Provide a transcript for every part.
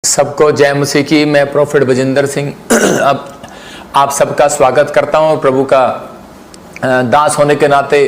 सबको जय मसीह की। मैं प्रोफेट बजिंदर सिंह अब आप सबका स्वागत करता हूं और प्रभु का दास होने के नाते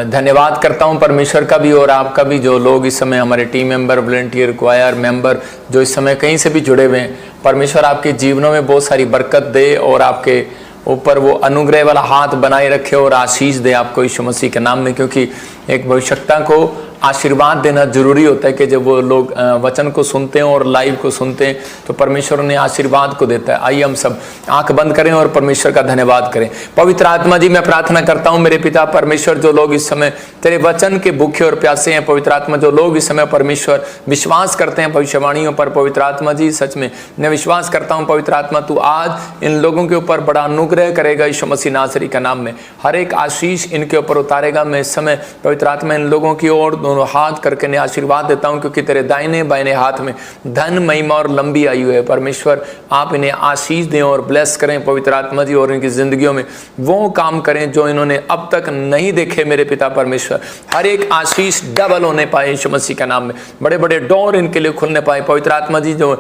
धन्यवाद करता हूं परमेश्वर का भी और आपका भी, जो लोग इस समय हमारे team member, volunteer, choir member जो इस समय कहीं से भी जुड़े हुए हैं। परमेश्वर आपके जीवनों में बहुत सारी बरकत दे और आपके ऊपर वो अनुग्रह वाला हाथ बनाए रखे और आशीष दे आपको यीशु मसीह के नाम में, क्योंकि एक भविष्यवक्ता को आशीर्वाद देना जरूरी होता है कि जब वो लोग वचन को सुनते हैं और लाइव को सुनते हैं तो परमेश्वर उन्हें आशीर्वाद को देता है। आइए हम सब आंख बंद करें और परमेश्वर का धन्यवाद करें। पवित्र आत्मा जी, मैं प्रार्थना करता हूं मेरे पिता परमेश्वर, जो लोग इस समय तेरे वचन के भूखे और प्यासे हैं, पवित्र आत्मा जो लोग इस समय परमेश्वर विश्वास करते हैं भविष्यवाणियों पर, पवित्र आत्मा जी सच में मैं विश्वास करता हूँ पवित्र आत्मा तू आज इन लोगों के ऊपर बड़ा अनुग्रह करेगा यीशु मसीह नासरी का नाम में। हर एक आशीष इनके ऊपर उतारेगा। मैं इस समय पवित्र आत्मा इन लोगों की ओर दोनों हाथ करके ने आशीर्वाद देता हूं, क्योंकि तेरे दाहिने बाइने हाथ में धन, महिमा और लंबी आयु है। परमेश्वर आप इन्हें आशीष दें और ब्लेस करें पवित्र आत्मा जी, और इनकी जिंदगियों में वो काम करें जो इन्होंने अब तक नहीं देखे मेरे पिता परमेश्वर। हर एक आशीष डबल होने पाए यीशु मसीह का नाम में, बड़े बड़े डोर इनके लिए खुलने पाए पवित्र आत्मा जी। जो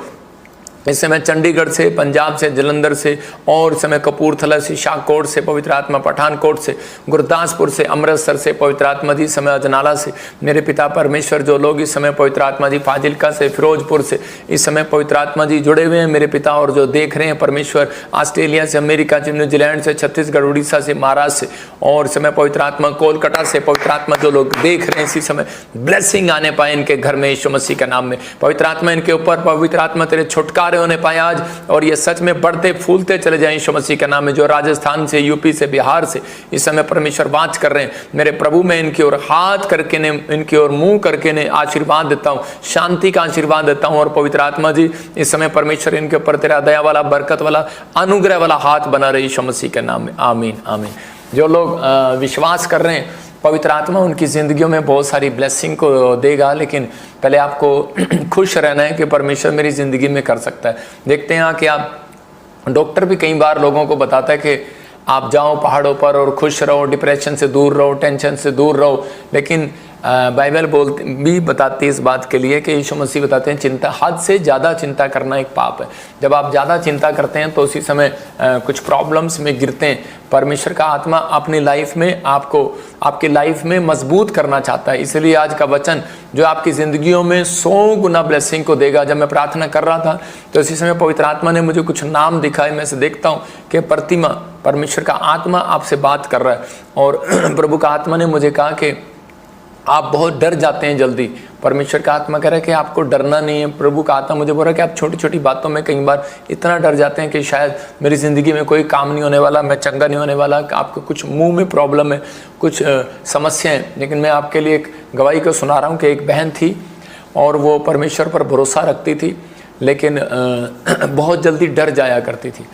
इस समय चंडीगढ़ से, पंजाब से, जलंधर से और इस समय कपूरथला से, शाहकोट से, पवित्र आत्मा पठानकोट से, गुरदासपुर से, अमृतसर से, पवित्र आत्मा जी समय अजनाला से मेरे पिता परमेश्वर, जो लोग इस समय पवित्र आत्मा जी फाजिलका से, फिरोजपुर से इस समय पवित्र आत्मा जी जुड़े हुए हैं मेरे पिता, और जो देख रहे हैं परमेश्वर ऑस्ट्रेलिया से, अमेरिका से, न्यूजीलैंड से, छत्तीसगढ़, उड़ीसा से, महाराष्ट्र से और इस समय पवित्र आत्मा कोलकाता से, पवित्र आत्मा जो लोग देख रहे हैं इसी समय ब्लेसिंग आने पाए इनके घर में यीशु मसीह के नाम में। पवित्र आत्मा इनके ऊपर, पवित्र आत्मा तेरे छुटकारे होने पाए आज, और ये सच में बढ़ते फूलते चले जाएं यीशु मसीह के नाम में। जो राजस्थान से, यूपी से, बिहार से इस समय परमेश्वर बात कर रहे हैं मेरे प्रभु, मैं इनकी ओर हाथ करके ने, इनकी ओर मुंह करके ने आशीर्वाद देता हूं, शांति का आशीर्वाद देता हूं। और पवित्र आत्मा जी इस समय परमेश्वर इनके ऊपर तेरा दया वाला, बरकत वाला, अनुग्रह वाला हाथ बना रहे यीशु मसीह के नाम में। आमीन आमीन। जो लोग विश्वास कर रहे हैं पवित्र आत्मा उनकी ज़िंदगियों में बहुत सारी ब्लेसिंग को देगा, लेकिन पहले आपको खुश रहना है कि परमेश्वर मेरी ज़िंदगी में कर सकता है। देखते हैं कि आप, डॉक्टर भी कई बार लोगों को बताता है कि आप जाओ पहाड़ों पर और खुश रहो, डिप्रेशन से दूर रहो, टेंशन से दूर रहो, लेकिन बाइबल भी बताती है इस बात के लिए कि यीशु मसीह बताते हैं चिंता, हद से ज़्यादा चिंता करना एक पाप है। जब आप ज़्यादा चिंता करते हैं तो उसी समय कुछ प्रॉब्लम्स में गिरते हैं। परमेश्वर का आत्मा अपनी लाइफ में आपको, आपकी लाइफ में मजबूत करना चाहता है, इसलिए आज का वचन जो आपकी ज़िंदगियों में 100 गुना ब्लेसिंग को देगा। जब मैं प्रार्थना कर रहा था तो इसी समय पवित्र आत्मा ने मुझे कुछ नाम दिखाए। मैं से देखता हूँ कि प्रतिमा, परमेश्वर का आत्मा आपसे बात कर रहा है, और प्रभु का आत्मा ने मुझे कहा कि आप बहुत डर जाते हैं जल्दी। परमेश्वर का आत्मा कह रहा है कि आपको डरना नहीं है। प्रभु का आत्मा मुझे बोल रहा है कि आप छोटी छोटी बातों में कई बार इतना डर जाते हैं कि शायद मेरी ज़िंदगी में कोई काम नहीं होने वाला, मैं चंगा नहीं होने वाला, आपको कुछ मुंह में प्रॉब्लम है, कुछ समस्याएं। लेकिन मैं आपके लिए एक गवाही को सुना रहा हूँ कि एक बहन थी और वो परमेश्वर पर भरोसा रखती थी, लेकिन बहुत जल्दी डर जाया करती थी,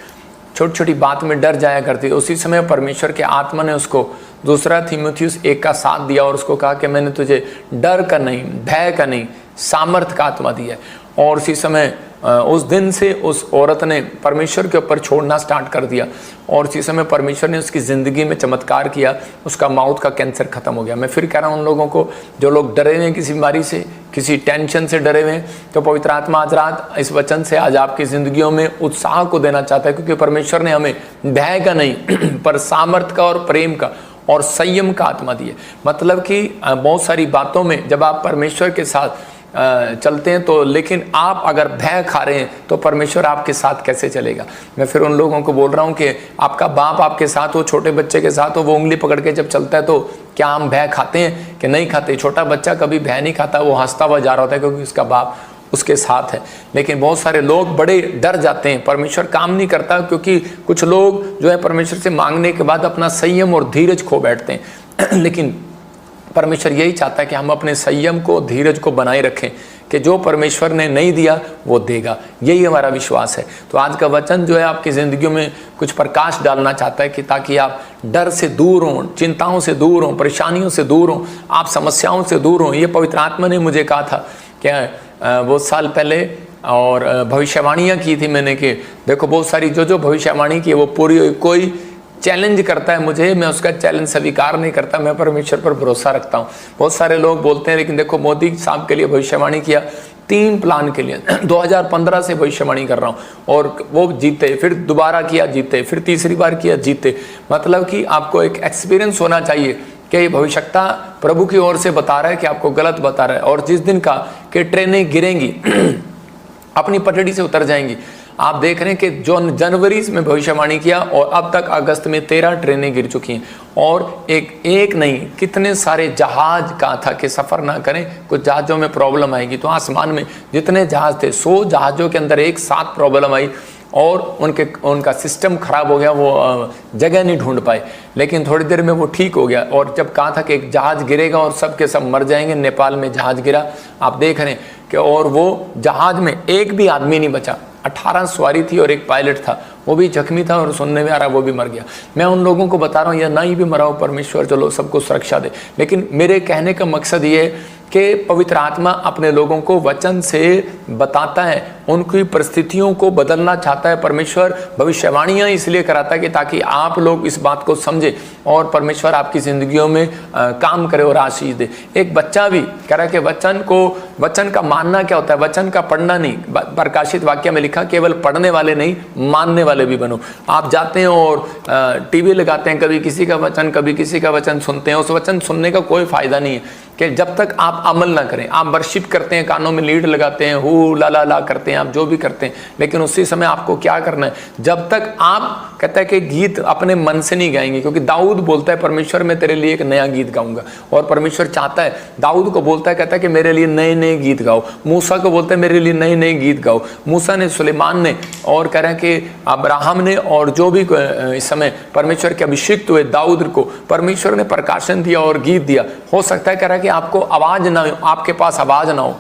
छोटी छोटी बात में डर जाया करती थी। उसी समय परमेश्वर के आत्मा ने उसको 2 तीमुथियुस 1 का साथ दिया और उसको कहा कि मैंने तुझे डर का नहीं, भय का नहीं, सामर्थ का आत्मा दिया है। और उसी समय उस दिन से उस औरत ने परमेश्वर के ऊपर छोड़ना स्टार्ट कर दिया, और उसी समय परमेश्वर ने उसकी ज़िंदगी में चमत्कार किया, उसका माउथ का कैंसर खत्म हो गया। मैं फिर कह रहा हूँ उन लोगों को जो लोग डरे हुए हैं किसी बीमारी से, किसी टेंशन से डरे हुए हैं, तो पवित्र आत्मा आज रात इस वचन से आज आपकी ज़िंदगियों में उत्साह को देना चाहता है, क्योंकि परमेश्वर ने हमें भय का नहीं पर सामर्थ का और प्रेम का और संयम का आत्मा दिए। मतलब कि बहुत सारी बातों में जब आप परमेश्वर के साथ चलते हैं तो, लेकिन आप अगर भय खा रहे हैं तो परमेश्वर आपके साथ कैसे चलेगा। मैं फिर उन लोगों को बोल रहा हूँ कि आपका बाप आपके साथ हो, छोटे बच्चे के साथ हो, वो उंगली पकड़ के जब चलता है तो क्या हम भय खाते हैं कि नहीं खाते? छोटा बच्चा कभी भय नहीं खाता, वो हंसता हुआ जा रहा होता है क्योंकि उसका बाप उसके साथ है। लेकिन बहुत सारे लोग बड़े डर जाते हैं, परमेश्वर काम नहीं करता, क्योंकि कुछ लोग जो है परमेश्वर से मांगने के बाद अपना संयम और धीरज खो बैठते हैं। लेकिन परमेश्वर यही चाहता है कि हम अपने संयम को, धीरज को बनाए रखें, कि जो परमेश्वर ने नहीं दिया वो देगा, यही हमारा विश्वास है। तो आज का वचन जो है आपकी ज़िंदगियों में कुछ प्रकाश डालना चाहता है, कि ताकि आप डर से दूर हों, चिंताओं से दूर हों, परेशानियों से दूर हों, आप समस्याओं से दूर हों। ये पवित्र आत्मा ने मुझे कहा था कि वो साल पहले, और भविष्यवाणियाँ की थी मैंने कि देखो बहुत सारी जो भविष्यवाणी की वो पूरी हुई। कोई चैलेंज करता है मुझे, मैं उसका चैलेंज स्वीकार नहीं करता, मैं परमेश्वर पर भरोसा रखता हूँ। बहुत सारे लोग बोलते हैं लेकिन देखो मोदी साहब के लिए भविष्यवाणी किया, 3 प्लान के लिए 2015 से भविष्यवाणी कर रहा हूँ और वो जीते, फिर दोबारा किया जीते, फिर तीसरी बार किया जीते। मतलब कि आपको एक एक्सपीरियंस होना चाहिए कि ये भविष्यता प्रभु की ओर से बता रहा है कि आपको गलत बता रहा है। और जिस दिन का कि ट्रेनें गिरेंगी अपनी पटड़ी से उतर जाएंगी। आप देख रहे हैं कि जो जनवरी में भविष्यवाणी किया और अब तक अगस्त में 13 ट्रेनें गिर चुकी हैं और एक नहीं कितने सारे जहाज कहा था कि सफ़र ना करें, कुछ जहाज़ों में प्रॉब्लम आएगी। तो आसमान में जितने जहाज़ थे 100 जहाज़ों के अंदर एक साथ प्रॉब्लम आई और उनका सिस्टम खराब हो गया, वो जगह नहीं ढूंढ पाए। लेकिन थोड़ी देर में वो ठीक हो गया। और जब कहा था कि एक जहाज़ गिरेगा और सब के सब मर जाएंगे, नेपाल में जहाज़ गिरा, आप देख रहे हैं कि और वो जहाज़ में एक भी आदमी नहीं बचा। 18 सवारी थी और एक पायलट था, वो भी जख्मी था और सुनने में आ रहा वो भी मर गया। मैं उन लोगों को बता रहा हूँ या नहीं भी मरा हो, परमेश्वर चलो सबको सुरक्षा दे। लेकिन मेरे कहने का मकसद ये है कि पवित्र आत्मा अपने लोगों को वचन से बताता है, उनकी परिस्थितियों को बदलना चाहता है। परमेश्वर भविष्यवाणियाँ इसलिए कराता है कि ताकि आप लोग इस बात को समझें और परमेश्वर आपकी ज़िंदगियों में काम करे और आशीष दे। एक बच्चा भी कह रहा है कि वचन का मानना क्या होता है, वचन का पढ़ना नहीं। प्रकाशित वाक्य में लिखा केवल पढ़ने वाले नहीं मानने वाले भी बनो। आप जाते हैं और टीवी लगाते हैं, कभी किसी का वचन कभी किसी का वचन सुनते हैं। उस वचन सुनने का कोई फ़ायदा नहीं है कि जब तक आप अमल ना करें। आप वर्शिप करते हैं, कानों में लीड लगाते हैं, हु ला ला ला करते हैं, आप जो भी करते हैं, लेकिन उसी समय आपको क्या करना है, जब तक आप कहता है कि गीत अपने मन से नहीं गाएंगे। क्योंकि दाऊद बोलता है परमेश्वर मैं तेरे लिए एक नया गीत गाऊंगा, और परमेश्वर चाहता है, दाऊद को बोलता है, कहता है कि मेरे लिए नए नए गीत गाओ। मूसा को बोलता है मेरे लिए नए नए गीत गाओ। मूसा ने, सुलेमान ने, और कह रहे हैं कि अब्राहम ने, और जो भी इस समय परमेश्वर के अभिषिक्त हुए दाऊद को परमेश्वर ने प्रकाशन दिया और गीत दिया। हो सकता है कह रहा है कि आपको आवाज ना हो, आपके पास आवाज ना हो,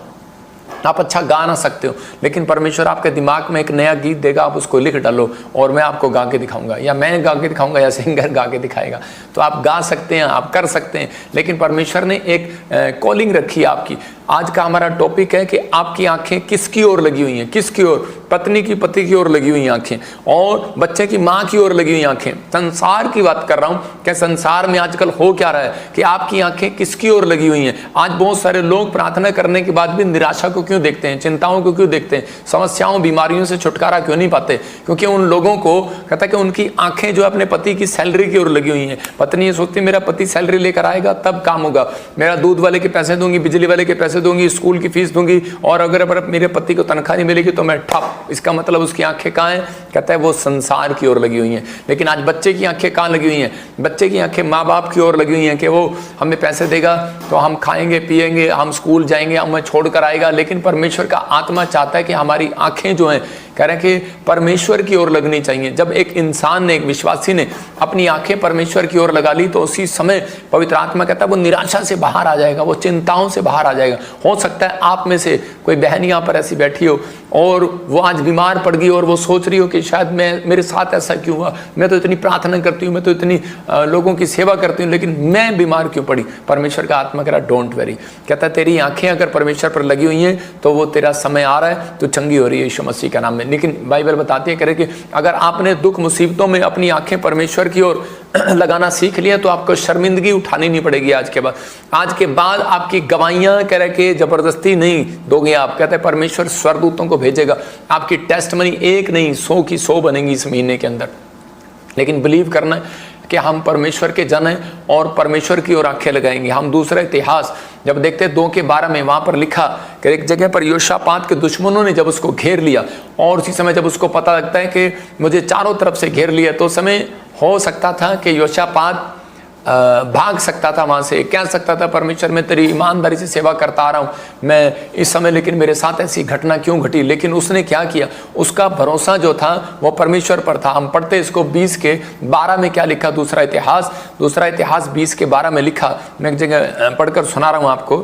आप अच्छा गा ना सकते हो, लेकिन परमेश्वर आपके दिमाग में एक नया गीत देगा, आप उसको लिख डालो और मैं आपको गा के दिखाऊंगा, या मैं गा के दिखाऊंगा या सिंगर गा के दिखाएगा। तो आप गा सकते हैं, आप कर सकते हैं, लेकिन परमेश्वर ने एक कॉलिंग रखी है आपकी। आज का हमारा टॉपिक है कि आपकी आंखें किसकी ओर लगी हुई हैं, किसकी ओर? पत्नी की पति की ओर लगी हुई आंखें, और बच्चे की माँ की ओर लगी हुई आंखें। संसार की बात कर रहा हूँ कि संसार में आजकल हो क्या रहा है कि आपकी आंखें किसकी ओर लगी हुई हैं। आज बहुत सारे लोग प्रार्थना करने के बाद भी निराशा को क्यों देखते हैं, चिंताओं को क्यों देखते हैं, समस्याओं बीमारियों से छुटकारा क्यों नहीं पाते? क्योंकि उन लोगों को कहता है कि उनकी आंखें जो अपने पति की सैलरी की ओर लगी हुई हैं। पत्नी ये सोचती है मेरा पति सैलरी लेकर आएगा तब काम होगा, मेरा दूध वाले के पैसे दूंगी, बिजली वाले के पैसे दूंगी, स्कूल की फीस दूंगी, और अगर मेरे पति को तनख्वाह नहीं मिलेगी तो मैं ठप। इसका मतलब उसकी आंखें कहाँ हैं? कहता है वो संसार की ओर लगी हुई हैं। लेकिन आज बच्चे की आंखें कहाँ लगी हुई हैं? बच्चे की आंखें माँ बाप की ओर लगी हुई हैं कि वो हमें पैसे देगा तो हम खाएंगे पिएंगे, हम स्कूल जाएंगे, हमें छोड़कर आएगा। लेकिन परमेश्वर का आत्मा चाहता है कि हमारी आंखें जो हैं, कह रहे हैं कि परमेश्वर की ओर लगनी चाहिए। जब एक इंसान ने, एक विश्वासी ने अपनी आंखें परमेश्वर की ओर लगा ली तो उसी समय पवित्र आत्मा कहता है वो निराशा से बाहर आ जाएगा, वो चिंताओं से बाहर आ जाएगा। हो सकता है आप में से कोई बहन यहाँ पर ऐसी बैठी हो और वो आज बीमार पड़ गई और वो सोच रही हो कि शायद मेरे साथ ऐसा क्यों हुआ, मैं तो इतनी प्रार्थना करती हूँ, मैं तो इतनी लोगों की सेवा करती हूँ, लेकिन मैं बीमार क्यों पड़ी? परमेश्वर का आत्मा कह रहा डोंट वेरी, कहता तेरी आंखें अगर परमेश्वर पर लगी हुई हैं तो वो तेरा समय आ रहा है, तो चंगी हो रही है यीशु मसीह का नाम में। लेकिन बाइबल बताती है करे कि अगर आपने दुख मुसीबतों में अपनी आंखें परमेश्वर की ओर लगाना सीख लिया तो आपको शर्मिंदगी उठानी नहीं पड़ेगी। आज के बाद आपकी गवाहियां कह रहे कि जबरदस्ती नहीं दोगे आप, कहते हैं परमेश्वर स्वर्गदूतों को भेजेगा, आपकी टेस्ट मनी 1 नहीं 100 की 100 बनेगी इस महीने के अंदर। लेकिन बिलीव करना है कि हम परमेश्वर के जन हैं और परमेश्वर की ओर आंखें लगाएंगे। हम दूसरा इतिहास जब देखते हैं 2:12 में, वहां पर लिखा कि एक जगह पर योशापात के दुश्मनों ने जब उसको घेर लिया, और उसी समय जब उसको पता लगता है कि मुझे चारों तरफ से घेर लिया, तो समय हो सकता था कि योशापात भाग सकता था वहां से, कह सकता था परमेश्वर मैं तेरी ईमानदारी से सेवा करता आ रहा हूं मैं इस समय, लेकिन मेरे साथ ऐसी घटना क्यों घटी? लेकिन उसने क्या किया? उसका भरोसा जो था वो परमेश्वर पर था। हम पढ़ते इसको 20:12 में क्या लिखा? दूसरा इतिहास 20:12 में लिखा, मैं एक जगह पढ़कर सुना रहा हूं आपको।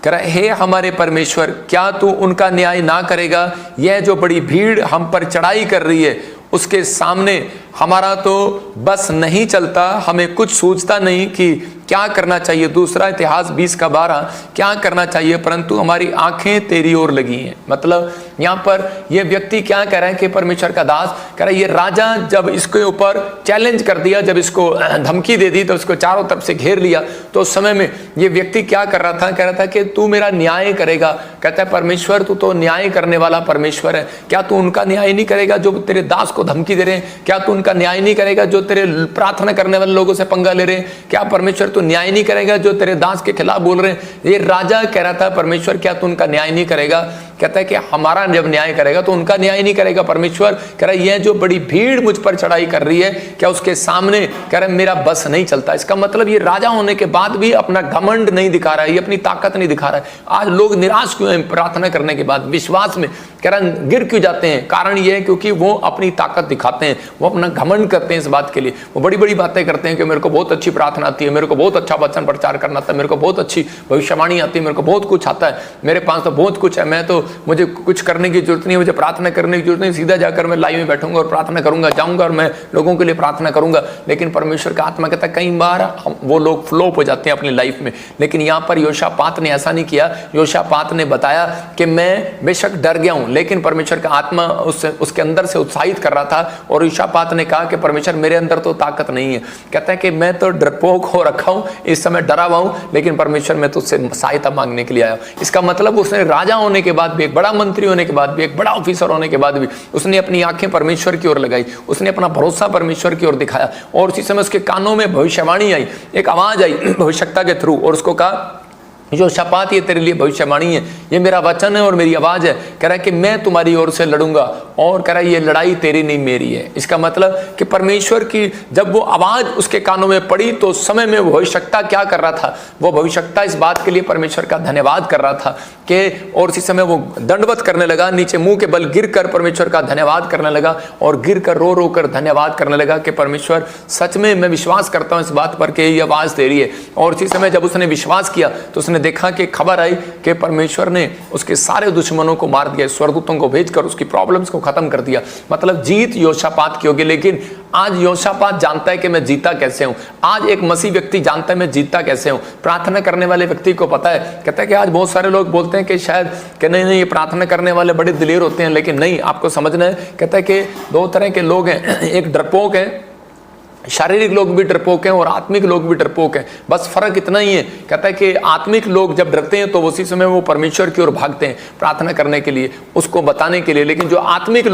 कह रहा हे हमारे परमेश्वर, क्या तू उनका न्याय ना करेगा? यह जो बड़ी भीड़ हम पर चढ़ाई कर रही है उसके सामने हमारा तो बस नहीं चलता, हमें कुछ सूझता नहीं कि क्या करना चाहिए। दूसरा इतिहास 20:12 क्या करना चाहिए, परंतु हमारी आंखें तेरी ओर लगी हैं। मतलब यहाँ पर ये व्यक्ति क्या कह रहा है कि परमेश्वर का दास कह रहा है, ये राजा जब इसके ऊपर चैलेंज कर दिया, जब इसको धमकी दे दी, तो उसको चारों तरफ से घेर लिया, तो उस समय में ये व्यक्ति क्या कर रहा था, कह रहा था कि तू मेरा न्याय करेगा। कहता है परमेश्वर तू तो न्याय करने वाला परमेश्वर है, क्या तू उनका न्याय नहीं करेगा जो तेरे दास को धमकी दे रहे हैं? क्या तू उनका न्याय नहीं करेगा जो तेरे प्रार्थना करने वाले लोगों से पंगा ले रहे हैं? क्या परमेश्वर तू न्याय नहीं करेगा जो तेरे दास के खिलाफ बोल रहे हैं? ये राजा कह रहा था परमेश्वर क्या तू उनका न्याय नहीं करेगा? कहता है कि हमारा जब न्याय करेगा तो उनका न्याय नहीं करेगा। परमेश्वर कह रहा है ये जो बड़ी भीड़ मुझ पर चढ़ाई कर रही है, क्या उसके सामने कह रहा है मेरा बस नहीं चलता। इसका मतलब ये राजा होने के बाद भी अपना घमंड नहीं दिखा रहा है, ये अपनी ताकत नहीं दिखा रहा है। आज लोग निराश क्यों हैं प्रार्थना करने के बाद, विश्वास में कह रहा है गिर क्यों जाते हैं? कारण ये है क्योंकि वो अपनी ताकत दिखाते हैं, वो अपना घमंड करते हैं इस बात के लिए। वो बड़ी बड़ी बातें करते हैं कि मेरे को बहुत अच्छी प्रार्थना आती है, मेरे को बहुत अच्छा वचन प्रचार करना आता है, मेरे को बहुत अच्छी भविष्यवाणी आती है, मेरे को बहुत कुछ आता है, मेरे पास तो बहुत कुछ है, मैं तो मुझे कुछ करने की जरूरत नहीं है, मुझे प्रार्थना करने की जरूरत नहीं, सीधा जाकर मैं लाइव में बैठूंगा और प्रार्थना करूंगा, जाऊंगा और मैं लोगों के लिए प्रार्थना करूंगा। लेकिन परमेश्वर का आत्मा कहता है कई बार वो लोग फ्लॉप हो जाते हैं अपनी लाइफ में। लेकिन यहाँ पर योशापात ने ऐसा नहीं किया। योशापात ने बताया कि मैं बेशक डर गया हूं, लेकिन परमेश्वर का आत्मा उसके अंदर से उत्साहित कर रहा था। और योशापात ने कहा कि परमेश्वर मेरे अंदर तो ताकत नहीं है, कहता है कि मैं तो डरपोक हो रखा हूं, इस समय डरा हुआ हूं, लेकिन परमेश्वर मैं तुझसे सहायता मांगने के लिए आया। इसका मतलब उसने राजा होने के बाद भी, एक बड़ा मंत्री होने के बाद भी, एक बड़ा ऑफिसर होने के बाद भी उसने अपनी आंखें परमेश्वर की ओर लगाई, उसने अपना भरोसा परमेश्वर की ओर दिखाया। और उसी समय उसके कानों में भविष्यवाणी आई, एक आवाज आई भविष्यता के थ्रू, और उसको कहा योशापात ये तेरे लिए भविष्यवाणी है, ये मेरा वचन है और मेरी आवाज है। कह रहा है कि मैं तुम्हारी ओर से लड़ूंगा, और कह रहा है ये लड़ाई तेरी नहीं मेरी है। इसका मतलब कि परमेश्वर की जब वो आवाज उसके कानों में पड़ी तो उस समय में भविष्यता क्या कर रहा था, वो भविष्यता इस बात के लिए परमेश्वर का धन्यवाद कर रहा था कि, और इसी समय वो दंडवत करने लगा, नीचे मुंह के बल गिर कर परमेश्वर का धन्यवाद करने लगा, और गिर कर रो रो कर धन्यवाद करने लगा कि परमेश्वर सच में मैं विश्वास करता हूं इस बात पर कि ये आवाज तेरी है। और इसी समय जब उसने विश्वास किया तो उसने देखा कि खबर आई कि परमेश्वर ने उसके सारे दुश्मनों को मार दिया, स्वरदूतों को भेजकर उसकी प्रॉब्लम्स को खत्म कर दिया। मतलब जीत योशापात की होगी। लेकिन आज योशापात जानता है कि मैं जीता कैसे हूं। आज एक मसीह व्यक्ति जानता है मैं जीता कैसे हूं। प्रार्थना करने वाले व्यक्ति को पता है, कहता है कि आज बहुत सारे लोग बोलते हैं कि शायद कि नहीं ये प्रार्थना करने वाले बड़े दिलेर होते हैं, लेकिन नहीं, आपको समझना है। कहता है कि दो तरह के लोग हैं, एक डरपोक है, शारीरिक लोग भी डरपोक हैं और आत्मिक लोग भी डरपोक हैं, बस फर्क इतना ही है। कहता है कि आत्मिक लोग जब डरते हैं तो उसी समय वो परमेश्वर की ओर भागते हैं प्रार्थना करने के लिए, उसको बताने के लिए। लेकिन जो आत्मिक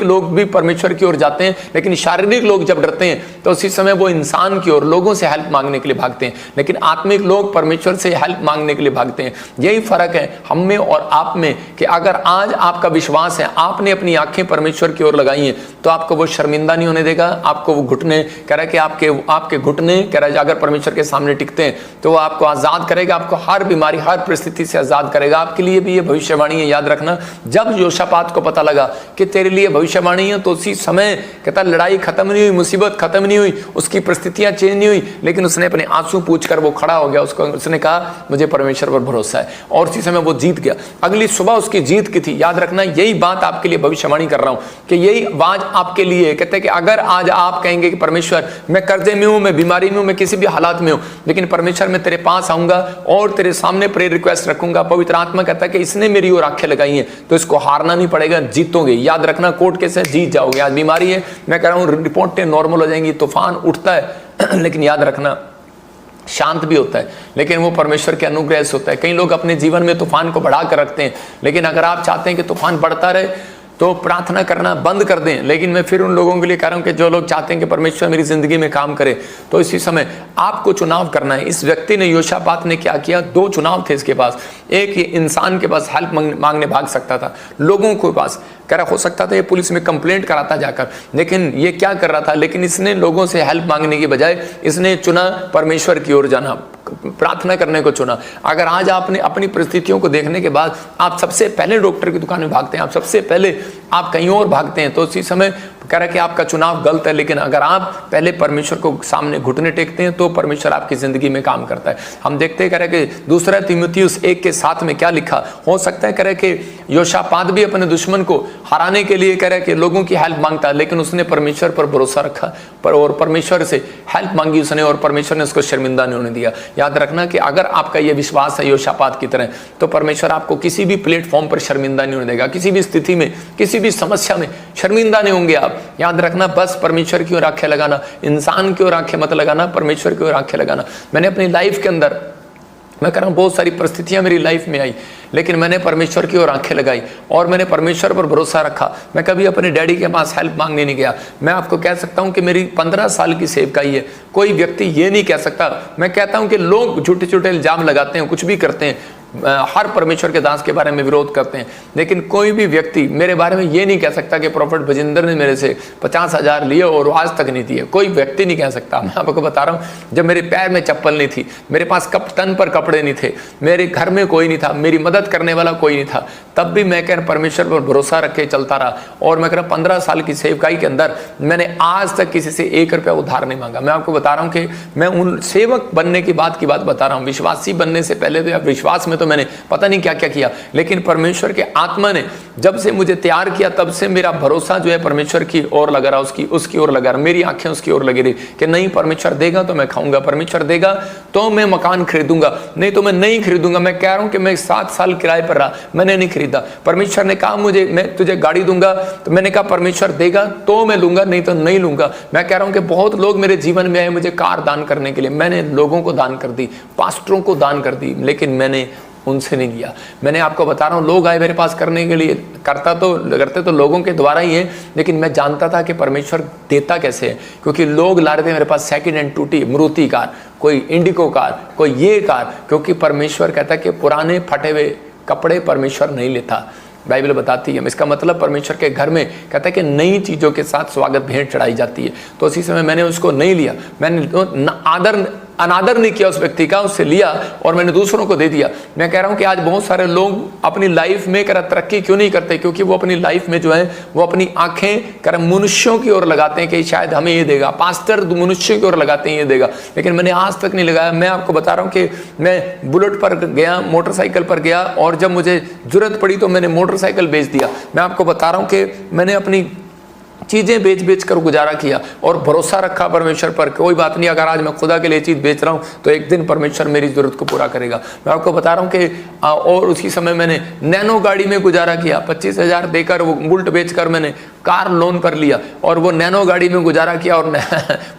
लोग भी परमेश्वर की ओर जाते हैं, लेकिन शारीरिक लोग जब डरते हैं तो उसी समय वो इंसान की ओर, लोगों से हेल्प मांगने के लिए भागते हैं, लेकिन आत्मिक लोग परमेश्वर से हेल्प मांगने के लिए भागते हैं। यही फर्क है हम में और आप में, कि अगर आज आपका विश्वास है, आपने अपनी आंखें परमेश्वर की ओर लगाई हैं, तो आपको वो शर्मिंदा नहीं होने देगा। आपको वो घुटने, कह रहा है कि आपके घुटने, कह रहा है अगर परमेश्वर के सामने टिकते हैं तो वो आपको आजाद करेगा, आपको हर बीमारी हर परिस्थिति से आजाद करेगा। आपके लिए भी ये भविष्यवाणी है, याद रखना। जब योशापात को पता लगा कि तेरे लिए भविष्यवाणी है, तो उसी समय कहता लड़ाई खत्म नहीं हुई, मुसीबत खत्म नहीं हुई, उसकी परिस्थितियां चेंज नहीं हुई, लेकिन उसने अपने आंसू पूछकर वो खड़ा हो गया। उसने कहा मुझे परमेश्वर पर भरोसा है, और उसी समय वो जीत गया। अगली सुबह उसकी जीत की थी। याद रखना, यही बात आपके लिए भविष्यवाणी कर रहा हूं कि यही आवाज आपके लिए कहते हैं कि अगर आज आप कहेंगे कि परमेश्वर मैं कर्जे में हूं, मैं बीमारी में हूं, मैं किसी भी हालात में हूं, लेकिन परमेश्वर मैं तेरे पास आऊंगा और तेरे सामने प्रेयर रिक्वेस्ट रखूंगा, पवित्र आत्मा कहता है कि इसने मेरी ओर आंखें लगाई हैं, तो इसको हारना नहीं पड़ेगा, जीतोगे। याद रखना, कोर्ट केस है, जीत जाओगे। आज बीमारी है, मैं कह रहा हूं रिपोर्टें नॉर्मल हो जाएंगी, तूफान उठता है लेकिन याद रखना शांत भी होता है, लेकिन वो परमेश्वर के अनुग्रह से होता है। कई लोग अपने जीवन में तूफान को बढ़ा कर रखते हैं, लेकिन अगर आप चाहते हैं कि तूफान बढ़ता रहे तो प्रार्थना करना बंद कर दें। लेकिन मैं फिर उन लोगों के लिए कह रहा हूं कि जो लोग चाहते हैं कि परमेश्वर मेरी जिंदगी में काम करे, तो इसी समय आपको चुनाव करना है। इस व्यक्ति ने, योशापात ने क्या किया, दो चुनाव थे इसके पास। एक ये इंसान के पास हेल्प मांगने भाग सकता था, लोगों के पास कह रहा, हो सकता था ये पुलिस में कंप्लेंट कराता जाकर, लेकिन ये क्या कर रहा था, लेकिन इसने लोगों से हेल्प मांगने की बजाय इसने चुना परमेश्वर की ओर जाना, प्रार्थना करने को चुना। अगर आज आपने अपनी परिस्थितियों को देखने के बाद आप सबसे पहले डॉक्टर की दुकान में भागते हैं, आप सबसे पहले आप कहीं और भागते हैं, तो उसी समय कह रहा है कि आपका चुनाव गलत है। लेकिन अगर आप पहले परमेश्वर को सामने घुटने टेकते हैं तो परमेश्वर आपकी जिंदगी में काम करता है। हम देखते हैं कह रहे कि दूसरा तीमुथियुस 1:7 में क्या लिखा, हो सकता है कह रहे कि योशापात भी अपने दुश्मन को हराने के लिए कह रहे कि लोगों की हेल्प मांगता, लेकिन उसने परमेश्वर पर भरोसा रखा और परमेश्वर से हेल्प मांगी उसने, और परमेश्वर ने उसको शर्मिंदा नहीं होने दिया। याद रखना कि अगर आपका यह विश्वास है योशापात की तरह, तो परमेश्वर आपको किसी भी प्लेटफॉर्म पर शर्मिंदा नहीं होने देगा, किसी भी स्थिति में, किसी भी समस्या में शर्मिंदा नहीं होंगे आप। याद रखना, बस परमेश्वर की ओर आंखें लगाना, इंसान की ओर आंखें मत लगाना, परमेश्वर की ओर आंखें लगाना। मैंने अपनी लाइफ के अंदर, मैं कह रहा हूँ, बहुत सारी परिस्थितियां मेरी लाइफ में आई, लेकिन मैंने परमेश्वर की ओर आंखें लगाई और मैंने परमेश्वर पर भरोसा रखा। मैं कभी अपने डैडी के पास हेल्प मांगने नहीं गया। मैं आपको कह सकता हूं कि मेरी 15 साल की सेवकाई है, कोई व्यक्ति ये नहीं कह सकता। मैं कहता हूं कि लोग झूठे झूठे इल्जाम लगाते हैं, कुछ भी करते हैं, हर परमेश्वर के दास के बारे में विरोध करते हैं, लेकिन कोई भी व्यक्ति मेरे बारे में ये नहीं कह सकता कि प्रोफेट भजिंदर ने मेरे से 50,000 लिए और आज तक नहीं दिए। कोई व्यक्ति नहीं कह सकता। मैं आपको बता रहा हूँ, जब मेरे पैर में चप्पल नहीं थी, मेरे पास तन पर कपड़े नहीं थे, मेरे घर में कोई नहीं था, मेरी मदद करने वाला कोई नहीं था, तब भी मैं कह परमेश्वर पर भरोसा रख के चलता रहा। और मैं कह रहा 15 साल की सेवकाई के अंदर मैंने आज तक किसी से 1 रुपया उधार नहीं मांगा। मैं आपको बता रहा हूँ कि मैं उन सेवक बनने की बात बता रहा हूँ। विश्वासी बनने से पहले तो, या विश्वास में तो मैंने पता नहीं क्या क्या किया, लेकिन परमेश्वर के आत्मा ने जब से मुझे तैयार किया, तब से मेरा भरोसा जो है परमेश्वर की ओर लगा रहा, उसकी ओर लगा रहा, मेरी आंखें उसकी ओर लगी रही कि नहीं, परमेश्वर देगा तो मैं खाऊंगा, परमेश्वर देगा तो मैं मकान खरीदूंगा, नहीं तो मैं नहीं खरीदूंगा। मैं कह रहा हूं कि मैं 7 साल किराए पर रहा, मैंने नहीं खरीदा। परमेश्वर ने कहा मुझे, मैं तुझे गाड़ी दूंगा, तो मैंने कहा परमेश्वर देगा तो मैं लूंगा, नहीं तो नहीं लूंगा। मैं कह रहा हूं कि बहुत लोग मेरे जीवन में आए मुझे कार दान करने के लिए, मैंने लोगों को दान कर दी, पास्टरों को दान कर दी, लेकिन मैंने उनसे नहीं लिया। मैंने आपको बता रहा हूं, लोग आए मेरे पास करने के लिए, करते तो लोगों के द्वारा ही है, लेकिन मैं जानता था कि परमेश्वर देता कैसे है, क्योंकि लोग ला रहे थे मेरे पास सेकंड हैंड टूटी मारुति कार, कोई इंडिको कार, कोई ये कार, क्योंकि परमेश्वर कहता है कि पुराने फटे हुए कपड़े परमेश्वर नहीं लेता। बाइबल बताती है। इसका मतलब परमेश्वर के घर में कहता है कि नई चीज़ों के साथ स्वागत भेंट चढ़ाई जाती है। तो उसी समय मैंने उसको नहीं लिया, मैंने अनादर नहीं किया उस व्यक्ति का, उससे लिया और मैंने दूसरों को दे दिया। मैं कह रहा हूं कि आज बहुत सारे लोग अपनी लाइफ में तरक्की क्यों नहीं करते, क्योंकि वो अपनी लाइफ में जो है वो अपनी आंखें मनुष्यों की ओर लगाते हैं कि शायद हमें ये देगा, पास्टर मनुष्य की ओर लगाते हैं ये देगा, लेकिन मैंने आज तक नहीं लगाया। मैं आपको बता रहा हूं कि मैं बुलेट पर गया, मोटरसाइकिल पर गया, और जब मुझे जरूरत पड़ी तो मैंने मोटरसाइकिल बेच दिया। मैं आपको बता रहा हूं कि मैंने अपनी चीजें बेच कर गुजारा किया और भरोसा रखा परमेश्वर पर। कोई बात नहीं, अगर आज मैं खुदा के लिए चीज बेच रहा हूं तो एक दिन परमेश्वर मेरी जरूरत को पूरा करेगा। मैं आपको बता रहा हूं कि और उसी समय मैंने नैनो गाड़ी में गुजारा किया, 25,000 देकर वो बुलेट बेचकर मैंने कार लोन पर लिया और वो नैनो गाड़ी में गुजारा किया। और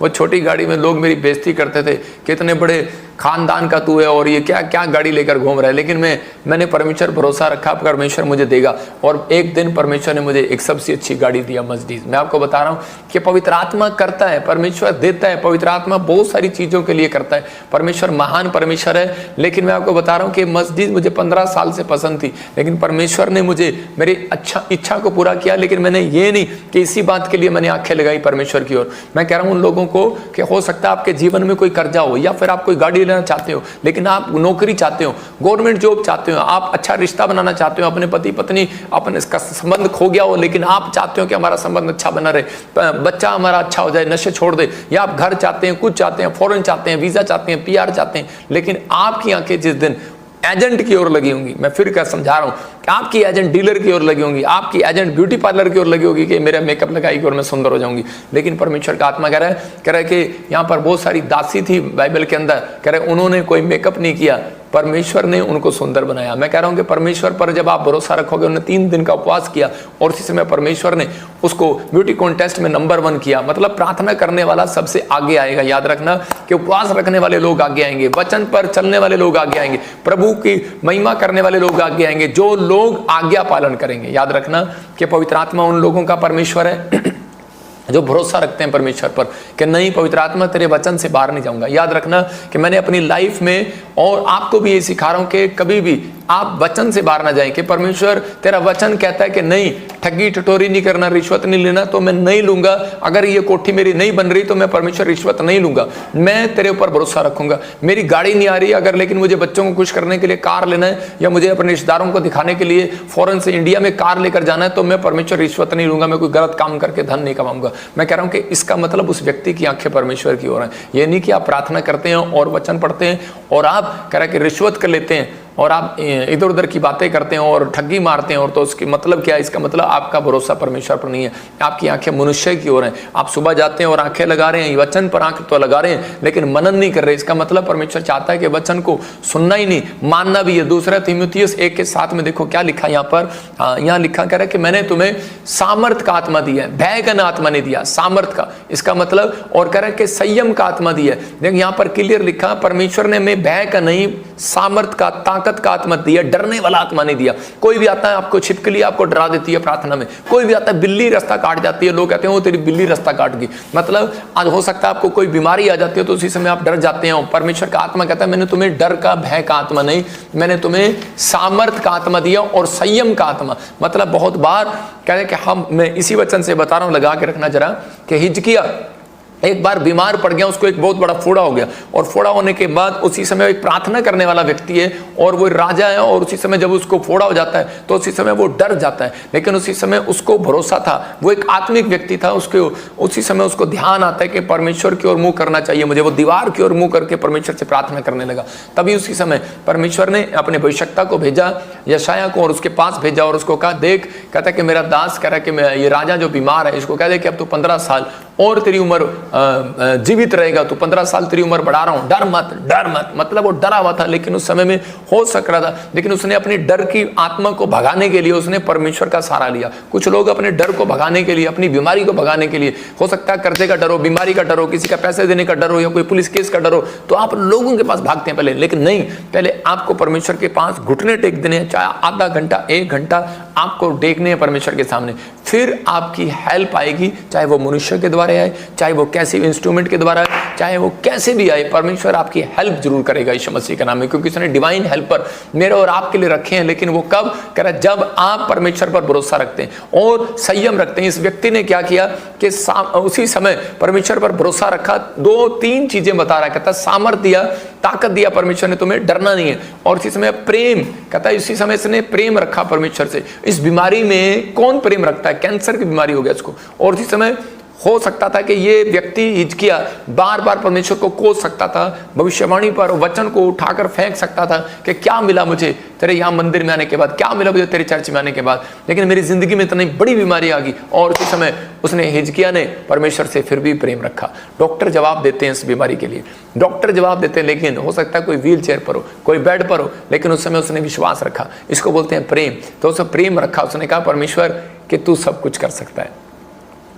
वो छोटी गाड़ी में लोग मेरी बेइज्जती करते थे, कितने बड़े खानदान का तू है और ये क्या क्या गाड़ी लेकर घूम रहा है, लेकिन मैंने परमेश्वर भरोसा रखा, परमेश्वर मुझे देगा। और एक दिन परमेश्वर ने मुझे एक सबसे अच्छी गाड़ी दिया, मर्सिडीज। मैं आपको बता रहा हूँ कि पवित्र आत्मा करता है, परमेश्वर देता है, पवित्र आत्मा बहुत सारी चीज़ों के लिए करता है। परमेश्वर महान परमेश्वर है। लेकिन मैं आपको बता रहा हूँ कि मर्सिडीज मुझे 15 साल से पसंद थी, लेकिन परमेश्वर ने मुझे मेरी इच्छा को पूरा किया। लेकिन मैंने ये नहीं कि इसी बात के लिए मैंने आंखें लगाई परमेश्वर की ओर। मैं कह रहा हूँ उन लोगों को कि हो सकता है आपके जीवन में कोई कर्जा हो, या फिर आप कोई गाड़ी लेना चाहते हो, लेकिन आप नौकरी चाहते हो, गवर्नमेंट जॉब चाहते हो, आप अच्छा रिश्ता बनाना चाहते हो, अपने पति पत्नी अपने इसका संबंध खो गया हो, लेकिन आप चाहते हो कि हमारा संबंध अच्छा बना रहे, बच्चा हमारा अच्छा हो जाए, नशे छोड़ दे, या आप घर चाहते हैं, कुछ चाहते हैं, फॉरेन चाहते हैं, वीजा चाहते हैं, PR चाहते हैं, लेकिन आपकी आंखें जिस दिन एजेंट की ओर लगी होंगी, मैं फिर क्या समझा रहा हूं कि आपकी एजेंट डीलर की ओर लगी होंगी, आपकी एजेंट ब्यूटी पार्लर की ओर लगी होगी कि मेरा मेकअप लगाएगी और मैं सुंदर हो जाऊंगी। लेकिन परमेश्वर का आत्मा कह रहा है कि यहाँ पर बहुत सारी दासी थी बाइबल के अंदर, कह रहे उन्होंने कोई मेकअप नहीं किया, परमेश्वर ने उनको सुंदर बनाया। मैं कह रहा हूं कि परमेश्वर पर जब आप भरोसा रखोगे, उन्होंने 3 दिन का उपवास किया और उसी समय परमेश्वर ने उसको ब्यूटी कॉन्टेस्ट में नंबर 1 किया। मतलब प्रार्थना करने वाला सबसे आगे आएगा। याद रखना कि उपवास रखने वाले लोग आगे आएंगे, वचन पर चलने वाले लोग आगे आएंगे, प्रभु की महिमा करने वाले लोग आगे आएंगे, जो लोग आज्ञा पालन करेंगे। याद रखना कि पवित्र आत्मा उन लोगों का परमेश्वर है जो भरोसा रखते हैं परमेश्वर पर कि नहीं, पवित्र आत्मा तेरे वचन से बाहर नहीं जाऊंगा। याद रखना कि मैंने अपनी लाइफ में और आपको भी ये सिखा रहा हूं कि कभी भी आप वचन से बाहर ना जाएं, कि परमेश्वर तेरा वचन कहता है कि नहीं, ठगी ठटोरी नहीं करना, रिश्वत नहीं लेना, तो मैं नहीं लूंगा। अगर ये कोठी मेरी नहीं बन रही तो मैं परमेश्वर रिश्वत नहीं लूंगा, मैं तेरे ऊपर भरोसा रखूंगा। मेरी गाड़ी नहीं आ रही अगर, लेकिन मुझे बच्चों को खुश करने के लिए कार लेना है, या मुझे अपने रिश्तेदारों को दिखाने के लिए फॉरेन से इंडिया में कार लेकर जाना है, तो मैं परमेश्वर रिश्वत नहीं लूंगा, मैं कोई गलत काम करके धन नहीं कमाऊंगा। मैं कह रहा हूं कि इसका मतलब उस व्यक्ति की आंखें परमेश्वर की ओर हैं। ये नहीं कि आप प्रार्थना करते हैं और वचन पढ़ते हैं और आप कह रहे कि रिश्वत कर लेते हैं और आप इधर उधर की बातें करते हैं और ठगी मारते हैं, और तो उसकी मतलब क्या है? इसका मतलब आपका भरोसा परमेश्वर पर नहीं है, आपकी आंखें मनुष्य की ओर हैं। आप सुबह जाते हैं और आंखें लगा रहे हैं, वचन पर आंख तो लगा रहे हैं लेकिन मनन नहीं कर रहे। इसका मतलब परमेश्वर चाहता है कि वचन को सुनना ही नहीं, मानना भी है। दूसरा तीमुथियुस 1:7 में देखो क्या लिखा यहाँ पर, यहाँ लिखा कह रहा है कि मैंने तुम्हें सामर्थ का आत्मा दिया है, भय का आत्मा नहीं दिया, सामर्थ का। इसका मतलब और कह रहा है कि संयम का आत्मा दिया है। देखो यहाँ पर क्लियर लिखा, परमेश्वर ने हमें भय का नहीं, सामर्थ का, ताकत का आत्मा दिया, डरने वाला आत्मा नहीं दिया। कोई भी आता है आपको छिपकली आपको डरा देती है प्रार्थना में, कोई भी आता है बिल्ली रास्ता काट जाती है, लोग कहते हैं वो तेरी बिल्ली रास्ता काट गई। मतलब आज हो सकता है आपको कोई बीमारी आ जाती है तो उसी समय आप डर जाते हैं। परमेश्वर का आत्मा कहता है मैंने तुम्हें डर का, भय का आत्मा नहीं, मैंने तुम्हें सामर्थ का आत्मा दिया और संयम का आत्मा। मतलब बहुत बार कह रहे कि मैं इसी वचन से बता रहा हूं, लगा के रखना जरा, कि हिजकिया एक बार बीमार पड़ गया, उसको एक बहुत बड़ा फोड़ा हो गया, और फोड़ा होने के बाद उसी समय एक प्रार्थना करने वाला व्यक्ति है और वो राजा है, और उसी समय जब उसको फोड़ा हो जाता है तो उसी समय वो डर जाता है, लेकिन उसी समय उसको भरोसा था, वो एक आत्मिक व्यक्ति था, उसके उसी समय उसको ध्यान आता है कि परमेश्वर की ओर मुंह करना चाहिए मुझे। वो दीवार की ओर मुंह करके परमेश्वर से प्रार्थना करने लगा। तभी उसी समय परमेश्वर ने अपने भविष्यवक्ता को भेजा, यशाया को, और उसके पास भेजा और उसको कहा, देख, कहता है कि मेरा दास कह रहा है कि ये राजा जो बीमार है, इसको कह दे कि अब तू 15 साल और तेरी उम्र जीवित रहेगा, तो 15 साल तेरी उम्र बढ़ा रहा हूं, डर मत, डर मत। मतलब वो डरा हुआ था लेकिन उस समय में हो सक रहा था, लेकिन उसने अपने डर की आत्मा को भगाने के लिए उसने परमेश्वर का सहारा लिया। कुछ लोग अपने डर को भगाने के लिए, अपनी बीमारी को भगाने के लिए, हो सकता है कर्जे का डर हो, बीमारी का डर हो, किसी का पैसे देने का डर हो, या कोई पुलिस केस का डर हो, तो आप लोगों के पास भागते हैं पहले। लेकिन नहीं, पहले आपको परमेश्वर के पास घुटने टेक देने, चाहे आधा घंटा 1 घंटा आपको टेकने हैं परमेश्वर के सामने, फिर आपकी हेल्प आएगी, चाहे वो मनुष्य के द्वारा आए, चाहे वो कैसे इंस्ट्रूमेंट के द्वारा, चाहे वो कैसे भी आए, परमेश्वर आपकी हेल्प जरूर करेगा यीशु मसीह के नाम में, क्योंकि उसने डिवाइन हेल्पर मेरे और आपके लिए रखे हैं। लेकिन वो कब कह रहा है? जब आप परमेश्वर पर भरोसा रखते हैं और संयम रखते हैं। इस व्यक्ति ने क्या किया कि उसी समय परमेश्वर पर भरोसा रखा। 2-3 चीजें बता रहा है, कहता सामर्थ दिया, ताकत दिया परमेश्वर ने, तुम्हें डरना नहीं है, और इसी समय प्रेम, कहता है इसी समय इसने प्रेम रखा परमेश्वर से। इस बीमारी में कौन प्रेम रखता है? कैंसर की बीमारी हो गया इसको, और इसी समय हो सकता था कि ये व्यक्ति हिजकिया बार बार परमेश्वर को कोस सकता था, भविष्यवाणी पर वचन को उठाकर फेंक सकता था कि क्या मिला मुझे तेरे यहाँ मंदिर में आने के बाद, क्या मिला मुझे तेरे चर्च में आने के बाद, लेकिन मेरी जिंदगी में इतनी बड़ी बीमारी आ गई। और उसी समय उसने, हिजकिया ने परमेश्वर से फिर भी प्रेम रखा। डॉक्टर जवाब देते हैं इस बीमारी के लिए, डॉक्टर जवाब देते हैं, लेकिन हो सकता है कोई व्हील चेयर पर हो, कोई बेड पर हो, लेकिन उस समय उसने विश्वास रखा। इसको बोलते हैं प्रेम। तो उसने प्रेम रखा, उसने कहा परमेश्वर कि तू सब कुछ कर सकता है,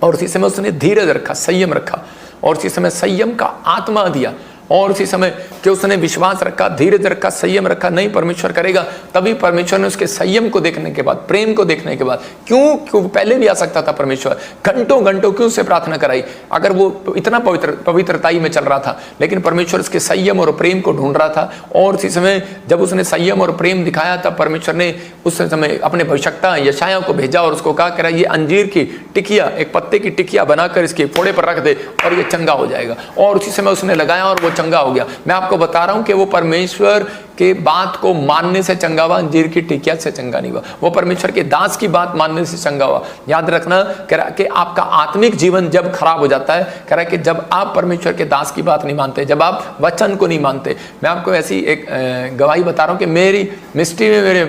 और उसी समय उसने धीरज रखा, संयम रखा, और उसी समय संयम का आत्मा दिया, और उसी समय कि उसने विश्वास रखा, धीरज रखा, संयम रखा, नहीं परमेश्वर करेगा। तभी परमेश्वर ने उसके संयम को देखने के बाद, प्रेम को देखने के बाद, क्यों पहले भी आ सकता था परमेश्वर, घंटों घंटों क्यों उससे प्रार्थना कराई अगर वो इतना पवित्रताई में चल रहा था, लेकिन परमेश्वर उसके संयम और प्रेम को ढूंढ रहा था। और उसी समय जब उसने संयम और प्रेम दिखाया तब परमेश्वर ने उस समय अपने भविष्यवक्ता यशाया को भेजा और उसको कहा कि ये अंजीर की टिकिया, एक पत्ते की टिकिया बनाकर इसके फोड़े पर रख दे और ये चंगा हो जाएगा। और उसी समय उसने लगाया और वो चंगा हो गया। मैं आपको बता रहा हूं कि वो परमेश्वर के बात को मानने से चंगा हुआ, अंजीर की टिकिया से चंगा नहीं हुआ। वो परमेश्वर के दास की बात मानने से चंगा हुआ। याद रखना कि आपका आत्मिक जीवन जब खराब हो जाता है, कह रहा है कि जब आप परमेश्वर के दास की बात नहीं मानते, जब आप वचन को नहीं मानते। मैं आपको ऐसी एक गवाही बता रहा हूं कि मेरी मिस्ट्री में मेरे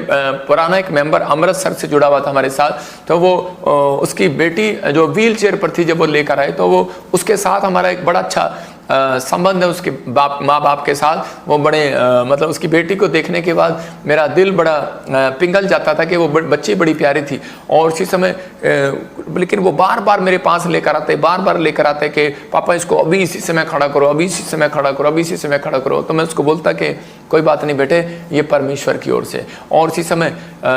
पुराना एक मेंबर अमृतसर से जुड़ा हुआ था हमारे साथ, तो वो उसकी बेटी जो व्हील चेयर पर थी, जब वो लेकर आए तो वो उसके साथ हमारा एक बड़ा अच्छा संबंध है उसके माँ बाप के साथ। वो बड़े मतलब उसकी बेटी को देखने के बाद मेरा दिल बड़ा पिघल जाता था कि वो बच्ची बड़ी प्यारी थी। और उसी समय लेकिन वो बार बार मेरे पास लेकर आते, बार बार लेकर आते कि पापा इसको अभी इसी समय खड़ा करो, अभी इसी समय खड़ा करो, अभी इसी समय खड़ा करो। तो मैं उसको बोलता कि कोई बात नहीं बेटे, ये परमेश्वर की ओर से। और इसी समय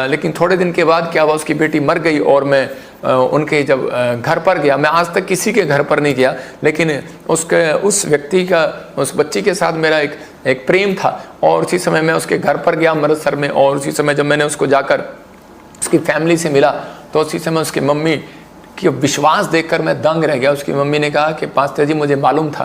लेकिन थोड़े दिन के बाद क्या हुआ, उसकी बेटी मर गई और मैं उनके जब घर पर गया, मैं आज तक किसी के घर पर नहीं गया, लेकिन उस व्यक्ति का, उस बच्ची के साथ मेरा एक प्रेम था, और उसी समय मैं उसके घर पर गया अमृतसर में, और उसी समय जब मैंने उसको जाकर उसकी फैमिली से मिला तो उसी समय उसकी मम्मी कि विश्वास देखकर मैं दंग रह गया। उसकी मम्मी ने कहा कि पास्टर जी, मुझे मालूम था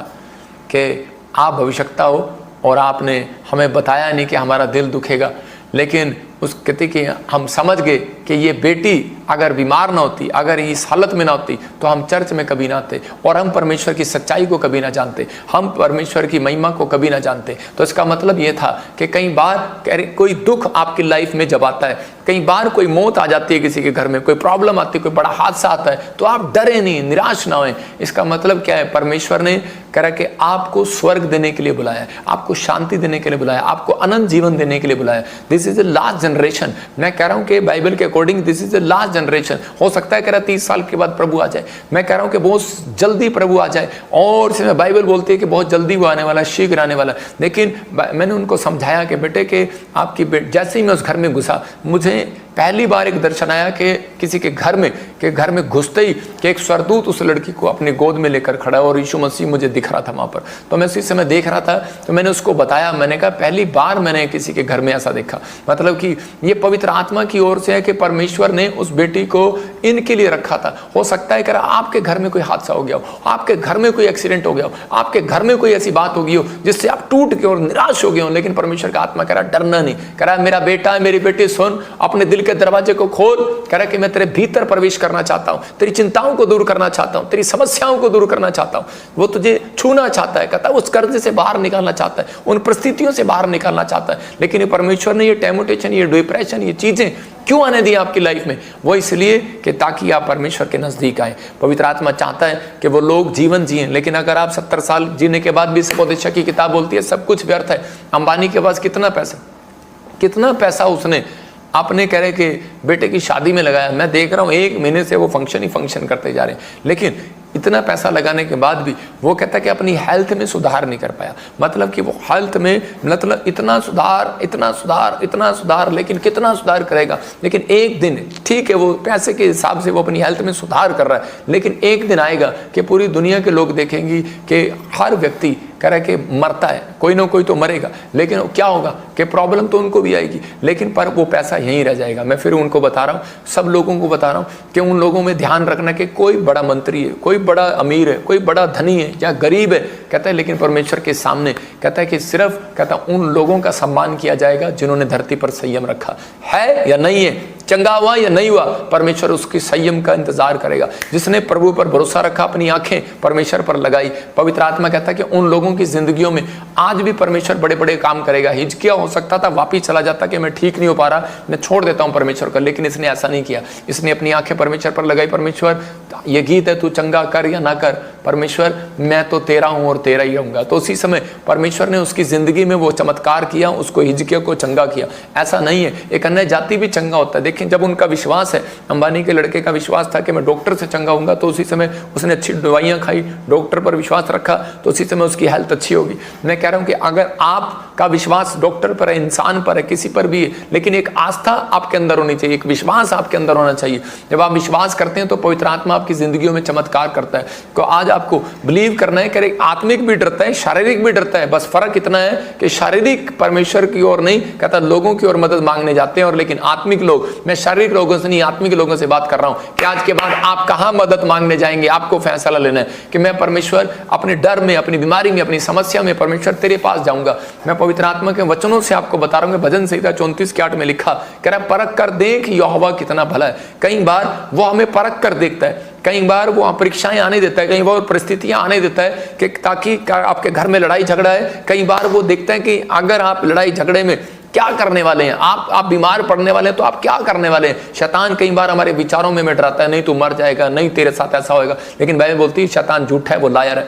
कि आप भविष्यवक्ता हो और आपने हमें बताया नहीं कि हमारा दिल दुखेगा, लेकिन उस कहते कि हम समझ गए कि ये बेटी अगर बीमार ना होती, अगर इस हालत में ना होती, तो हम चर्च में कभी ना आते और हम परमेश्वर की सच्चाई को कभी ना जानते, हम परमेश्वर की महिमा को कभी ना जानते। तो इसका मतलब ये था कि कई बार कोई दुख आपकी लाइफ में जब आता है, कई बार कोई मौत आ जाती है किसी के घर में, कोई प्रॉब्लम आती है, कोई बड़ा हादसा आता है, तो आप डरे नहीं, निराश ना होए। इसका मतलब क्या है? परमेश्वर ने कह रहा कि आपको स्वर्ग देने के लिए बुलाया, आपको शांति देने के लिए बुलाया, आपको अनंत जीवन देने के लिए बुलाया। This is the last generation. मैं कह रहा हूं कि बाइबल के according this is the last generation. हो सकता है कह रहा 30 साल के बाद प्रभु आ जाए, मैं कह रहा हूं कि बहुत जल्दी प्रभु आ जाए, और इसमें बाइबल बोलती है कि बहुत जल्दी वो आने वाला, शीघ्र आने वाला। लेकिन मैंने उनको समझाया कि बेटे कि आपकी जैसे ही मैं उस घर में घुसा, मुझे पहली बार एक दर्शन आया कि किसी के घर में घुसते ही कि एक स्वर्गदूत उस लड़की को अपनी गोद में लेकर खड़ा है और यीशु मसीह मुझे दिख रहा था वहां पर। तो मैं उसी समय देख रहा था, तो मैंने उसको बताया, मैंने कहा पहली बार मैंने किसी के घर में ऐसा देखा। मतलब कि ये पवित्र आत्मा की ओर से है कि परमेश्वर ने उस बेटी को इनके लिए रखा था। हो सकता है कि आपके घर में कोई हादसा हो गया हो, आपके घर में कोई एक्सीडेंट हो गया हो, आपके घर में कोई ऐसी बात हो गई हो जिससे आप टूट गए और निराश हो गए हो, लेकिन परमेश्वर का आत्मा कह रहा डरना नहीं, कह रहा मेरा बेटा, मेरी बेटी सुन, अपने दिल के दरवाजे को खोल, कह रहा कि मैं तेरे भीतर प्रवेश करना चाहता हूं, तेरी चिंताओं को दूर करना चाहता हूं, तेरी समस्याओं को दूर करना चाहता हूं, वो तुझे छूना चाहता है, कहता है उस कर्ज से बाहर निकालना चाहता है, उन परिस्थितियों से बाहर निकालना चाहता है। लेकिन ये परमेश्वर ने ये टेम्पटेशन, ये डिप्रेशन, ये चीजें क्यों आने दी आपकी लाइफ में? वो इसलिए कि ताकि आप परमेश्वर के नजदीक आए। पवित्र आत्मा चाहता है कि वो लोग जीवन जिए। लेकिन अगर आप 70 साल जीने के बाद भी, उपदेशक की किताब बोलती है सब कुछ व्यर्थ है। अंबानी के पास कितना पैसा उसने आपने कह रहे कि बेटे की शादी में लगाया। मैं देख रहा हूं 1 महीने से वो फंक्शन करते जा रहे हैं, लेकिन इतना पैसा लगाने के बाद भी वो कहता है कि अपनी हेल्थ में सुधार नहीं कर पाया। मतलब कि वो हेल्थ में मतलब इतना सुधार, लेकिन कितना सुधार करेगा? लेकिन एक दिन, ठीक है वो पैसे के हिसाब से वो अपनी हेल्थ में सुधार कर रहा है, लेकिन एक दिन आएगा कि पूरी दुनिया के लोग देखेंगे कि हर व्यक्ति कह रहा है कि मरता है, कोई ना कोई तो मरेगा, लेकिन क्या होगा कि प्रॉब्लम तो उनको भी आएगी, लेकिन पर वो पैसा यहीं रह जाएगा। मैं फिर उनको बता रहा हूँ, सब लोगों को बता रहा हूँ कि उन लोगों में ध्यान रखना कि कोई बड़ा मंत्री है, कोई बड़ा अमीर है, कोई बड़ा धनी है या गरीब है, कहता है लेकिन परमेश्वर के सामने कहता है कि सिर्फ कहता उन लोगों का सम्मान किया जाएगा जिन्होंने धरती पर संयम रखा है या नहीं है, चंगा हुआ या नहीं हुआ, परमेश्वर उसकी संयम का इंतजार करेगा। जिसने प्रभु पर भरोसा रखा, अपनी आंखें परमेश्वर पर लगाई, पवित्र आत्मा कहता है कि उन लोगों की जिंदगियों में आज भी परमेश्वर बड़े बड़े काम करेगा। हिजकिया हो सकता था वापिस चला जाता कि मैं ठीक नहीं हो पा रहा, मैं छोड़ देता हूं परमेश्वर का, लेकिन इसने ऐसा नहीं किया। इसने अपनी आंखें परमेश्वर पर लगाई, परमेश्वर ये गीत है, तू चंगा कर या ना कर, परमेश्वर मैं तो तेरा हूं और तेरा ही रहूंगा। तो उसी समय परमेश्वर ने उसकी जिंदगी में वो चमत्कार किया, उसको हिजकिया को चंगा किया। ऐसा नहीं है एक अन्य जाति भी चंगा होता है। देखिए जब उनका विश्वास है, अंबानी के लड़के का विश्वास था कि मैं डॉक्टर से चंगा होऊंगा, तो उसी समय उसने अच्छी दवाइयां खाई, डॉक्टर पर विश्वास रखा, तो उसी समय उसकी हेल्थ अच्छी होगी। मैं कह रहा हूं कि अगर आपका विश्वास डॉक्टर पर है, इंसान पर है, किसी पर भी है, लेकिन एक आस्था आपके अंदर होनी चाहिए, एक विश्वास आपके अंदर होना चाहिए। जब आप विश्वास करते हैं तो पवित्र आत्मा आपकी जिंदगियों में चमत्कार करता है। तो आज आपको बिलीव करना है कि आत्मिक भी डरता है, शारीरिक भी डरता है, बस फर्क इतना है कि शारीरिक परमेश्वर की ओर नहीं, कहता लोगों की ओर मदद मांगने जाते हैं, और लेकिन आत्मिक लोग, मैं शारीरिक लोगों से नहीं आत्मिक लोगों से बात कर रहा हूं कि आज के बाद आप कहां मदद मांगने जाएंगे। आपको फैसला लेना है कि मैं परमेश्वर अपने डर में, अपनी बीमारी में, अपनी समस्या में परमेश्वर तेरे पास जाऊंगा। मैं पवित्र आत्मा के वचनों से आपको बता रहा हूं, भजन संहिता 34:8 में लिखा, कह रहा परख कर देख यहोवा कितना भला है। कई बार वो हमें परख कर देखता है, कई बार वो परीक्षाएं आने देता है, कई बार परिस्थितियां आने देता है कि ताकि आपके घर में लड़ाई झगड़ा है। कई बार वो देखता है कि अगर आप लड़ाई झगड़े में क्या करने वाले हैं, आप बीमार पड़ने वाले हैं तो आप क्या करने वाले हैं। शैतान कई बार हमारे विचारों में डराता है, नहीं तू मर जाएगा, नहीं तेरे साथ ऐसा होएगा, लेकिन बाइबल बोलती है शैतान झूठा है, वो लायर है।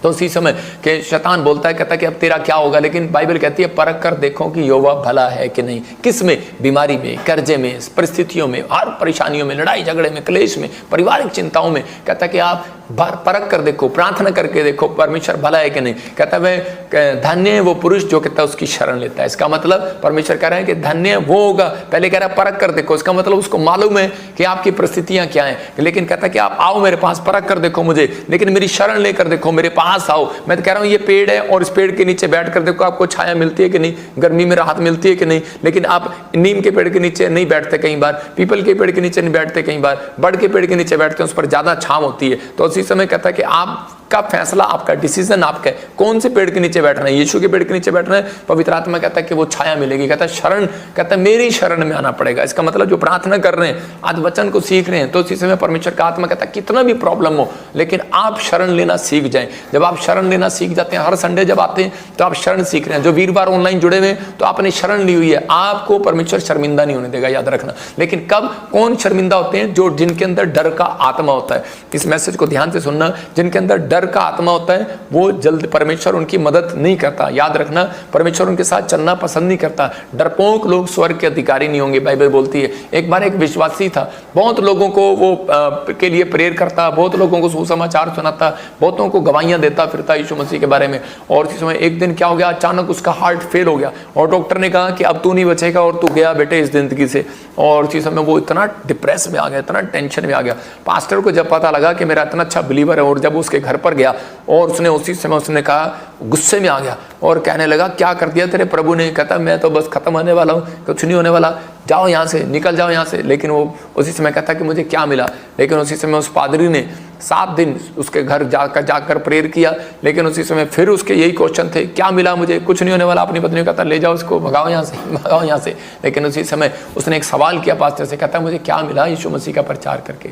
तो उसी समय कि शैतान बोलता है, कहता है कि अब तेरा क्या होगा, लेकिन बाइबल कहती है परख कर देखो कि यहोवा भला है कि नहीं। किस में? बीमारी में, कर्जे में, परिस्थितियों में, हर परेशानियों में, लड़ाई झगड़े में, क्लेश में, पारिवारिक चिंताओं में, कहता है कि आप परख कर देखो, प्रार्थना करके देखो परमेश्वर भला है कि नहीं। कहता है धन्य है वो पुरुष जो कहता है उसकी शरण लेता है। इसका मतलब परमेश्वर कह रहे हैं कि धन्य वो होगा, पहले कह रहा है परख कर देखो, इसका मतलब उसको मालूम है कि आपकी परिस्थितियां क्या हैं, लेकिन कहता है कि आप आओ मेरे पास, परख कर देखो मुझे, लेकिन मेरी शरण लेकर देखो, मेरे पास आओ। मैं तो कह रहा हूँ ये पेड़ है और इस पेड़ के नीचे बैठ कर देखो आपको छाया मिलती है कि नहीं, गर्मी में राहत मिलती है कि नहीं। लेकिन आप नीम के पेड़ के नीचे नहीं बैठते, कई बार पीपल के पेड़ के नीचे नहीं बैठते, कई बार बड़ के पेड़ के नीचे बैठते हैं, उस पर ज्यादा छांव होती है। तो उसी समय कहता है कि आपका फैसला, आपका डिसीजन आपका है, कौन से पेड़ के नीचे बैठना है। यीशु के पेड़ के नीचे बैठना है, पवित्र आत्मा कहता है कि वो छाया मिलेगी। कहता है शरण, कहता है मेरी शरण में आना पड़ेगा। इसका मतलब जो प्रार्थना कर रहे हैं, आज वचन को सीख रहे हैं, तो उसी समय परमेश्वर का आत्मा कहता है कितना भी प्रॉब्लम हो, लेकिन आप शरण लेना सीख जाएं। जब आप शरण लेना सीख जाते हैं, हर संडे जब आते हैं तो आप शरण सीख रहे हैं। जो वीरवार ऑनलाइन जुड़े हुए हैं तो आपने शरण ली हुई है, आपको परमेश्वर शर्मिंदा नहीं होने देगा, याद रखना। लेकिन कब, कौन शर्मिंदा होते हैं? जो जिनके अंदर डर का आत्मा होता है। इस मैसेज को ध्यान से सुनना, जिनके अंदर डर का आत्मा होता है वो जल्द परमेश्वर उनकी मदद नहीं करता। याद रखना, परमेश्वर उनके साथ चलना पसंद नहीं करता। डरपोक लोग स्वर्ग के अधिकारी नहीं होंगे, बाइबल बोलती है। एक बार एक विश्वासी था, बहुत लोगों को वो के लिए प्रेयर करता, बहुत लोगों को सुसमाचार सुनाता, बहुतों को गवाहियां देता फिरता यीशु मसीह के बारे में। और इस समय एक दिन क्या हो गया, अचानक उसका हार्ट फेल हो गया और डॉक्टर ने कहा कि अब तू नहीं बचेगा और तू गया बेटे इस जिंदगी से। और उसी समय वो इतना डिप्रेस में आ गया, इतना टेंशन में आ गया। पास्टर को जब पता लगा कि मेरा इतना अच्छा बिलीवर है, और जब उसके घर पर गया और उसने उसी समय उसने कहा, गुस्से में आ गया और कहने लगा क्या कर दिया तेरे प्रभु ने। कहता मैं तो बस खत्म होने वाला हूँ, कुछ नहीं होने वाला, जाओ यहाँ से, निकल जाओ यहाँ से। लेकिन वो उसी समय कहता कि मुझे क्या मिला। लेकिन उसी समय उस पादरी ने 7 दिन उसके घर जाकर प्रेयर किया। लेकिन उसी समय फिर उसके यही क्वेश्चन थे, क्या मिला मुझे, कुछ नहीं होने वाला। अपनी पत्नी को कहता ले जाओ उसको, भगाओ यहाँ से, भगाओ यहाँ से। लेकिन उसी समय उसने एक सवाल किया पास्टर से, कहता मुझे क्या मिला यीशु मसीह का प्रचार करके?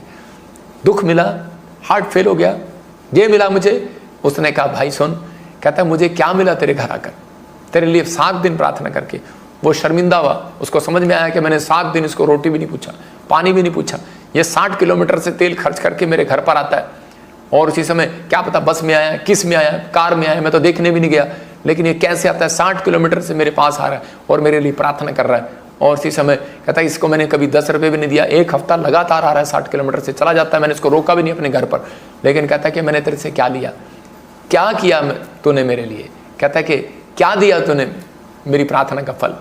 दुख मिला, हार्ट फेल हो गया, ये मिला मुझे। उसने कहा भाई सुन, कहता मुझे क्या मिला तेरे घर आकर, तेरे लिए 7 दिन प्रार्थना करके। वो शर्मिंदा हुआ, उसको समझ में आया कि मैंने 7 दिन इसको रोटी भी नहीं पूछा, पानी भी नहीं पूछा, ये 60 किलोमीटर से तेल खर्च करके मेरे घर पर आता है। और उसी समय क्या पता बस में आया, किस में आया, कार में आया, मैं तो देखने भी नहीं गया, लेकिन ये कैसे आता है, 60 किलोमीटर से मेरे पास आ रहा है और मेरे लिए प्रार्थना कर रहा है। और इसी समय कहता है इसको मैंने कभी 10 रुपये भी नहीं दिया, 1 हफ्ता लगातार आ रहा है, 60 किलोमीटर से चला जाता है, मैंने इसको रोका भी नहीं अपने घर पर। लेकिन कहता है कि मैंने तेरे से क्या लिया, क्या किया तूने मेरे लिए? कहता है कि क्या दिया तूने मेरी प्रार्थना का फल?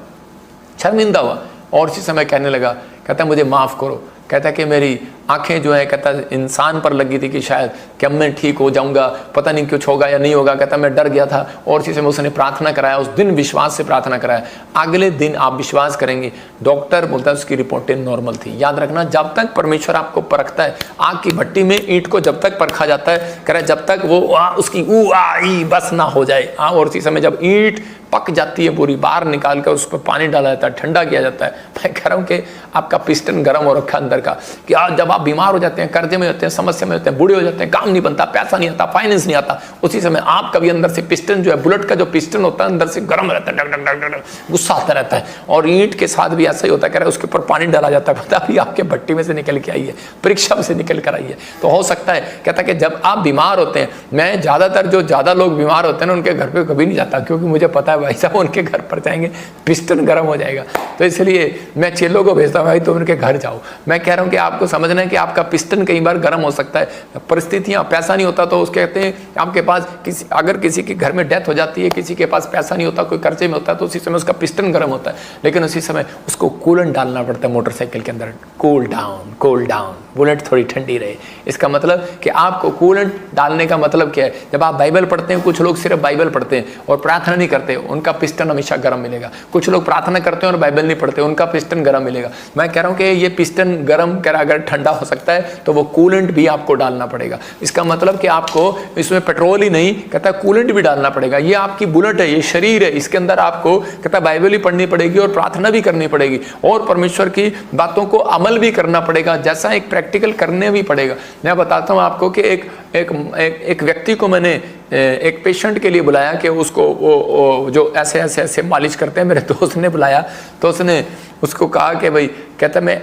शर्मिंदा हुआ और इसी समय कहने लगा, कहता है मुझे माफ़ करो। कहता है कि मेरी आंखें जो है, कहता है इंसान पर लगी थी कि शायद कि अब मैं ठीक हो जाऊंगा, पता नहीं कुछ होगा या नहीं होगा। कहता मैं डर गया था। और इसी समय उसने प्रार्थना कराया, उस दिन विश्वास से प्रार्थना कराया। अगले दिन आप विश्वास करेंगे, डॉक्टर बोलता है उसकी रिपोर्टें नॉर्मल थी। याद रखना, जब तक परमेश्वर आपको परखता है, आग की भट्टी में ईंट को जब तक परखा जाता है, कह रहा है जब तक वो उसकी ई बस ना हो जाए। और इसी समय जब ईंट पक जाती है पूरी, बाहर निकाल कर उस पर पानी डाला जाता है, ठंडा किया जाता है। मैं कह रहा हूँ कि आपका पिस्टन गर्म हो रखा अंदर का, कि आज जब आप बीमार हो जाते हैं, कर्जे में होते हैं, समस्या में होते हैं, बूढ़े हो जाते हैं, काम नहीं बनता, पैसा नहीं आता, फाइनेंस नहीं आता, उसी समय आपका भी अंदर से पिस्टन जो है, बुलेट का जो पिस्टन होता है अंदर से गर्म रहता है, डग डग डग डग, गुस्सा आता रहता है। और ईंट के साथ भी ऐसा ही होता है, कह रहा है उसके ऊपर पानी डाला जाता है, पता भी आपके भट्टी में से निकल के आई है, परीक्षा से निकल कर आई है। तो हो सकता है, कहता कि जब आप बीमार होते हैं, मैं ज़्यादातर जो ज़्यादा लोग बीमार होते हैं ना उनके घर पर कभी नहीं जाता, क्योंकि मुझे पता है भाई साहब उनके घर पर जाएंगे पिस्टन गर्म हो जाएगा। तो इसलिए मैं चेलों को भेजता हूँ, भाई तुम उनके घर जाओ। मैं कह रहा हूँ कि आपको समझना है कि आपका पिस्टन कई बार गर्म हो सकता है, परिस्थितियाँ, पैसा नहीं होता तो उसके कहते हैं आपके पास अगर किसी के घर में डेथ हो जाती है, किसी के पास पैसा नहीं होता, कोई कर्जे में होता है, तो उसी समय उसका पिस्टन गर्म होता है। लेकिन उसी समय उसको कूलेंट डालना पड़ता है मोटरसाइकिल के अंदर, कूल डाउन, बुलेट थोड़ी ठंडी रहे। इसका मतलब कि आपको कूलेंट डालने का मतलब क्या है? जब आप बाइबल पढ़ते हैं, कुछ लोग सिर्फ बाइबल पढ़ते हैं और प्रार्थना नहीं करते, उनका पिस्टन हमेशा गर्म मिलेगा। कुछ लोग प्रार्थना करते हैं और बाइबल नहीं पढ़ते, उनका पिस्टन गर्म मिलेगा। मैं कह रहा हूं कि ये पिस्टन गर्म कर अगर ठंडा हो सकता है तो वो कूलेंट भी आपको डालना पड़ेगा। इसका मतलब कि आपको इसमें पेट्रोल ही नहीं, कहता है कूलेंट भी डालना पड़ेगा। ये आपकी बुलेट है, ये शरीर है, इसके अंदर आपको कहता है बाइबल ही पढ़नी पड़ेगी और प्रार्थना भी करनी पड़ेगी और परमेश्वर की बातों को अमल भी करना पड़ेगा, जैसा एक प्रैक्टिकल करने भी पड़ेगा। मैं बताता हूँ आपको कि एक व्यक्ति को मैंने एक पेशेंट के लिए बुलाया कि उसको वो जो ऐसे मालिश करते हैं, मेरे दोस्त ने बुलाया, तो उसने उसको कहा कि भाई, कहता मैं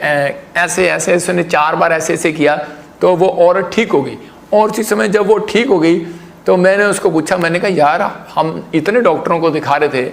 ऐसे उसने 4 बार ऐसे किया तो वो औरत ठीक हो गई। और उसी समय जब वो ठीक हो गई तो मैंने उसको पूछा, मैंने कहा यार हम इतने डॉक्टरों को दिखा रहे थे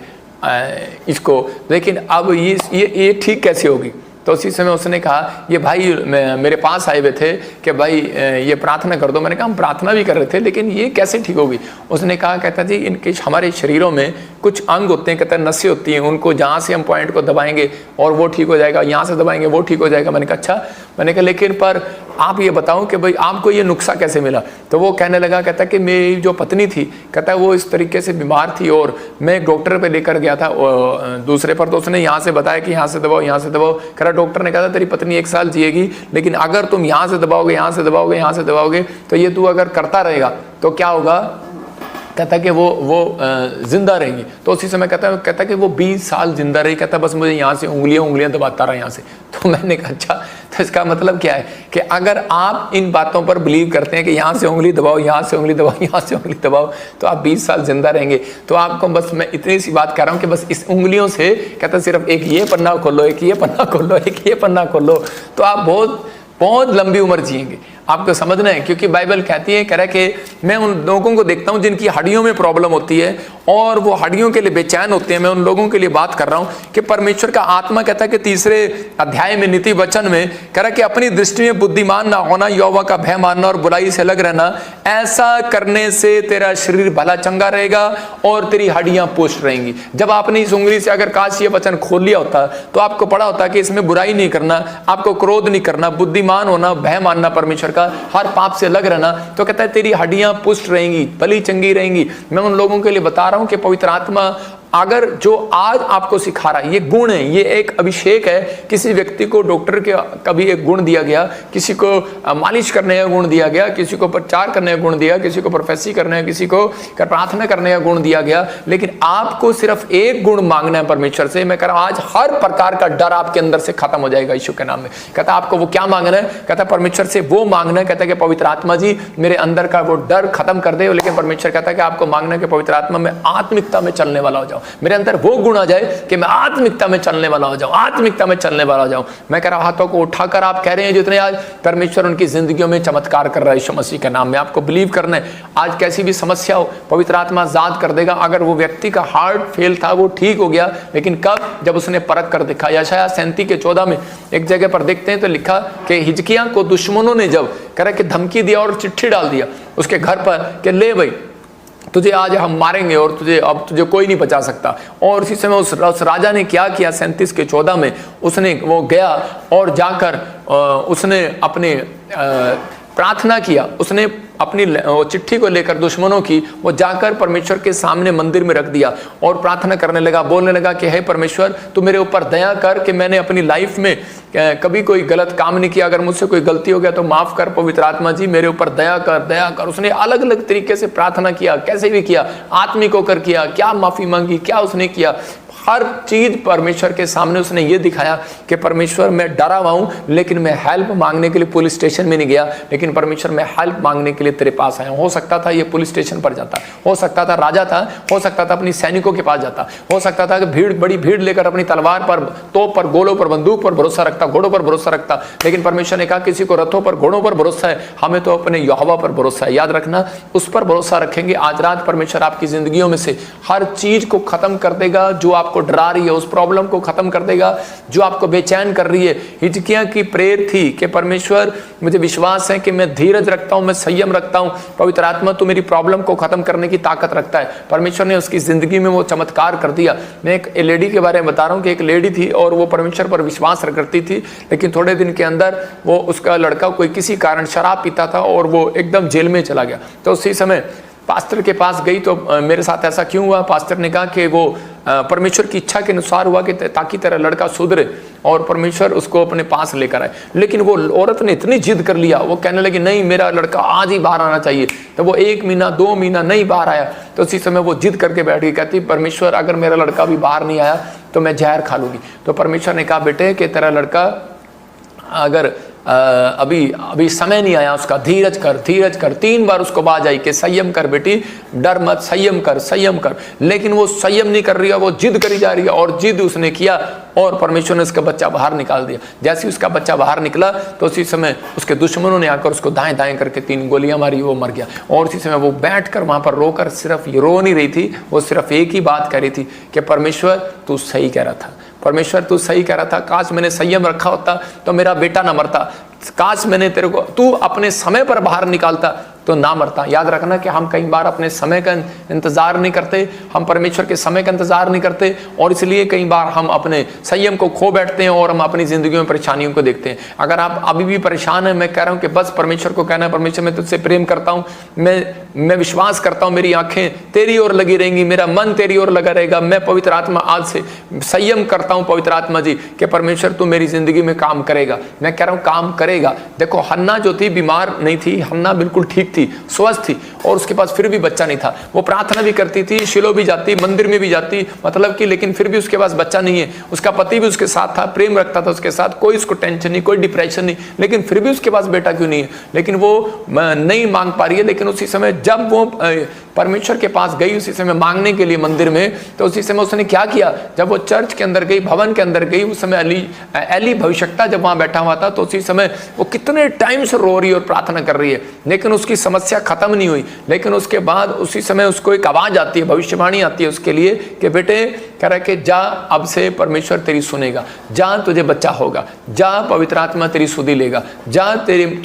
इसको, लेकिन अब ये ठीक कैसे होगी? तो उसी समय उसने कहा, ये भाई मेरे पास आए हुए थे कि भाई ये प्रार्थना कर दो। मैंने कहा हम प्रार्थना भी कर रहे थे, लेकिन ये कैसे ठीक होगी? उसने कहा, कहता जी इनके हमारे शरीरों में कुछ अंग होते हैं, कहता नसें होती हैं, उनको जहाँ से हम पॉइंट को दबाएंगे और वो ठीक हो जाएगा, यहाँ से दबाएंगे वो ठीक हो जाएगा। मैंने कहा अच्छा। मैंने कहा लेकिन पर आप ये बताओ कि भाई आपको ये नुस्खा कैसे मिला? तो वो कहने लगा, कहता कि मेरी जो पत्नी थी, कहता वो इस तरीके से बीमार थी और मैं एक डॉक्टर पे लेकर गया था दूसरे पर, तो उसने यहाँ से बताया कि यहाँ से दबाओ, यहाँ से दबाओ। कह रहा डॉक्टर ने कहा था तेरी पत्नी 1 साल जिएगी, लेकिन अगर तुम यहाँ से दबाओगे, यहाँ से दबाओगे, यहाँ से दबाओगे, तो ये तू अगर करता रहेगा तो क्या होगा? कहता कि वो जिंदा रहेंगी। तो उसी समय कहता कि वो 20 साल जिंदा रही। कहता बस मुझे यहाँ से उंगलियां दबाता रहा यहाँ से। तो मैंने कहा अच्छा, तो इसका मतलब क्या है कि अगर आप इन बातों पर बिलीव करते हैं कि यहाँ से उंगली दबाओ, यहाँ से उंगली दबाओ, यहाँ से उंगली दबाओ, तो आप 20 साल जिंदा रहेंगे। तो आपको बस मैं इतनी सी बात कर रहा हूँ कि बस इस उंगलियों से, कहता सिर्फ एक ये पन्ना खोलो, एक ये पन्ना खोलो, एक ये पन्ना खोलो, तो आप बहुत लंबी उम्र जिएंगे। आपको समझना है, क्योंकि बाइबल कहती है, कह रहा है कि मैं उन लोगों को देखता हूं जिनकी हड्डियों में प्रॉब्लम होती है और वो हड्डियों के लिए बेचैन होते हैं। मैं उन लोगों के लिए बात कर रहा हूं कि परमेश्वर का आत्मा कहता है कि 3 अध्याय में नीति वचन में कह रहा है कि अपनी दृष्टि में बुद्धिमान ना होना, यहोवा का भय मानना और बुराई से अलग रहना, ऐसा करने से तेरा शरीर भला चंगा रहेगा और तेरी हड्डियां पुष्ट रहेंगी। जब आपने इस उंगली से अगर काश ये वचन खोल लिया होता तो आपको पड़ा होता कि इसमें बुराई नहीं करना, आपको क्रोध नहीं करना, बुद्धिमान होना, भय मानना परमेश्वर का, हर पाप से अलग रहना, तो कहता है तेरी हड्डियां पुष्ट रहेंगी, भली चंगी रहेंगी। मैं उन लोगों के लिए बता रहा हूं कि पवित्र आत्मा अगर जो आज आपको सिखा रहा है, ये गुण है, ये एक अभिषेक है। किसी व्यक्ति को डॉक्टर के कभी एक गुण दिया गया, किसी को मालिश करने का गुण दिया गया, किसी को प्रचार करने का गुण दिया, किसी को प्रोफेसी करने का, किसी को प्रार्थना करने का गुण दिया गया, लेकिन आपको सिर्फ एक गुण मांगना है परमेश्वर से। मैं कह रहा हूं आज हर प्रकार का डर आपके अंदर से खत्म हो जाएगा यीशु के नाम में। कहता आपको वो क्या मांगना है? कहता परमेश्वर से वो मांगना है, कहता है कि पवित्र आत्मा जी मेरे अंदर का वो डर खत्म कर दे। लेकिन परमेश्वर कहता है कि आपको मांगना है कि पवित्र आत्मा में आत्मिकता में चलने वाला हो जाओ, मेरे अंदर वो गुण आ जाए कि मैं आत्मिकता में चलने वाला हो जाऊं, आत्मिकता में चलने वाला हो जाऊं। मैं कह रहा हूं हाथों को उठाकर आप कह रहे हैं जितने आज परमेश्वर उनकी जिंदगियों में चमत्कार कर रहा है यीशु मसीह के नाम में, आपको बिलीव करना है। आज कैसी भी समस्या हो पवित्र आत्मा आजाद कर देगा। अगर वो व्यक्ति का हार्ट फेल था वो ठीक हो गया, लेकिन कब? जब उसने परख कर देखा। यशायाह 37:14 में एक जगह पर देखते हैं तो लिखा कि हिजकिय्याह को दुश्मनों ने जब कह रहा कि धमकी दिया और चिट्ठी डाल दिया उसके घर पर कि ले भाई तुझे आज हम मारेंगे और तुझे कोई नहीं बचा सकता। और इसी समय उस राजा ने क्या किया? 37:14 में उसने वो गया और जाकर उसने अपने प्रार्थना किया। उसने अपनी चिट्ठी को लेकर दुश्मनों की वो जाकर परमेश्वर के सामने मंदिर में रख दिया और प्रार्थना करने लगा, बोलने लगा कि हे परमेश्वर तू मेरे ऊपर दया कर कि मैंने अपनी लाइफ में कभी कोई गलत काम नहीं किया, अगर मुझसे कोई गलती हो गया तो माफ कर पवित्र आत्मा जी, मेरे ऊपर दया कर, दया कर। उसने अलग अलग तरीके से प्रार्थना किया, कैसे भी किया, आत्मिक होकर किया, क्या माफी मांगी, क्या उसने किया, हर चीज परमेश्वर के सामने उसने ये दिखाया कि परमेश्वर मैं डरा हुआ हूं, लेकिन मैं हेल्प मांगने के लिए पुलिस स्टेशन में नहीं गया, लेकिन परमेश्वर मैं हेल्प मांगने के लिए तेरे पास आया हूं। हो सकता था ये पुलिस स्टेशन पर जाता, हो सकता था राजा था, हो सकता था अपनी सैनिकों के पास जाता, हो सकता था कि बड़ी भीड़ लेकर अपनी तलवार पर, तोप पर, गोलों पर, बंदूक पर भरोसा रखता, घोड़ों पर भरोसा रखता, लेकिन परमेश्वर ने कहा किसी को रथों पर, घोड़ों पर भरोसा है, हमें तो अपने यहोवा पर भरोसा है। याद रखना, उस पर भरोसा रखेंगे। आज रात परमेश्वर आपकी जिंदगियों में से हर चीज को खत्म कर देगा जो आपको डरा रही है, उस प्रॉब्लम को खत्म कर देगा जो आपको बेचैन कर रही है। हिजकिय्याह की प्रेयर थी कि परमेश्वर मुझे विश्वास है कि मैं धीरज रखता हूं, मैं संयम रखता हूं, पवित्र आत्मा तो मेरी प्रॉब्लम को खत्म करने की ताकत रखता है। परमेश्वर ने उसकी जिंदगी में वो चमत्कार कर दिया। मैं एक लेडी के बारे में बता रहा हूं कि एक लेडी थी और वो परमेश्वर पर विश्वास करती थी, लेकिन थोड़े दिन के अंदर वो उसका लड़का कोई किसी कारण शराब पीता था और वो एकदम जेल में चला गया। तो उसी समय पास्टर के पास गई तो मेरे साथ ऐसा क्यों हुआ? पास्टर ने कहा कि वो परमेश्वर की इच्छा के अनुसार हुआ कि ताकि तेरा लड़का सुधरे और परमेश्वर उसको अपने पास लेकर आए। लेकिन वो औरत ने इतनी जिद कर लिया, वो कहने लगी नहीं मेरा लड़का आज ही बाहर आना चाहिए। तो वो 1 महीना 2 महीना नहीं बाहर आया। तो उसी समय वो जिद करके बैठ गई, कहती परमेश्वर अगर मेरा लड़का भी बाहर नहीं आया तो मैं जहर खा लूंगी। तो परमेश्वर ने कहा बेटे कि तेरा लड़का अगर अभी समय नहीं आया उसका, धीरज कर, धीरज कर। 3 बार उसको आवाज आई कि संयम कर बेटी, डर मत, संयम कर, संयम कर। लेकिन वो संयम नहीं कर रही है, वो जिद करी जा रही है और जिद उसने किया और परमेश्वर ने उसका बच्चा बाहर निकाल दिया। जैसे उसका बच्चा बाहर निकला तो उसी समय उसके दुश्मनों ने आकर उसको दाएं दाएं करके 3 गोलियां मारी, वो मर गया। और उसी समय वो बैठकर वहां पर रोकर सिर्फ रो नहीं रही थी, वो सिर्फ एक ही बात कह रही थी कि परमेश्वर तू सही कह रहा था, परमेश्वर तू सही कह रहा था, काश मैंने संयम रखा होता तो मेरा बेटा ना मरता, काश मैंने तेरे को तू अपने समय पर बाहर निकालता तो ना मरता। याद रखना कि हम कई बार अपने समय का इंतजार नहीं करते, हम परमेश्वर के समय का इंतजार नहीं करते, और इसलिए कई बार हम अपने संयम को खो बैठते हैं और हम अपनी जिंदगी में परेशानियों को देखते हैं। अगर आप अभी भी परेशान हैं, मैं कह रहा हूं कि बस परमेश्वर को कहना है, परमेश्वर मैं तुझसे प्रेम करता हूं, मैं विश्वास करता हूं, मेरी आंखें तेरी ओर लगी रहेंगी, मेरा मन तेरी ओर लगा रहेगा। मैं पवित्र आत्मा आज से संयम करता हूं पवित्र आत्मा जी कि परमेश्वर तू मेरी जिंदगी में काम करेगा। मैं कह रहा हूं काम करेगा। देखो हन्ना जो थी बीमार नहीं थी, हन्ना बिल्कुल ठीक थी, स्वस्थ थी, और उसके पास फिर भी बच्चा नहीं था। वो प्रार्थना भी करती थी, शिलो भी जाती, मंदिर में भी जाती, मतलब कि लेकिन फिर भी उसके पास बच्चा नहीं है। उसका पति भी उसके साथ था, प्रेम रखता था उसके साथ, कोई उसको टेंशन नहीं, कोई डिप्रेशन नहीं, लेकिन फिर भी उसके पास बेटा क्यों नहीं है? लेकिन वो नहीं मांग पा रही है। लेकिन उसी समय जब वो परमेश्वर के पास गई, उसी समय मांगने के लिए मंदिर में, तो उसी समय उसने क्या किया, जब वो चर्च के अंदर गई, भवन के अंदर गई, उस समय एली भविष्यवक्ता जब वहां बैठा हुआ था, तो उसी समय वो कितने टाइम से रो रही है और प्रार्थना कर रही है, लेकिन उसकी समस्या खत्म नहीं हुई। लेकिन उसके बाद उसी समय उसको एक आवाज आती है, भविष्यवाणी आती है उसके लिए कि बेटे कह रहा है कि जा, अब से परमेश्वर तेरी सुनेगा, जा तुझे बच्चा होगा, जा पवित्र आत्मा तेरी सुधि लेगा, जा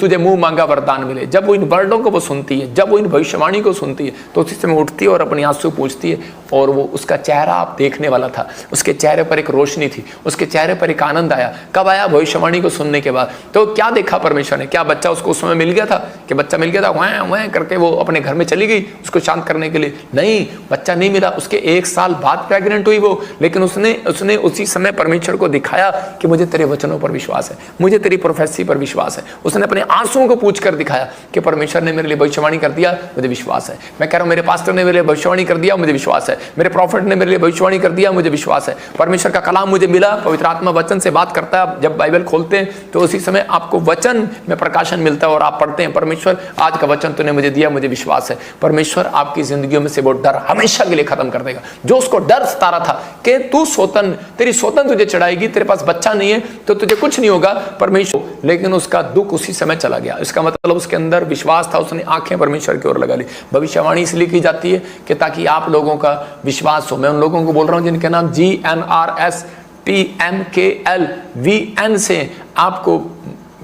तुझे मुंह मांगा वरदान मिले। जब वो इन वर्डों को वो सुनती है, जब वो इन भविष्यवाणी को सुनती है, तो उसी समय उठती है और अपनी आंसू पूछती है, और वो उसका चेहरा आप देखने वाला था, उसके चेहरे पर एक रोशनी थी, उसके चेहरे पर एक आनंद आया। कब आया? भविष्यवाणी को सुनने के बाद। तो क्या देखा परमेश्वर ने? क्या बच्चा उसको उस समय मिल गया था कि बच्चा मिल गया था वह वह करके वो अपने घर में चली गई उसको शांत करने के लिए? नहीं, बच्चा नहीं मिला। उसके 1 साल बाद प्रेग्नेंट हुई वो, लेकिन उसने उसी समय परमेश्वर को दिखाया कि मुझे तेरे वचनों पर विश्वास है, मुझे तेरी प्रोफेसी पर विश्वास है। उसने अपने आंसुओं को पूछ कर दिखाया कि परमेश्वर ने मेरे लिए भविष्यवाणी कर दिया, मुझे विश्वास है। मैं कह रहा हूं मेरे पास्टर ने मेरे लिए भविष्यवाणी कर दिया, मुझे विश्वास है। मेरे प्रॉफिट ने मेरे लिए भविष्यवाणी कर दिया, मुझे विश्वास है। परमेश्वर का कलाम मुझे मिला, पवित्र आत्मा वचन से बात करता है। जब बाइबल खोलते हैं तो उसी समय आपको वचन में प्रकाशन मिलता है और आप पढ़ते हैं, परमेश्वर आज का वचन तूने मुझे दिया, मुझे विश्वास है। परमेश्वर आपकी जिंदगियों में से वो डर हमेशा के लिए खत्म कर देगा। जो उसको डर सता रहा था कि तू सोतन, तेरी सोतन तुझे चढ़ाएगी, तेरे पास बच्चा नहीं है तो तुझे कुछ नहीं होगा, परमेश्वर, लेकिन उसका दुख उसी समय चला गया। इसका मतलब उसके अंदर विश्वास था, उसने आंखें परमेश्वर की ओर लगा ली। भविष्यवाणी इसलिए की जाती है कि ताकि आप लोगों का विश्वास हो। मैं उन लोगों को बोल रहा हूं जिनके नाम GNRSPMKLVN से आपको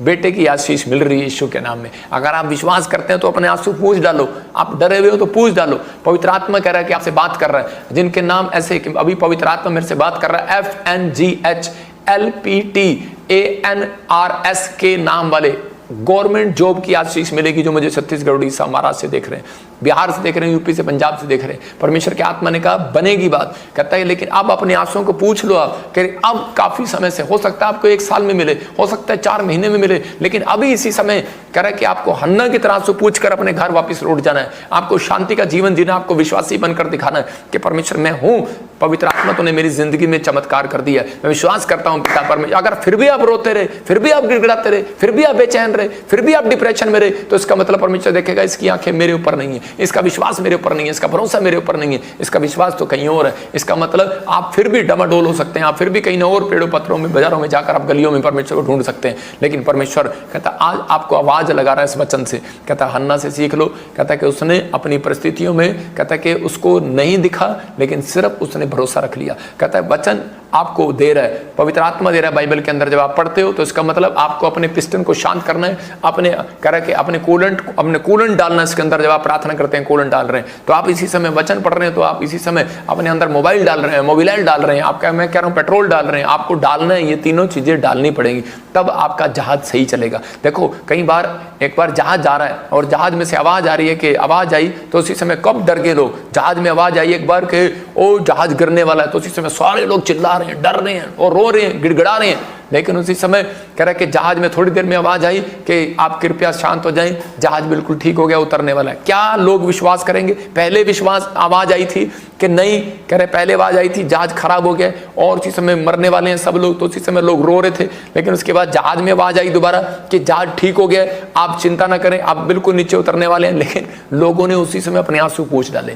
बेटे की आशीष मिल रही है यीशु के नाम में। अगर आप विश्वास करते हैं तो अपने आंसू पूछ डालो, आप डरे हुए हो तो पूछ डालो। पवित्र आत्मा कह रहा है कि आपसे बात कर रहा है, जिनके नाम ऐसे कि अभी पवित्र आत्मा मेरे से बात कर रहा है, FNGHLPTANRS के नाम वाले गवर्नमेंट जॉब की आशीष मिलेगी, जो मुझे छत्तीसगढ़, उड़ीसा, महाराष्ट्र से देख रहे हैं, बिहार से देख रहे हैं, यूपी से, पंजाब से देख रहे हैं। परमेश्वर के आत्मा ने कहा बनेगी बात, कहता है लेकिन अब अपने आंसुओं को पूछ लो। आप कह रहे अब काफी समय से, हो सकता है आपको 1 साल में मिले, हो सकता है 4 महीने में मिले, लेकिन अभी इसी समय कह रहा है कि आपको हन्ना की तरह से पूछ कर अपने घर वापस लौट जाना है, आपको शांति का जीवन जीना, आपको विश्वासी बनकर दिखाना है कि परमेश्वर मैं हूं, पवित्र आत्मा तूने मेरी जिंदगी में चमत्कार कर दिया, मैं विश्वास करता हूं पिता परमेश्वर। अगर फिर भी आप रोते रहे, फिर भी आप गिड़गिड़ाते रहे, फिर भी आप बेचैन रहे, फिर भी आप डिप्रेशन में रहे, तो इसका मतलब परमेश्वर देखेगा इसकी आंखें मेरे ऊपर नहीं है, इसका विश्वास मेरे ऊपर नहीं है, इसका भरोसा मेरे ऊपर नहीं है, इसका विश्वास तो कहीं और है। इसका मतलब आप फिर भी डमाडोल हो सकते हैं, आप फिर भी कहीं और पेड़ों पत्थरों में, बाजारों में जाकर आप गलियों में परमेश्वर को ढूंढ सकते हैं, लेकिन परमेश्वर कहता आज आपको आवाज लगा रहा है इस वचन से। कहता हन्ना से सीख लो। कहता कि उसने अपनी परिस्थितियों में, कहता कि उसको नहीं दिखा, लेकिन सिर्फ उसने भरोसा रख लिया। कहता है वचन आपको दे रहा है, पवित्र आत्मा दे रहा है बाइबल के अंदर। जब आप पढ़ते हो तो इसका मतलब आपको अपने पिस्टन को शांत करना है, अपने कह रहा है कि अपने कूलेंट डालना है इसके अंदर। जब आप प्रार्थना करते हैं कूलेंट डाल रहे हैं, तो आप इसी समय वचन पढ़ रहे हैं, तो आप इसी समय अपने अंदर मोबाइल डाल रहे हैं, मोबिलाइल डाल रहे हैं, आपका मैं कह रहा हूं पेट्रोल डाल रहे हैं, आपको डालना है, ये तीनों चीजें डालनी पड़ेंगी, तब आपका जहाज सही चलेगा। देखो कई बार, एक बार जहाज जा रहा है और जहाज में से आवाज आ रही है कि आवाज आई, तो उसी समय कब डर गए लोग, जहाज में आवाज आई एक बार कि ओ जहाज गिरने वाला है, तो उसी समय सारे लोग चिल्ला रहे हैं, डर रहे हैं और रो रहे हैं, गिड़गिड़ा रहे हैं। लेकिन उसी समय कह रहा है कि जहाज में थोड़ी देर में आवाज आई कि आप कृपया शांत हो जाएं, जहाज बिल्कुल ठीक हो गया, उतरने वाला है। क्या लोग विश्वास करेंगे? पहले विश्वास आवाज आई थी कि नहीं, कह रहे पहले आवाज आई थी जहाज खराब हो गया और उसी समय मरने वाले हैं सब लोग, तो उसी समय लोग रो रहे थे। लेकिन उसके बाद जहाज में आवाज आई दोबारा कि जहाज ठीक हो गया, आप चिंता ना करें, आप बिल्कुल नीचे उतरने वाले हैं। लेकिन लोगों ने उसी समय अपने आंसू पोंछ डाले।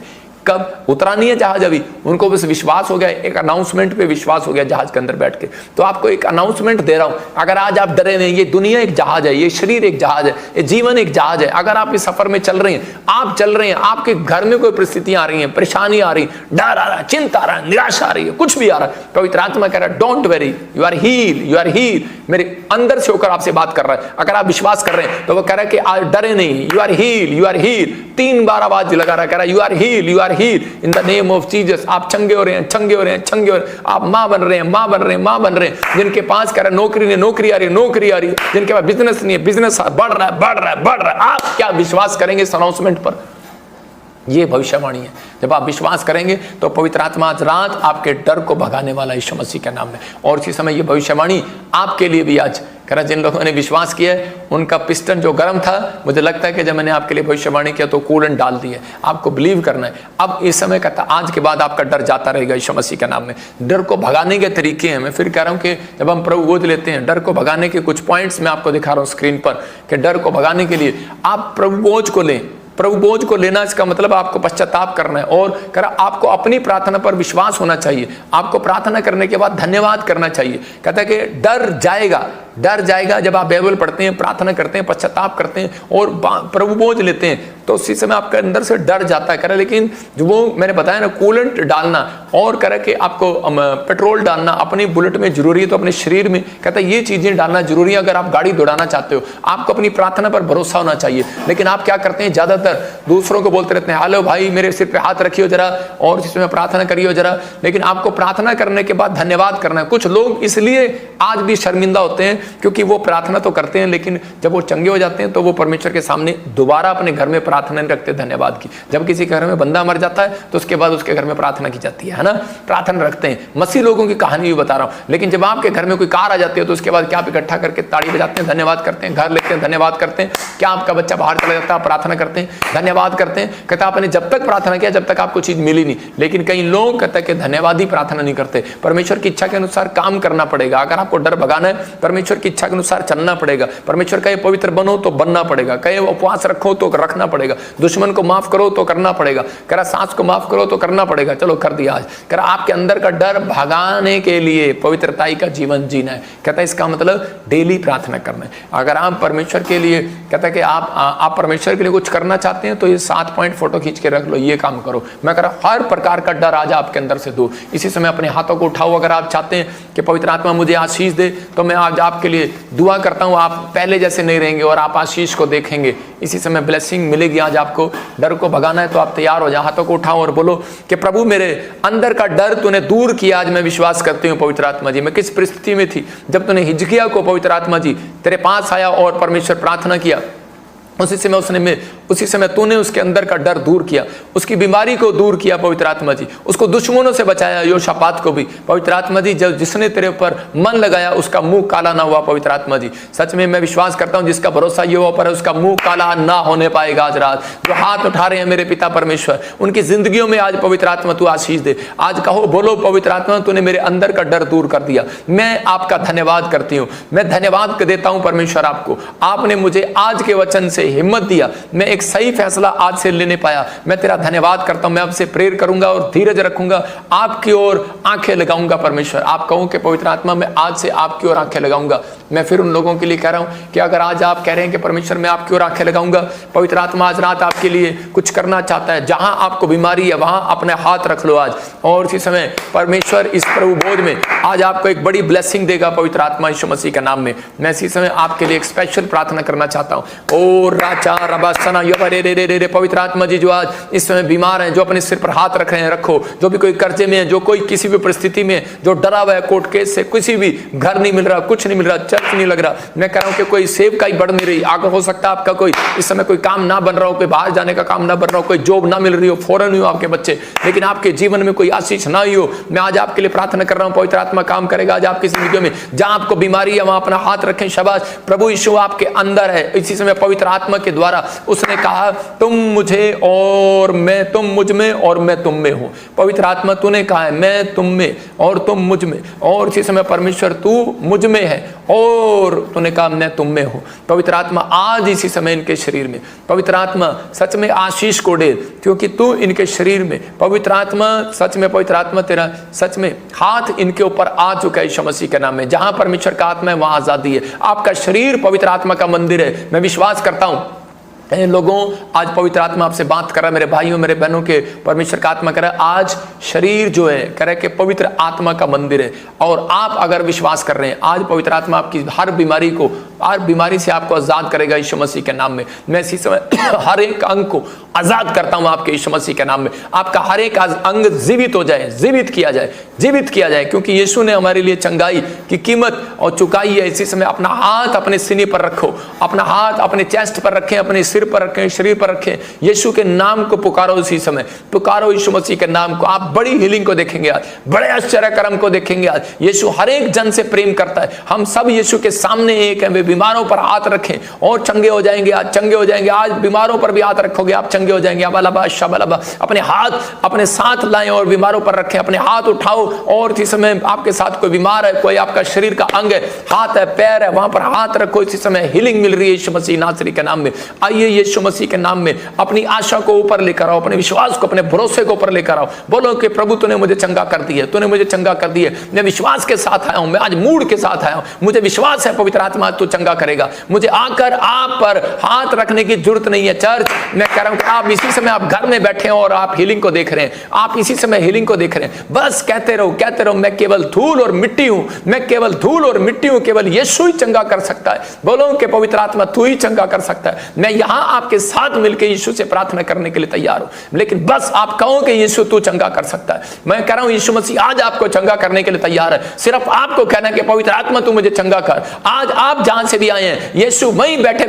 कब उतरा नहीं है जहाज अभी, उनको बस विश्वास हो गया, एक अनाउंसमेंट पे विश्वास हो गया जहाज के अंदर बैठ के। तो आपको एक अनाउंसमेंट दे रहा हूं, अगर आज आप डरे नहीं, ये दुनिया एक जहाज है, ये शरीर एक जहाज है, ये जीवन एक जहाज है। अगर आप इस सफर में चल रहे हैं, आप चल रहे हैं, आपके घर में कोई परिस्थितियां आ रही हैं, परेशानी आ रही, डर आ रहा है, चिंता आ रहा है, निराशा आ रही है, कुछ भी आ रहा है, पवित्र आत्मा कह रहा है don't worry, you are heal, you are heal. मेरे अंदर से होकर आपसे बात कर रहा है। अगर आप विश्वास कर रहे हैं तो वो कह रहा है कि आज डरे नहीं, you are heal, you are heal. 3 बार आवाज लगा रहा है, कह रहा है you are heal, you are name of Jesus नेम ऑफ जीसस। आप चंगे हो रहे हैं, चंगे हो रहे हैं, चंगे हो रहे हैं, आप मां बन रहे हैं, मां बन रहे हैं, मां बन रहे हैं। जिनके पास कह रहा है नौकरी नहीं, नौकरी आ रही है, नौकरी आ रही है। जिनके पास बिजनेस नहीं है, बिजनेस बढ़ रहा है, बढ़ रहा है, बढ़ रहा है। आप क्या विश्वास करेंगे इस अनाउंसमेंट पर? ये भविष्यवाणी है। जब आप विश्वास करेंगे तो पवित्र आत्मा आज रात आपके डर को भगाने वाला यीशु मसीह के नाम में। और इसी समय ये भविष्यवाणी आपके लिए भी आज कह रहा, जिन लोगों ने विश्वास किया है उनका पिस्टन जो गर्म था, मुझे लगता है कि जब मैंने आपके लिए भविष्यवाणी किया तो कूलेंट डाल दी है। आपको बिलीव करना है। अब इस समय कहता आज के बाद आपका डर जाता रहेगा यीशु मसीह के नाम में। डर को भगाने के तरीके हैं। मैं फिर कह रहा हूं कि जब हम प्रभु बोझ लेते हैं, डर को भगाने के कुछ पॉइंट्स मैं आपको दिखा रहा हूं स्क्रीन पर, कि डर को भगाने के लिए आप प्रभु बोझ को लें। प्रभु बोझ को लेना इसका मतलब आपको पश्चाताप करना है और कह रहा आपको अपनी प्रार्थना पर विश्वास होना चाहिए। आपको प्रार्थना करने के बाद धन्यवाद करना चाहिए। कहता है कि डर जाएगा, डर जाएगा। जब आप बाइबल पढ़ते हैं, प्रार्थना करते हैं, पश्चाताप करते हैं और प्रभु बोझ लेते हैं तो उसी समय आपके अंदर से डर जाता है। कह रहा लेकिन जो वो मैंने बताया ना, कूलेंट डालना और कह रहा कि आपको पेट्रोल डालना अपनी बुलेट में जरूरी है, तो अपने शरीर में कहता है ये चीजें डालना जरूरी है। अगर आप गाड़ी दौड़ाना चाहते हो, आपको अपनी प्रार्थना पर भरोसा होना चाहिए। लेकिन आप क्या करते हैं, ज्यादातर दूसरों को बोलते रहते हैं, हेलो भाई मेरे सिर पे हाथ रखियो जरा और इसमें प्रार्थना करियो जरा। लेकिन आपको प्रार्थना करने के बाद धन्यवाद करना है। कुछ लोग इसलिए आज भी शर्मिंदा होते हैं क्योंकि वो प्रार्थना तो करते हैं, लेकिन जब वो चंगे हो जाते हैं तो वो परमेश्वर के सामने दोबारा अपने घर में प्रार्थना नहीं रखते धन्यवाद की। जब किसी घर में बंदा मर जाता है तो उसके बाद उसके घर में प्रार्थना की जाती है ना, प्रार्थना रखते हैं। मसीह लोगों की कहानी भी बता रहा हूं। लेकिन जब आपके घर में कोई कार आ जाती है तो उसके बाद क्या आप इकट्ठा करके ताड़ी बजाते हैं, धन्यवाद करते हैं, घर लेते हैं, धन्यवाद करते हैं? क्या आपका बच्चा बाहर चला जाता है, प्रार्थना करते हैं, धन्यवाद करते हैं? कहता आपने जब तक प्रार्थना किया जब तक आपको चीज मिली नहीं। लेकिन कई लोग कहते हैं कि धन्यवाद ही प्रार्थना नहीं करते। परमेश्वर की इच्छा के अनुसार काम करना पड़ेगा। अगर आपको डर भगाना है, परमेश्वर की इच्छा के अनुसार चलना पड़ेगा। परमेश्वर कहे पवित्र बनो तो बनना पड़ेगा, कहे उपवास रखो तो रखना पड़ेगा, दुश्मन को माफ करो तो करना पड़ेगा, कह रहा सांस को माफ करो तो करना पड़ेगा। चलो कर दिया आज। कह रहा आपके अंदर का डर भगाने के लिए पवित्रताई का जीवन जीना है। कहता है इसका मतलब डेली प्रार्थना करना है। अगर आप परमेश्वर के लिए कहता है कि आप परमेश्वर के लिए कुछ करना चाहते हैं तो ये 7 पॉइंट फोटो खींच के रख लो, ये काम करो। मैं कह रहा हर प्रकार का डर आज आपके अंदर से दूर। इसी समय अपने हाथों को उठाओ। अगर आप चाहते हैं कि पवित्र आत्मा मुझे आशीष दे तो मैं आज आपके लिए दुआ करता हूं। आप पहले जैसे नहीं रहेंगे और आप आशीष को देखेंगे। इसी समय ब्लेसिंग मिलेगी। आज आपको डर को भगाना है तो आप तैयार हो जाओ, हाथों को उठाओ और बोलो कि प्रभु मेरे अंदर का डर तूने दूर किया। आज मैं विश्वास करती हूँ पवित्र आत्मा जी, मैं किस परिस्थिति में थी जब तूने हिजकिय्याह को पवित्र आत्मा जी तेरे पास आया और परमेश्वर प्रार्थना किया, उसी समय तूने उसके अंदर का डर दूर किया, उसकी बीमारी को दूर किया पवित्र आत्मा जी, उसको दुश्मनों से बचाया, योशापात को भी पवित्र आत्मा जी। जब जिसने तेरे ऊपर मन लगाया उसका मुंह काला ना हुआ पवित्र आत्मा जी। सच में मैं विश्वास करता हूं जिसका भरोसा यहोवा पर है उसका मुंह काला ना होने पाएगा। आज रात जो हाथ उठा रहे हैं मेरे पिता परमेश्वर, उनकी जिंदगियों में आज पवित्र आत्मा तू आशीष दे। आज कहो, बोलो पवित्र आत्मा तूने मेरे अंदर का डर दूर कर दिया। मैं आपका धन्यवाद करती हूँ, मैं धन्यवाद देता हूँ परमेश्वर आपको। आपने मुझे आज के वचन से हिम्मत दिया, मैं एक सही फैसला आज से लेने पाया। मैं तेरा धन्यवाद करता हूं। मैं आपसे प्रेयर करूंगा और धीरज रखूंगा, आपकी ओर आंखें लगाऊंगा परमेश्वर। आप कहो कि पवित्र आत्मा मैं आज से आपकी ओर आंखें लगाऊंगा। मैं फिर उन लोगों के लिए कह रहा हूं कि अगर आज आप कह रहे हैं कि परमेश्वर मैं आपकी ओर आंखें लगाऊंगा, पवित्र आत्मा आज रात आपके लिए कुछ करना चाहता है। जहां आपको बीमारी है वहां अपने हाथ रख लो आज। और इसी समय परमेश्वर इस प्रभु बोध में आज आपको एक बड़ी ब्लेसिंग देगा पवित्र आत्मा यीशु मसीह के नाम में। मैं इसी समय आपके लिए एक स्पेशल प्रार्थना करना चाहता हूं। ओ राजा रबासना रे पवित्र आत्मा जी जो आज इस समय बीमार हैं, जो अपने सिर पर हाथ रख रहे हैं, रखो। जो भी कोई कर्जे में है, जो कोई किसी भी परिस्थिति में, जो डरा हुआ है कोर्ट केस से, किसी भी घर नहीं मिल रहा, कुछ नहीं मिल रहा, चर्च नहीं लग रहा, मैं कह रहा हूं कि कोई सेवकाई बढ़ नहीं रही। अगर हो सकता है आपका कोई इस समय कोई काम ना बन रहा हो, कोई बाहर जाने का काम ना बन रहा हो, कोई जॉब ना मिल रही हो, फॉरेन हुई हो आपके बच्चे, लेकिन आपके जीवन में कोई आशीष ना हुई हो, मैं आज आपके लिए प्रार्थना कर रहा हूं। पवित्र आत्मा काम करेगा आज आपकी जिंदगी में। जहां आपको बीमारी है वहां अपना हाथ रखें। शाबाश, प्रभु यीशु आपके अंदर है। इसी समय पवित्र आत्मा के द्वारा उसने कहा तुम मुझे और मैं, तुम मुझ में और मैं तुम में हूं। पवित्र आत्मा तूने कहा है मैं तुम में और तुम मुझ में, और इसी समय परमेश्वर तू मुझ में है और तूने कहा मैं तुम में हूँ। पवित्र आत्मा आज इसी समय इनके शरीर में, पवित्र आत्मा सच में आशीष को दे, क्योंकि तू इनके शरीर में, पवित्र आत्मा सच में, पवित्र आत्मा तेरा सच में हाथ इनके ऊपर आ चुका है यीशु मसीह के नाम में। जहां परमेश्वर का आत्मा है वहां आजादी है। आपका शरीर पवित्र आत्मा का मंदिर है। मैं विश्वास करता हूं लोगों, आज पवित्र आत्मा आपसे बात कर रहा है, मेरे भाइयों मेरे बहनों के, परमेश्वर का आत्मा कह रहा है आज शरीर जो है कह रहा है कि पवित्र आत्मा का मंदिर है। और आप अगर विश्वास कर रहे हैं, आज पवित्र आत्मा आपकी हर बीमारी को, हर बीमारी से आपको आजाद करेगा यीशु मसीह के नाम में। मैं इसी समय हर एक अंग को आजाद करता हूं आपके यीशु मसीह के नाम में। आपका हर एक अंग जीवित हो जाए, जीवित किया जाए, जीवित किया जाए, क्योंकि यीशु ने हमारे लिए चंगाई की कीमत और चुकाई है। इसी समय अपना हाथ अपने सीने पर रखो, अपना हाथ अपने चेस्ट पर रखें, अपने सिर पर रखें, शरीर पर रखें, यीशु के नाम को पुकारो। इसी समय पुकारो यीशु मसीह के नाम को। आप बड़ी हीलिंग को देखेंगे आज, बड़े आश्चर्य कर्म को देखेंगे आज। यीशु हर एक जन से प्रेम करता है। हम सब यीशु के सामने एक हैं। वे बीमारों पर हाथ रखें और चंगे हो जाएंगे, आज चंगे हो जाएंगे। आज बीमारों पर भी हाथ रखोगे, आप चंगे हो जाएंगे। अबालबा शबालबा, अपने हाथ अपने साथ लाएं और बीमारों पर रखें, अपने हाथ उठाओ। और इसी समय आपके साथ कोई बीमार है, कोई आपका शरीर का अंग है, हाथ है, पैर है, वहां पर हाथ रखो। इसी समय हीलिंग मिल रही है यीशु मसीह नासरी के नाम में। आइए यीशु मसीह के नाम में अपनी आशा को ऊपर लेकर आओ, अपने विश्वास को, अपने भरोसे को ऊपर लेकर आओ। बोलो कि प्रभु तूने मुझे चंगा कर दिया, तूने मुझे चंगा कर दिया। मैं विश्वास के साथ आया हूं, मैं आज मूड के साथ आया हूं। मुझे विश्वास है पवित्र आत्मा तू चंगा करेगा। मुझे आकर आप पर हाथ रखने की जरूरत नहीं है। चर्च मैं कह रहा हूं, आप इसी समय आप घर में बैठे हैं और आप हीलिंग को देख रहे हैं, आप इसी समय हीलिंग को देख रहे हैं। बस कहते रहो, कहते रहो, मैं केवल धूल और मिट्टी हूं, मैं केवल धूल और मिट्टी हूं, केवल यीशु ही चंगा कर सकता है। बोलो कि पवित्र आत्मा तू ही चंगा कर सकता है। मैं यहां आपके साथ मिलकर यीशु से प्रार्थना करने के लिए तैयार हूं, लेकिन बस आप कहो कि यीशु तू चंगा कर सकता है। मैं कह रहा हूं यीशु मसीह आज आपको चंगा करने के लिए तैयार है। सिर्फ आपको कहना कि पवित्र आत्मा तू मुझे चंगा कर। आज आप जहां से भी आए हैं, यीशु वहीं बैठे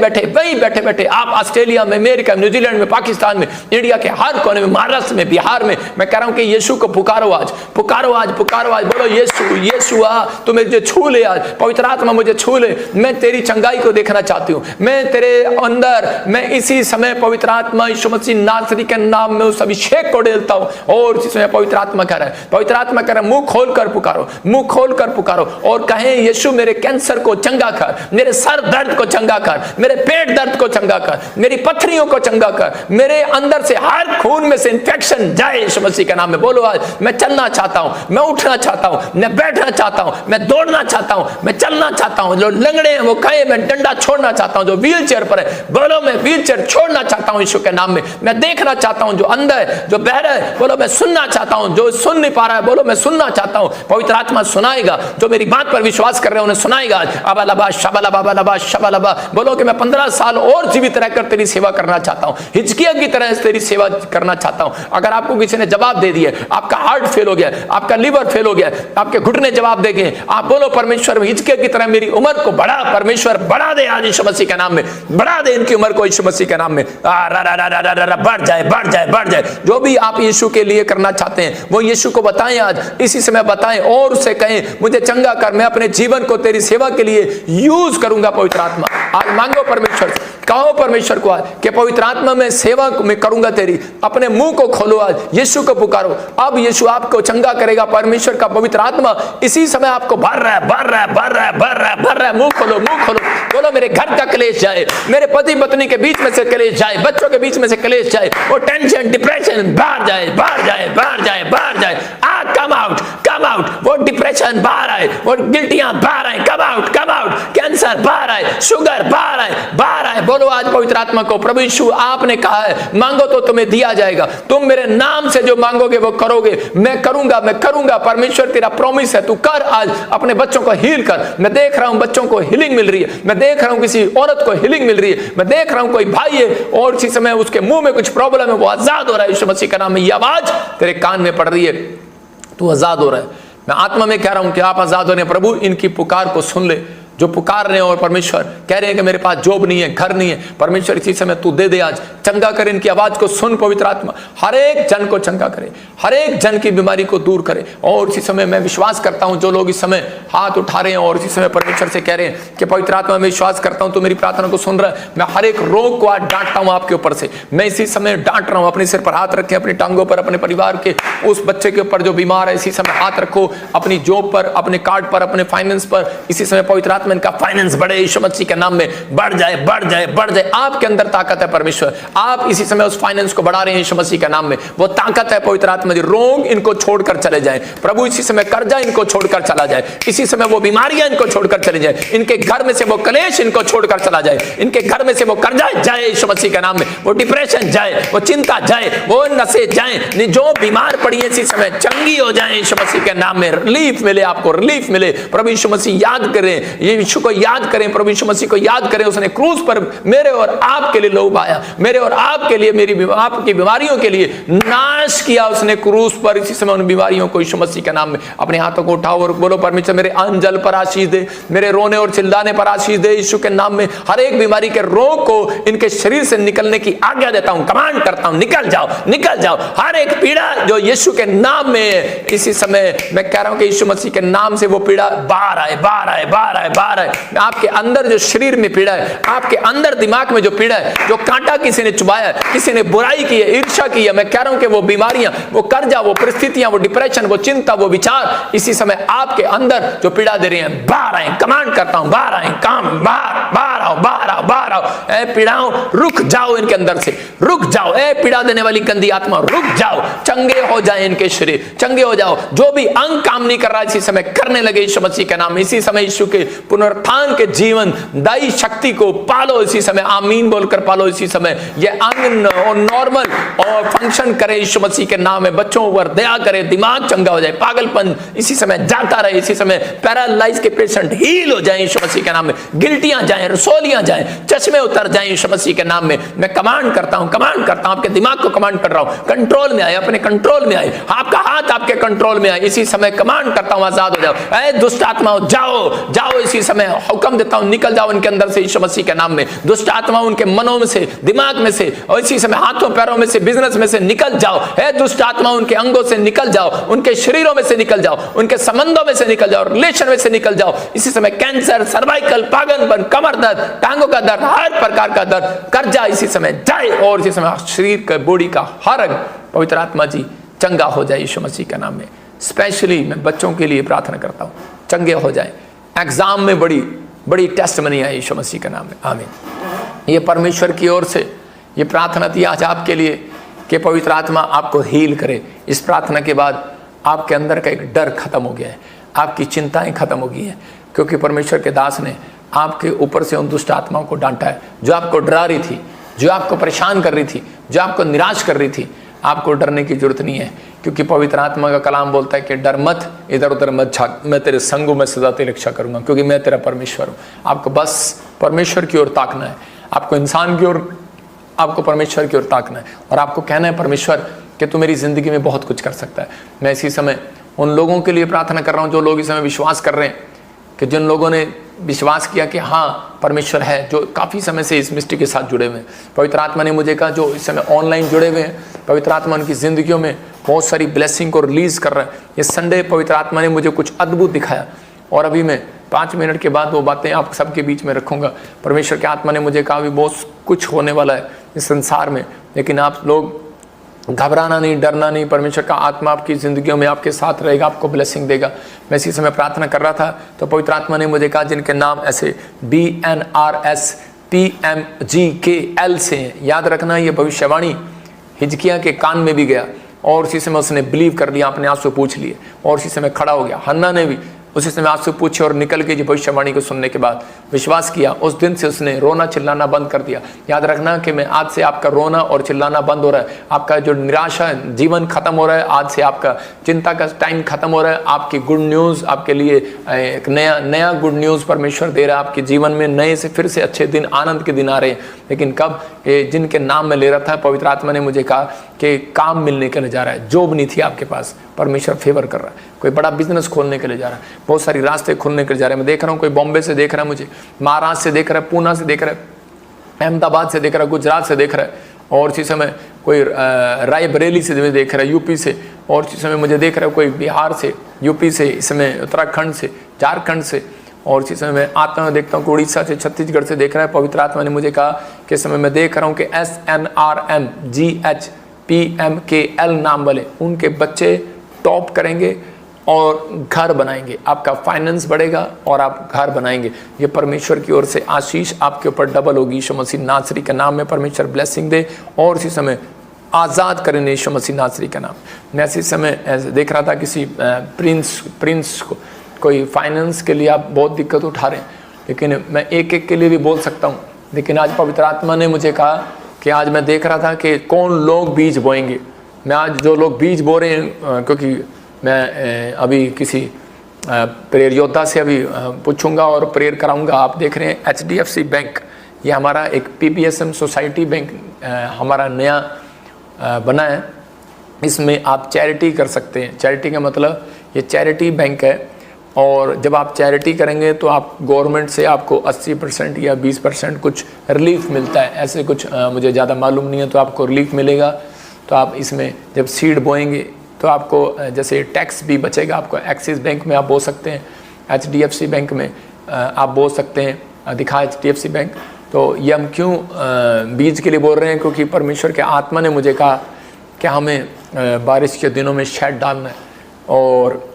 बैठे आप ऑस्ट्रेलिया में, अमेरिका, न्यूजीलैंड में, पाकिस्तान में, इंडिया के हर कोने में, महाराष्ट्र में, बिहार में, मैं कह रहा हूं कि यीशु को पुकारो आज, पुकारो आज, पुकारो आज। बोलो यीशु, यीशु आ तू मुझे छू ले आज, पवित्र आत्मा मुझे छू ले। मैं तेरी चंगाई को देखना चाहती हूं। मैं तेरे अंदर, मैं इसी समय पवित्र आत्मा यीशु मसीह नासरी के नाम में उस अभिषेक को डालता हूं। और इसी समय पवित्र आत्मा कह रहा है, पवित्र आत्मा कह रहा है, मुंह खोलकर पुकारो, मुंह खोलकर पुकारो और कहें यीशु मेरे कैंसर को चंगा कर, मेरे सर दर्द को चंगा कर, मेरे पेट दर्द को चंगा कर, मेरी पथरियों को चंगा कर, मेरे अंदर से हर खून में से इंफेक्शन जाए यीशु मसीह के नाम में। बोलो आज मैं चलना चाहता हूं, मैं उठना चाहता हूं, मैं बैठना चाहता हूं, मैं दौड़ना चाहता हूं, मैं चलना चाहता हूं। जो लंगड़े हैं वो कहे मैं डंडा छोड़ना चाहता हूं, जो व्हील चेयर पर है बोलो मैं व्हील चेयर छोड़ना चाहता हूं यीशु के नाम में। मैं देखना चाहता हूं, जो अंधा है, जो बहरा है, बोलो मैं सुनना चाहता हूं, जो सुन नहीं पा रहा है बोलो मैं सुनना चाहता हूं। पवित्र आत्मा सुनाएगा, जो मेरी बात पर विश्वास कर रहे हैं उन्हें सुनाएगा। अबालबा शबालबा शबालबा, बोलो कि मैं 15 साल और जीवित रहकर तेरी सेवा करना चाहता हूं, हिजकिय्याह की तरह तेरी सेवा करना चाहता हूं। अगर आपको किसी ने जवाब दे दिया, आपका हार्ट फेल हो गया, आपका लीवर फेल हो गया, आपके घुटने जवाब देंगे, आप बोलो परमेश्वर हिजकिय्याह की तरह मेरी उम्र को बढ़ा, परमेश्वर बढ़ा दे आज यीशु मसीह के नाम में, बढ़ा दे इनकी उम्र को यीशु मसीह के नाम में। बढ़ जाए, बढ़ जाए, बढ़ जाए। जो भी आप यीशु के लिए करना चाहते हैं वो यीशु को बताएं, आज इसी समय बताएं और उससे कहें मुझे चंगा कर, मैं अपने जीवन को तेरी सेवा के लिए यूज करूंगा। पवित्र आत्मा आज मांगो परमेश्वर से, कहो परमेश्वर को आज कि पवित्र आत्मा में सेवा में करूंगा तेरी। अपने मुंह को खोलो, आज यीशु को पुकारो। अब यीशु आपको चंगा करेगा। परमेश्वर का पवित्र आत्मा इसी समय आपको भर रहा है, भर रहा है, भर रहा है, भर रहा है, भर रहा है। मुंह खोलो, मुंह खोलो, बोलो मेरे घर का कलेश जाए, मेरे पति पत्नी के बीच में से कलेश जाए, बच्चों के बीच में से कलेश जाए, वो टेंशन डिप्रेशन बाहर जाए, बाहर जाए, बाहर जाए, बाहर जाए। Come out, come out. वो डिप्रेशन बाहर आए, वो गिल्टियां बाहर आए, come out, come out. Cancer बाहर आए, शुगर बाहर आए, बाहर आए। बोलो आज पवित्र आत्मा को, प्रभु यीशु आपने कहा है मांगो तो तुम्हें दिया जाएगा, तुम मेरे नाम से जो मांगोगे वो करोगे। मैं करूंगा, मैं करूंगा। परमेश्वर तेरा प्रॉमिस है, तू कर। आज अपने बच्चों को हील कर। मैं देख रहा हूं बच्चों को हीलिंग मिल रही है, मैं देख रहा हूं किसी औरत को हीलिंग मिल रही है, मैं देख रहा हूं कोई भाई है और इसी समय उसके मुंह में कुछ प्रॉब्लम है, वो आजाद हो रहा है यीशु मसीह का नाम में। ये आवाज तेरे कान में पड़ रही है, तू आजाद हो रहा है। मैं आत्मा में कह रहा हूं कि आप आजाद हो रहे हैं। प्रभु इनकी पुकार को सुन ले, जो पुकार रहे हैं और परमेश्वर कह रहे हैं कि मेरे पास जॉब नहीं है, घर नहीं है। परमेश्वर इसी समय तू दे दे, आज चंगा कर। इनकी आवाज को सुन पवित्र आत्मा, हर एक जन को चंगा करे, हर एक जन की बीमारी को दूर करे। और इसी समय मैं विश्वास करता हूं जो लोग इस समय हाथ उठा रहे हैं और इसी समय परमेश्वर से कह रहे हैं कि पवित्र आत्मा मैं विश्वास करता हूं तो मेरी प्रार्थना को सुन रहा है। मैं हर एक रोग को आज डांटता हूं आपके ऊपर से। मैं इसी समय डांट रहा हूं। अपने सिर पर हाथ रखें, अपनी टांगों पर, अपने परिवार के उस बच्चे के ऊपर जो बीमार है, इसी समय हाथ रखो। अपनी जॉब पर, अपने कार्ड पर, अपने फाइनेंस पर इसी समय पवित्र आत्मा आत्मा इनका फाइनेंस बढ़े यीशु मसीह के नाम में, बढ़ जाए बढ़ जाए बढ़ जाए। आपके अंदर ताकत है परमेश्वर, आप इसी समय उस फाइनेंस को बढ़ा रहे हैं यीशु मसीह के नाम में, वो ताकत है पवित्र आत्मा जी। रोग इनको छोड़कर चले जाए प्रभु, इसी समय कर्जा इनको छोड़कर चला जाए, इसी समय वो बीमारियां इनको छोड़कर चली जाए, इनके घर में से वो कलेश इनको छोड़कर चला जाए, इनके घर में से वो कर्जा जाए यीशु मसीह के नाम में, वो डिप्रेशन जाए, वो चिंता जाए, वो नशे जाए, जो बीमार पड़ी है इसी समय चंगी हो जाए यीशु मसीह के नाम में। रिलीफ मिले, आपको रिलीफ मिले प्रभु यीशु मसीह। याद करें, ये यीशु को याद करें, प्रभु यीशु मसीह को याद करें। उसने क्रूस पर मेरे और आपके लिए लहू बहाया, मेरे और आपके लिए, मेरी आपकी बीमारियों के लिए नाश किया उसने क्रूस पर। इसी समय उन बीमारियों को यीशु मसीह के नाम में अपने हाथों को उठाओ और बोलो परमेश्वर मेरे अन्न जल पर आशीष दे, मेरे रोने और चिल्लाने पर आशीष दे यीशु के नाम में। हर एक बीमारी के रोग को इनके शरीर से निकलने की आज्ञा देता हूं, कमांड करता हूं, निकल जाओ निकल जाओ। हर एक पीड़ा जो यीशु के नाम में है, इसी समय मैं कह रहा हूं कि यीशु मसीह के नाम से वो पीड़ा बाहर आए बाहर आए बाहर आए बाहर आए। आपके अंदर जो शरीर में पीड़ा है, आपके अंदर दिमाग में जो पीड़ा है, जो कांटा किसी ने चुभाया, किसी ने बुराई की है, ईर्ष्या की है, मैं कह रहा हूं कि वो बीमारियां, वो कर्जा, वो परिस्थितियां, वो डिप्रेशन, वो चिंता, वो विचार इसी समय आपके अंदर जो पीड़ा दे रही हैं बाहर आए। कमांड करता हूं बाहर आए, काम बाहर बाहर आओ बाहर आओ बाहर आओ। ए पीड़ाओं रुक जाओ, इनके अंदर से रुक जाओ। ए पीड़ा देने वाली गंदी आत्मा रुक जाओ, चंगे हो जाए इनके शरीर, चंगे हो जाओ। जो भी अंग काम नहीं कर रहा इसी समय करने लगे यीशु मसीह के नाम में। इसी समय यीशु के पुनरुत्थान के जीवन दाई शक्ति को पालो इसी समय, आमीन बोलकर पालो इसी समय। ये अंग और नॉर्मल और फंक्शन करे यीशु मसीह के नाम में। बच्चों पर दया करे, दिमाग चंगा हो जाए, पागलपन इसी समय जाता रहे, इसी समय पैरालाइज के पेशेंट हील हो जाए यीशु मसीह के नाम में। गिल्टियां जाए, रसोलियां जाए, चश्मे उतर जाए यीशु मसीह के नाम में। मैं कमांड करता हूं, कमांड करता हूं, आपके दिमाग को कमांड कर रहा हूं, कंट्रोल में आए, अपने कंट्रोल में आए, आपका हाथ आपके कंट्रोल में आए। इसी समय कमांड करता हूं, आजाद हो जाओ। ऐ दुष्ट आत्माओं जाओ जाओ, इसी समय हुक्म देता हूं, निकल जाओ इनके अंदर से यीशु मसीह के नाम में। दुष्ट आत्माओं उनके मनों में से, दिमाग में से, और इसी समय हाथों पैरों में से, बिजनेस में से निकल जाओ। ऐ दुष्ट आत्माओं उनके अंगों से निकल जाओ, उनके शरीरों में से निकल जाओ, उनके संबंधों में से निकल जाओ, रिलेशन में से निकल जाओ। इसी समय कैंसर, सर्वाइकल, पागलपन, कमर दर्द, टांगों का दर्द, हर प्रकार का दर्द कर्जा इसी समय जाए, और इसी समय शरीर का, बॉडी का हर अंग पवित्र आत्मा जी चंगा हो जाए यीशु मसीह के नाम में। स्पेशली मैं बच्चों के लिए प्रार्थना करता हूं, चंगे हो जाए, एग्जाम में बड़ी बड़ी टेस्ट बनी है यीशु मसीह के नाम में, आमीन। ये परमेश्वर की ओर से ये प्रार्थना थी आज आपके लिए कि पवित्र आत्मा आपको हील करे। इस प्रार्थना के बाद आपके अंदर का एक डर खत्म हो गया है, आपकी चिंताएं खत्म हो गई हैं, क्योंकि परमेश्वर के दास ने आपके ऊपर से उन दुष्ट आत्माओं को डांटा है जो आपको डरा रही थी, जो आपको परेशान कर रही थी, जो आपको निराश कर रही थी। आपको डरने की जरूरत नहीं है, क्योंकि पवित्र आत्मा का कलाम बोलता है कि डर मत, इधर उधर मत झाँक, मैं तेरे संग में सदा तेरी रक्षा करूंगा, क्योंकि मैं तेरा परमेश्वर हूँ। आपको बस परमेश्वर की ओर ताकना है, आपको इंसान की ओर, आपको परमेश्वर की ओर ताकना है, और आपको कहना है परमेश्वर कि तू मेरी जिंदगी में बहुत कुछ कर सकता है। मैं इसी समय उन लोगों के लिए प्रार्थना कर रहा हूँ जो लोग इस समय विश्वास कर रहे हैं, कि जिन लोगों ने विश्वास किया कि हाँ परमेश्वर है, जो काफ़ी समय से इस मिस्ट्री के साथ जुड़े हुए हैं। पवित्र आत्मा ने मुझे कहा जो इस समय ऑनलाइन जुड़े हुए हैं, पवित्र आत्मा उनकी ज़िंदगियों में बहुत सारी ब्लेसिंग को रिलीज़ कर रहा है। ये संडे पवित्र आत्मा ने मुझे कुछ अद्भुत दिखाया, और अभी मैं 5 मिनट के बाद वो बातें आप सबके बीच में रखूँगा। परमेश्वर के आत्मा ने मुझे कहा अभी बहुत कुछ होने वाला है इस संसार में, लेकिन आप लोग घबराना नहीं, डरना नहीं। परमेश्वर का आत्मा आपकी ज़िंदगियों में आपके साथ रहेगा, आपको ब्लेसिंग देगा। मैं इसी समय प्रार्थना कर रहा था तो पवित्र आत्मा ने मुझे कहा जिनके नाम ऐसे BNRSPMGKL से हैं, याद रखना ये भविष्यवाणी हिजकिया के कान में भी गया, और उसी समय उसने बिलीव कर लिया, अपने आप से पूछ लिए, और उसी समय खड़ा हो गया। हन्ना ने भी उसी समय आपसे पूछे और निकल के भविष्यवाणी को सुनने के बाद विश्वास किया। उस दिन से उसने रोना चिल्लाना बंद कर दिया। याद रखना कि मैं आज से आपका रोना और चिल्लाना बंद हो रहा है, आपका जो निराशा जीवन खत्म हो रहा है, आज से आपका चिंता का टाइम खत्म हो रहा है। आपकी गुड न्यूज़, आपके लिए एक नया गुड न्यूज़ परमेश्वर दे रहा है। आपके जीवन में नए से फिर से अच्छे दिन, आनंद के दिन आ रहे हैं। लेकिन कब, जिनके नाम में ले रहा था, पवित्र आत्मा ने मुझे कहा कि काम मिलने के लिए जा रहा है। जॉब नहीं थी आपके पास, परमेश्वर फेवर कर रहा है। कोई बड़ा बिजनेस खोलने के लिए जा रहा है, बहुत सारी रास्ते खोलने के लिए जा रहे हैं। मैं देख रहा हूँ कोई बॉम्बे से देख रहा है मुझे, महाराष्ट्र से देख रहा है, पूना से देख रहा है, अहमदाबाद से देख रहा है, गुजरात से देख रहा है, और इसी समय कोई रायबरेली से देख रहा है, यूपी से, और इसी समय मुझे देख रहा है कोई बिहार से, यूपी से, इस समय उत्तराखंड से, झारखंड से, और इसी समय मैं आत्मा में देखता हूँ कि उड़ीसा से, छत्तीसगढ़ से देख रहा है। पवित्र आत्मा ने मुझे कहा कि इस समय मैं देख रहा हूँ कि SNRMGHPMKL नाम वाले उनके बच्चे टॉप करेंगे, और घर बनाएंगे, आपका फाइनेंस बढ़ेगा और आप घर बनाएंगे। ये परमेश्वर की ओर से आशीष आपके ऊपर डबल होगी। यीशु मसीह नासरी के नाम में परमेश्वर ब्लेसिंग दे और इसी समय आज़ाद करें यीशु मसीह नासरी का नाम। मैं इसी समय देख रहा था किसी प्रिंस को, कोई फाइनेंस के लिए आप बहुत दिक्कत उठा रहे हैं, लेकिन मैं एक एक के लिए भी बोल सकता हूँ। लेकिन आज पवित्र आत्मा ने मुझे कहा कि आज मैं देख रहा था कि कौन लोग बीज बोएंगे। मैं आज जो लोग बीज बो रहे हैं, क्योंकि मैं अभी किसी प्रेयर योद्धा से अभी पूछूंगा और प्रेयर कराऊंगा। आप देख रहे हैं HDFC बैंक, ये हमारा एक PPSM सोसाइटी बैंक हमारा नया बना है। इसमें आप चैरिटी कर सकते हैं। चैरिटी का मतलब ये चैरिटी बैंक है, और जब आप चैरिटी करेंगे तो आप गवर्नमेंट से आपको 80% या 20% कुछ रिलीफ मिलता है। ऐसे कुछ मुझे ज़्यादा मालूम नहीं है, तो आपको रिलीफ मिलेगा। तो आप इसमें जब सीड बोएंगे तो आपको जैसे टैक्स भी बचेगा। आपको एक्सिस बैंक में आप बो सकते हैं, HDFC बैंक में आप बो सकते हैं। दिखा HDFC बैंक। तो ये हम क्यों बीज के लिए बोल रहे हैं, क्योंकि परमेश्वर के आत्मा ने मुझे कहा कि हमें बारिश के दिनों में शेड डालना है, और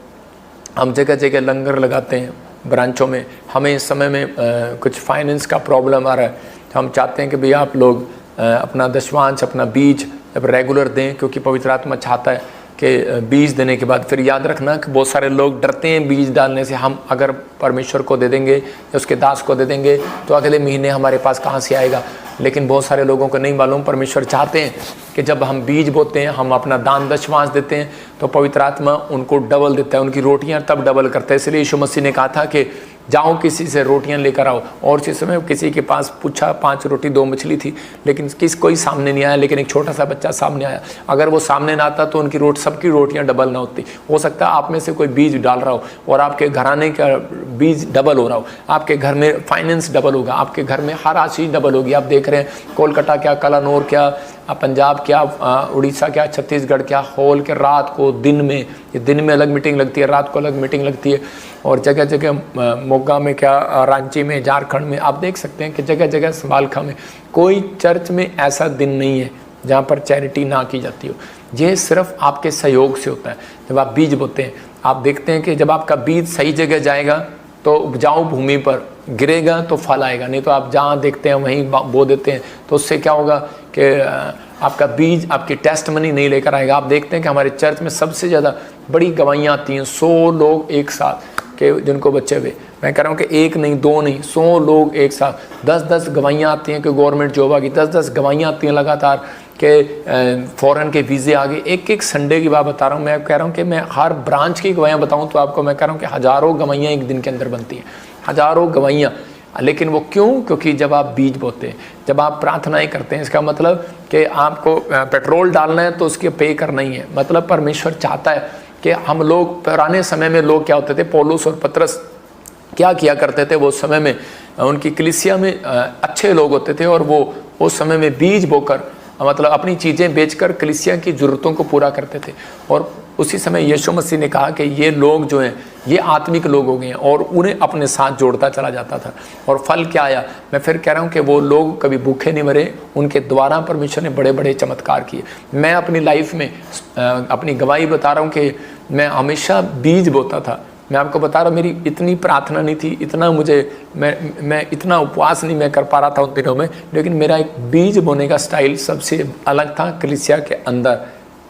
हम जगह जगह लंगर लगाते हैं ब्रांचों में। हमें इस समय में कुछ फाइनेंस का प्रॉब्लम आ रहा है, तो हम चाहते हैं कि भाई आप लोग अपना दशवांश, अपना बीज अब रेगुलर दें, क्योंकि पवित्र आत्मा चाहता है कि बीज देने के बाद फिर याद रखना कि बहुत सारे लोग डरते हैं बीज डालने से। हम अगर परमेश्वर को दे देंगे या उसके दास को दे देंगे तो अगले महीने हमारे पास कहाँ से आएगा। लेकिन बहुत सारे लोगों को नहीं मालूम, परमेश्वर चाहते हैं कि जब हम बीज बोते हैं, हम अपना दान दशवांश देते हैं, तो पवित्र आत्मा उनको डबल देता है, उनकी रोटियां तब डबल करता है। इसलिए यीशु मसीह ने कहा था कि जाओ किसी से रोटियां लेकर आओ। और उसी समय किसी के पास पूछा, 5 रोटी 2 मछली थी, लेकिन कोई सामने नहीं आया, लेकिन एक छोटा सा बच्चा सामने आया। अगर वो सामने ना आता तो उनकी सबकी रोटियां डबल ना होती। हो सकता है आप में से कोई बीज डाल रहा हो और आपके घराने का बीज डबल हो रहा हो, आपके घर में फाइनेंस डबल होगा, आपके घर में हर आशीष डबल होगी। आप देख रहे हैं कोलकाता क्या, कलानौर क्या, पंजाब क्या, उड़ीसा क्या, छत्तीसगढ़ क्या, हॉल के रात को दिन में, ये दिन में अलग मीटिंग लगती है, रात को अलग मीटिंग लगती है। और जगह जगह मोगा में क्या, रांची में, झारखंड में आप देख सकते हैं कि जगह जगह समालखा में कोई चर्च में ऐसा दिन नहीं है जहाँ पर चैरिटी ना की जाती हो। ये सिर्फ आपके सहयोग से होता है। जब आप बीज बोते हैं, आप देखते हैं कि जब आपका बीज सही जगह जाएगा तो उपजाऊ भूमि पर गिरेगा तो फल आएगा, नहीं तो आप जहाँ देखते हैं वहीं बो देते हैं, तो उससे क्या होगा कि आपका बीज आपकी टेस्टमनी नहीं लेकर आएगा। आप देखते हैं कि हमारे चर्च में सबसे ज़्यादा बड़ी गवाहियाँ आती हैं, 100 लोग एक साथ के जिनको बच्चे हुए। मैं कह रहा हूँ कि 1 नहीं 2 नहीं, 100 लोग एक साथ, 10-10 गवाहियाँ आती हैं कि गवर्नमेंट जॉब आ गई, 10-10 गवाहियाँ आती हैं लगातार कि फ़ॉरेन के वीज़े आ गए। एक संडे की बात बता रहा हूँ। मैं कह रहा हूँ कि मैं हर ब्रांच की गवाहियाँ बताऊँ तो आपको मैं कह रहा हूँ कि हज़ारों गवाहियाँ एक दिन के अंदर बनती हैं, हज़ारों गवाहियाँ। लेकिन वो क्यों? क्योंकि जब आप बीज बोते हैं, जब आप प्रार्थनाएं करते हैं, इसका मतलब कि आपको पेट्रोल डालना है तो उसके पे करना ही है। मतलब परमेश्वर चाहता है कि हम लोग, पुराने समय में लोग क्या होते थे, पौलुस और पतरस क्या किया करते थे, वो समय में उनकी कलीसिया में अच्छे लोग होते थे और वो उस समय में बीज बोकर, मतलब अपनी चीज़ें बेचकर कलीसिया की ज़रूरतों को पूरा करते थे। और उसी समय यीशु मसीह ने कहा कि ये लोग जो हैं ये आत्मिक लोग हो गए हैं, और उन्हें अपने साथ जोड़ता चला जाता था। और फल क्या आया? मैं फिर कह रहा हूँ कि वो लोग कभी भूखे नहीं मरे, उनके द्वारा परमेश्वर ने बड़े बड़े चमत्कार किए। मैं अपनी लाइफ में अपनी गवाही बता रहा हूँ कि मैं हमेशा बीज बोता था। मैं आपको बता रहा हूँ, मेरी इतनी प्रार्थना नहीं थी, इतना मैं इतना उपवास नहीं मैं कर पा रहा था उन दिनों में, लेकिन मेरा एक बीज बोने का स्टाइल सबसे अलग था कलीसिया के अंदर।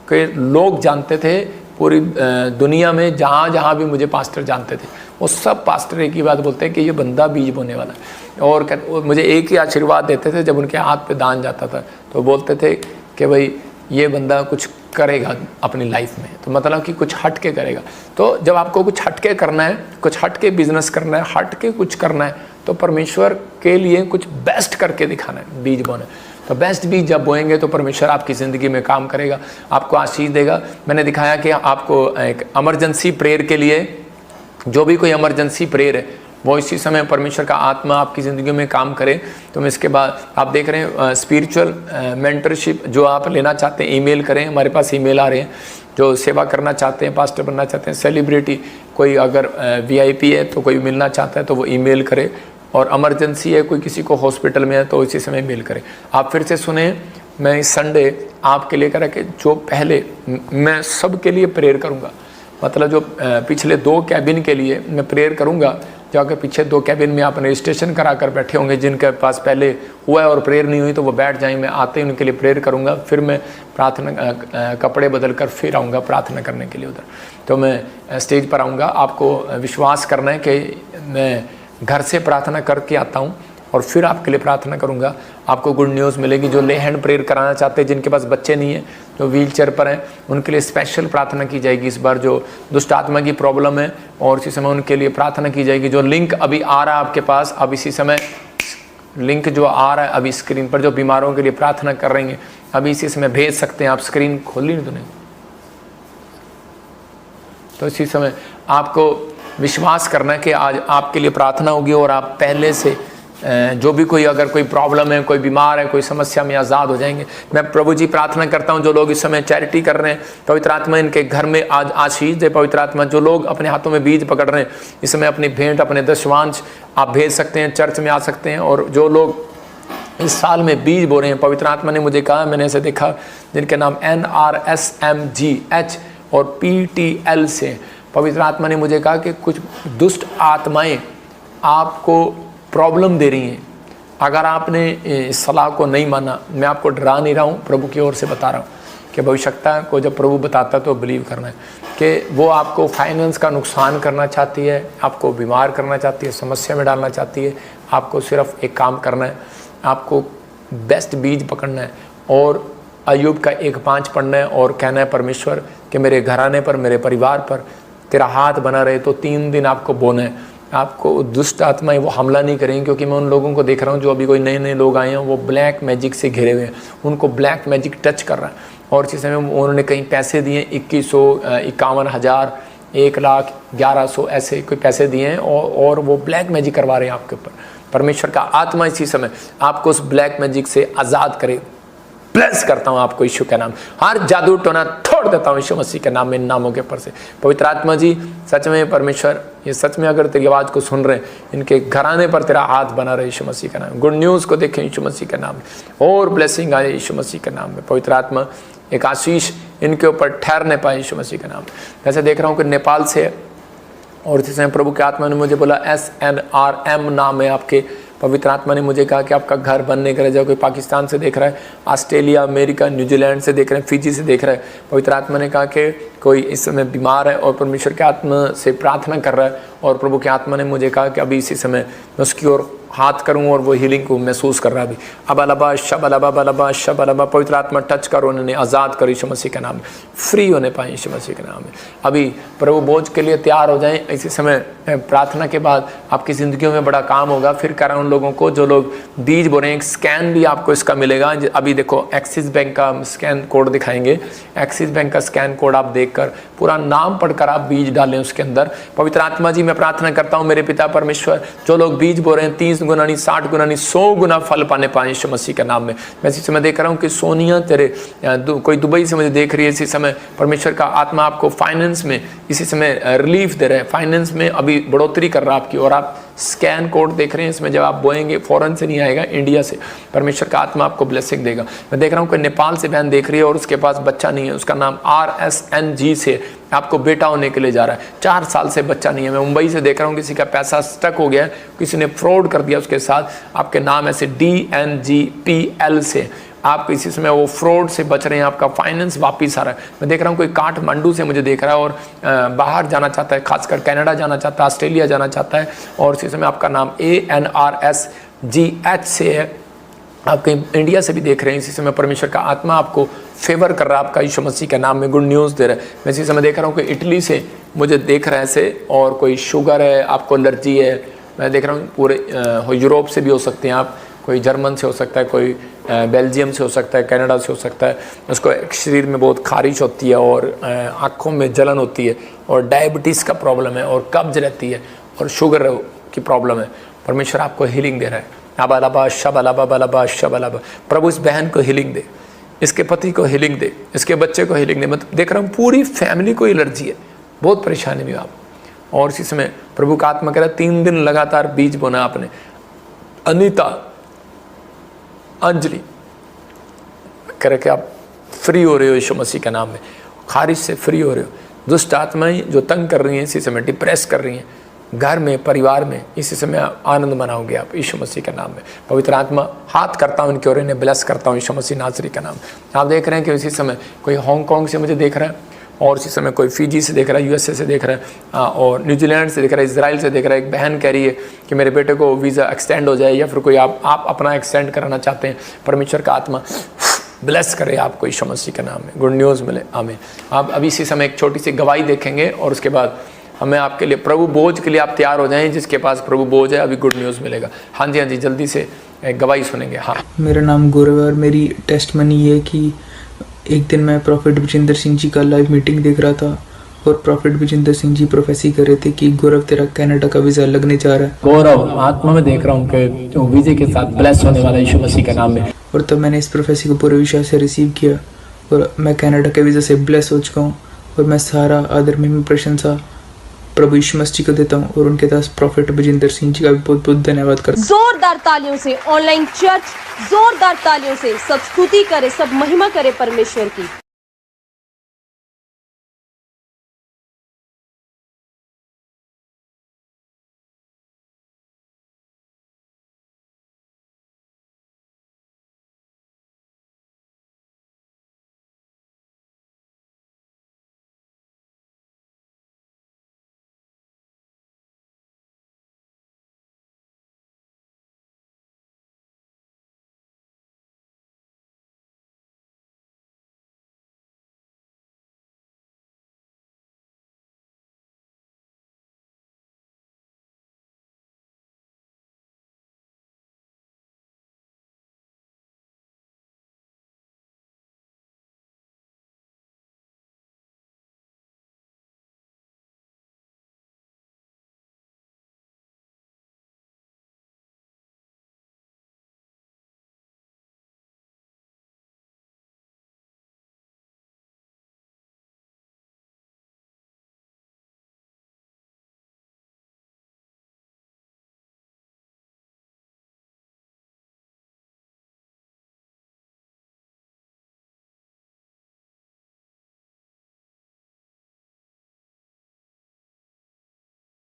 के लोग जानते थे पूरी दुनिया में, जहाँ जहाँ भी मुझे पास्टर जानते थे, वो सब पास्टर एक ही बात बोलते हैं कि ये बंदा बीज बोने वाला है। और मुझे एक ही आशीर्वाद देते थे जब उनके हाथ पे दान जाता था, तो बोलते थे कि भाई ये बंदा कुछ करेगा अपनी लाइफ में, तो मतलब कि कुछ हट के करेगा। तो जब आपको कुछ हट के करना है, कुछ हट के बिजनेस करना है, हट के कुछ करना है, तो परमेश्वर के लिए कुछ बेस्ट करके दिखाना है, बीज बोना। तो बेस्ट बीज जब बोएंगे तो परमेश्वर आपकी ज़िंदगी में काम करेगा, आपको आशीष देगा। मैंने दिखाया कि आपको एक इमरजेंसी प्रेयर के लिए, जो भी कोई इमरजेंसी प्रेयर है, वो इसी समय परमेश्वर का आत्मा आपकी ज़िंदगी में काम करे। तो इसके बाद आप देख रहे हैं स्पिरिचुअल मेंटरशिप जो आप लेना चाहते हैं, ईमेल करें, हमारे पास ईमेल आ रहे हैं। जो सेवा करना चाहते हैं, पास्टर बनना चाहते हैं, सेलिब्रिटी, कोई अगर VIP है तो कोई मिलना चाहता है तो वो ईमेल करे। और इमरजेंसी है, कोई किसी को हॉस्पिटल में है तो इसी समय मेल करें। आप फिर से सुने, मैं इस संडे आपके लिए करा कि जो पहले मैं सब के लिए प्रेयर करूँगा, मतलब जो पिछले 2 कैबिन के लिए मैं प्रेयर करूँगा। जो अगर पीछे 2 कैबिन में आपने रजिस्ट्रेशन करा कर बैठे होंगे, जिनके पास पहले हुआ है और प्रेयर नहीं हुई, तो वो बैठ जाएं। मैं आते ही उनके लिए प्रेयर करूँगा, फिर मैं प्रार्थना कपड़े बदल कर फिर आऊँगा प्रार्थना करने के लिए उधर। तो मैं स्टेज पर आऊँगा। आपको विश्वास करना है कि मैं घर से प्रार्थना करके आता हूँ और फिर आपके लिए प्रार्थना करूंगा। आपको गुड न्यूज़ मिलेगी। जो ले हैंड प्रेयर कराना चाहते हैं, जिनके पास बच्चे नहीं हैं, जो व्हील चेयर पर हैं, उनके लिए स्पेशल प्रार्थना की जाएगी इस बार। जो दुष्ट आत्मा की प्रॉब्लम है और इसी समय उनके लिए प्रार्थना की जाएगी। जो लिंक अभी आ रहा है आपके पास, अब इसी समय लिंक जो आ रहा है अभी स्क्रीन पर, जो बीमारों के लिए प्रार्थना कर रही हैं, अभी इसी समय भेज सकते हैं आप। स्क्रीन खोली नहीं तूने? तो इसी समय आपको विश्वास करना है कि आज आपके लिए प्रार्थना होगी और आप पहले से जो भी कोई अगर कोई प्रॉब्लम है, कोई बीमार है, कोई समस्या में आज़ाद हो जाएंगे। मैं प्रभु जी प्रार्थना करता हूं, जो लोग इस समय चैरिटी कर रहे हैं, पवित्र आत्मा इनके घर में आज आशीष दे। पवित्र आत्मा, जो लोग अपने हाथों में बीज पकड़ रहे हैं, इस समय अपनी भेंट, अपने दशवांश आप भेज सकते हैं, चर्च में आ सकते हैं। और जो लोग इस साल में बीज बो रहे हैं, पवित्र आत्मा ने मुझे कहा, मैंने ऐसे देखा, जिनके नाम NRSMGH और PTL से, पवित्र आत्मा ने मुझे कहा कि कुछ दुष्ट आत्माएं आपको प्रॉब्लम दे रही हैं। अगर आपने इस सलाह को नहीं माना, मैं आपको डरा नहीं रहा हूँ, प्रभु की ओर से बता रहा हूँ कि भविष्यता को जब प्रभु बताता तो बिलीव करना है कि वो आपको फाइनेंस का नुकसान करना चाहती है, आपको बीमार करना चाहती है, समस्या में डालना चाहती है। आपको सिर्फ एक काम करना है, आपको बेस्ट बीज पकड़ना है और अय्यूब का 1:5 पढ़ना है और कहना है परमेश्वर कि मेरे घराने पर, मेरे परिवार पर तेरा हाथ बना रहे। तो 3 दिन आपको बोना है। आपको दुष्ट आत्माएं वो हमला नहीं करेंगे, क्योंकि मैं उन लोगों को देख रहा हूँ जो अभी कोई नए नए लोग आए हैं, वो ब्लैक मैजिक से घिरे हुए हैं। उनको ब्लैक मैजिक टच कर रहा है और इसी समय उन्होंने कहीं पैसे दिए, 2100, 51,000, 1,11,00,000 ऐसे कोई पैसे दिए हैं और वो ब्लैक मैजिक करवा रहे हैं आपके ऊपर। परमेश्वर का आत्मा इसी समय आपको उस ब्लैक मैजिक से आज़ाद करे। ब्लेस करता हूं आपको यीशु के नाम। हर जादू टोना छोड़ देता हूं यीशु मसीह के नाम में, इन नामों के ऊपर से। पवित्र आत्मा जी, सच में परमेश्वर, ये सच में अगर तेरी आवाज़ को सुन रहे हैं, इनके घराने पर तेरा हाथ बना रहे यीशु मसीह का नाम। गुड न्यूज़ को देखें यीशु मसीह के नाम में, और ब्लेसिंग आए यीशु मसीह के नाम में। पवित्र आत्मा एक आशीष इनके ऊपर ठहरने पाए यीशु मसीह के नाम में। वैसे देख रहा हूँ कि नेपाल से, और इसी समय प्रभु के आत्मा ने मुझे बोला SNRM नाम है आपके। पवित्र आत्मा ने मुझे कहा कि आपका घर बनने का रहा। कोई पाकिस्तान से देख रहा है, ऑस्ट्रेलिया, अमेरिका, न्यूजीलैंड से देख रहे हैं, फिजी से देख रहा है। पवित्र आत्मा ने कहा कि कोई इस समय बीमार है और परमेश्वर के आत्मा से प्रार्थना कर रहा है, और प्रभु के आत्मा ने मुझे कहा कि अभी इसी समय मैं उसकी ओर हाथ करूं और वो हीलिंग को महसूस कर रहा है अभी। अब अलाबा शब अलाबा बलाबा शब अलाबा, पवित्र आत्मा टच करो, उन्होंने आज़ाद करो यीशु मसीह के नाम में, फ्री होने पाए यीशु मसीह के नाम में। अभी प्रभु बोझ के लिए तैयार हो जाएं। इसी समय प्रार्थना के बाद आपकी ज़िंदगियों में बड़ा काम होगा। फिर कह रहा हूं उन लोगों को जो लोग बीज बो रहे हैं, एक स्कैन भी आपको इसका मिलेगा। अभी देखो एक्सिस बैंक का स्कैन कोड दिखाएंगे। एक्सिस बैंक का स्कैन कोड आप देखकर पूरा नाम पढ़कर आप बीज डालें उसके अंदर। पवित्र आत्मा जी, मैं प्रार्थना करता हूँ मेरे पिता परमेश्वर, जो लोग बीज बो रहे हैं 30 गुना नहीं, 60 गुना नहीं, 100 गुना फल पाने पाए यीशु मसीह के नाम में। मैं इसी समय देख रहा हूँ कि सोनिया तेरे कोई दुबई से मुझे देख रही है इसी समय। परमेश्वर का आत्मा आपको फाइनेंस में इसी समय रिलीफ दे रहे हैं, फाइनेंस में अभी बढ़ोतरी कर रहा है आपकी। और आप स्कैन कोड देख रहे हैं, इसमें जब आप बोएंगे फॉरेन से नहीं आएगा, इंडिया से परमेश्वर का आत्मा आपको ब्लेसिंग देगा। मैं देख रहा हूँ कि नेपाल से बहन देख रही है और उसके पास बच्चा नहीं है, उसका नाम RSNG से आपको बेटा होने के लिए जा रहा है। 4 साल से बच्चा नहीं है। मैं मुंबई से देख रहा हूँ किसी का पैसा स्टक हो गया, किसी ने फ्रॉड कर दिया उसके साथ। आपके नाम ऐसे DNGPL से आप इसी समय वो फ्रॉड से बच रहे हैं, आपका फाइनेंस वापिस आ रहा है। मैं देख रहा हूँ कोई काठमांडू से मुझे देख रहा है और बाहर जाना चाहता है, खासकर कनाडा जाना चाहता है, ऑस्ट्रेलिया जाना चाहता है। और इसी समय आपका नाम ANRSGH से है। आप कहीं इंडिया से भी देख रहे हैं। इसी समय परमेश्वर का आत्मा आपको फेवर कर रहा है, आपका यीशु मसीह के नाम में गुड न्यूज़ दे रहा है। मैं इसी समय देख रहा हूँ कि इटली से मुझे देख रहा है ऐसे, और कोई शुगर है, आपको एलर्जी है। मैं देख रहा हूँ पूरे यूरोप से भी हो सकते हैं आप, कोई जर्मन से हो सकता है, कोई बेल्जियम से हो सकता है, कनाडा से हो सकता है। उसको शरीर में बहुत खारिश होती है और आँखों में जलन होती है, और डायबिटीज़ का प्रॉब्लम है, और कब्ज रहती है, और शुगर की प्रॉब्लम है। परमेश्वर आपको हीलिंग दे रहा है। अबालाबा शब अलाबा बलाबा शब अलाबा। प्रभु इस बहन को हीलिंग दे, इसके पति को हीलिंग दे, इसके बच्चे को हीलिंग दे। मतलब देख रहा हूँ पूरी फैमिली को एलर्जी है, बहुत परेशानी में आप। और इसी समय प्रभु का आत्मा कह रहा है 3 दिन लगातार बीज बोना आपने। अनीता, अंजलि कह रहे कि आप फ्री हो रहे हो यीशु मसीह के नाम में, खारिश से फ्री हो रहे हो। दुष्ट आत्माएं जो तंग कर रही हैं, इसी समय डिप्रेस कर रही हैं, घर में, परिवार में, इसी समय आनंद मनाओगे आप यीशु मसीह के नाम में। पवित्र आत्मा हाथ करता हूँ इनकी ओर, इन्हें ब्लेस करता हूँ यीशु मसीह नासरी का नाम। आप देख रहे हैं कि इसी समय कोई हांगकांग से मुझे देख रहा है, और इसी समय कोई फिजी से देख रहा है, यूएसए से देख रहा है, और न्यूजीलैंड से देख रहा है, इजराइल से देख रहा है। एक बहन कह रही है कि मेरे बेटे को वीज़ा एक्सटेंड हो जाए, या फिर कोई आप अपना एक्सटेंड कराना चाहते हैं। परमेश्वर का आत्मा ब्लेस करे आपको यीशु मसीह के नाम में, गुड न्यूज़ मिले, आमीन। आप अभी इसी समय एक छोटी सी गवाही देखेंगे, और उसके बाद हमें आपके लिए प्रभु बोझ के लिए आप तैयार हो जाएं। जिसके पास प्रभु बोझ है अभी गुड न्यूज़ मिलेगा। हाँ जी, हाँ जी, जल्दी से एक गवाही सुनेंगे। हाँ, मेरा नाम गौरव है और मेरी टेस्टमनी ये है कि एक दिन मैं प्रॉफिट विजेंद्र सिंह जी का लाइव मीटिंग देख रहा था, और प्रॉफिट विजेंद्र सिंह जी प्रोफेसी कर रहे थे कि गौरव तेरा कनाडा का वीज़ा लगने जा रहा है। गौरव आत्मा में देख रहा हूँ कि जो वीज़े के साथ ब्लेस होने वाला यीशु मसीह के नाम में। और तब मैंने इस प्रोफेसी को पूरे विश्वास से रिसीव किया, और मैं कनाडा के वीज़ा से ब्लेस हो चुका हूँ। और मैं सारा आदर महिमा प्रशंसा प्रभु यीशु मसीह को देता हूँ, और उनके दास प्रॉफिट विजेंद्र सिंह जी का भी बहुत बहुत धन्यवाद करता हूँ। जोरदार तालियों से ऑनलाइन चर्च, जोरदार तालियों से सब स्तुति करे, सब महिमा करे परमेश्वर की।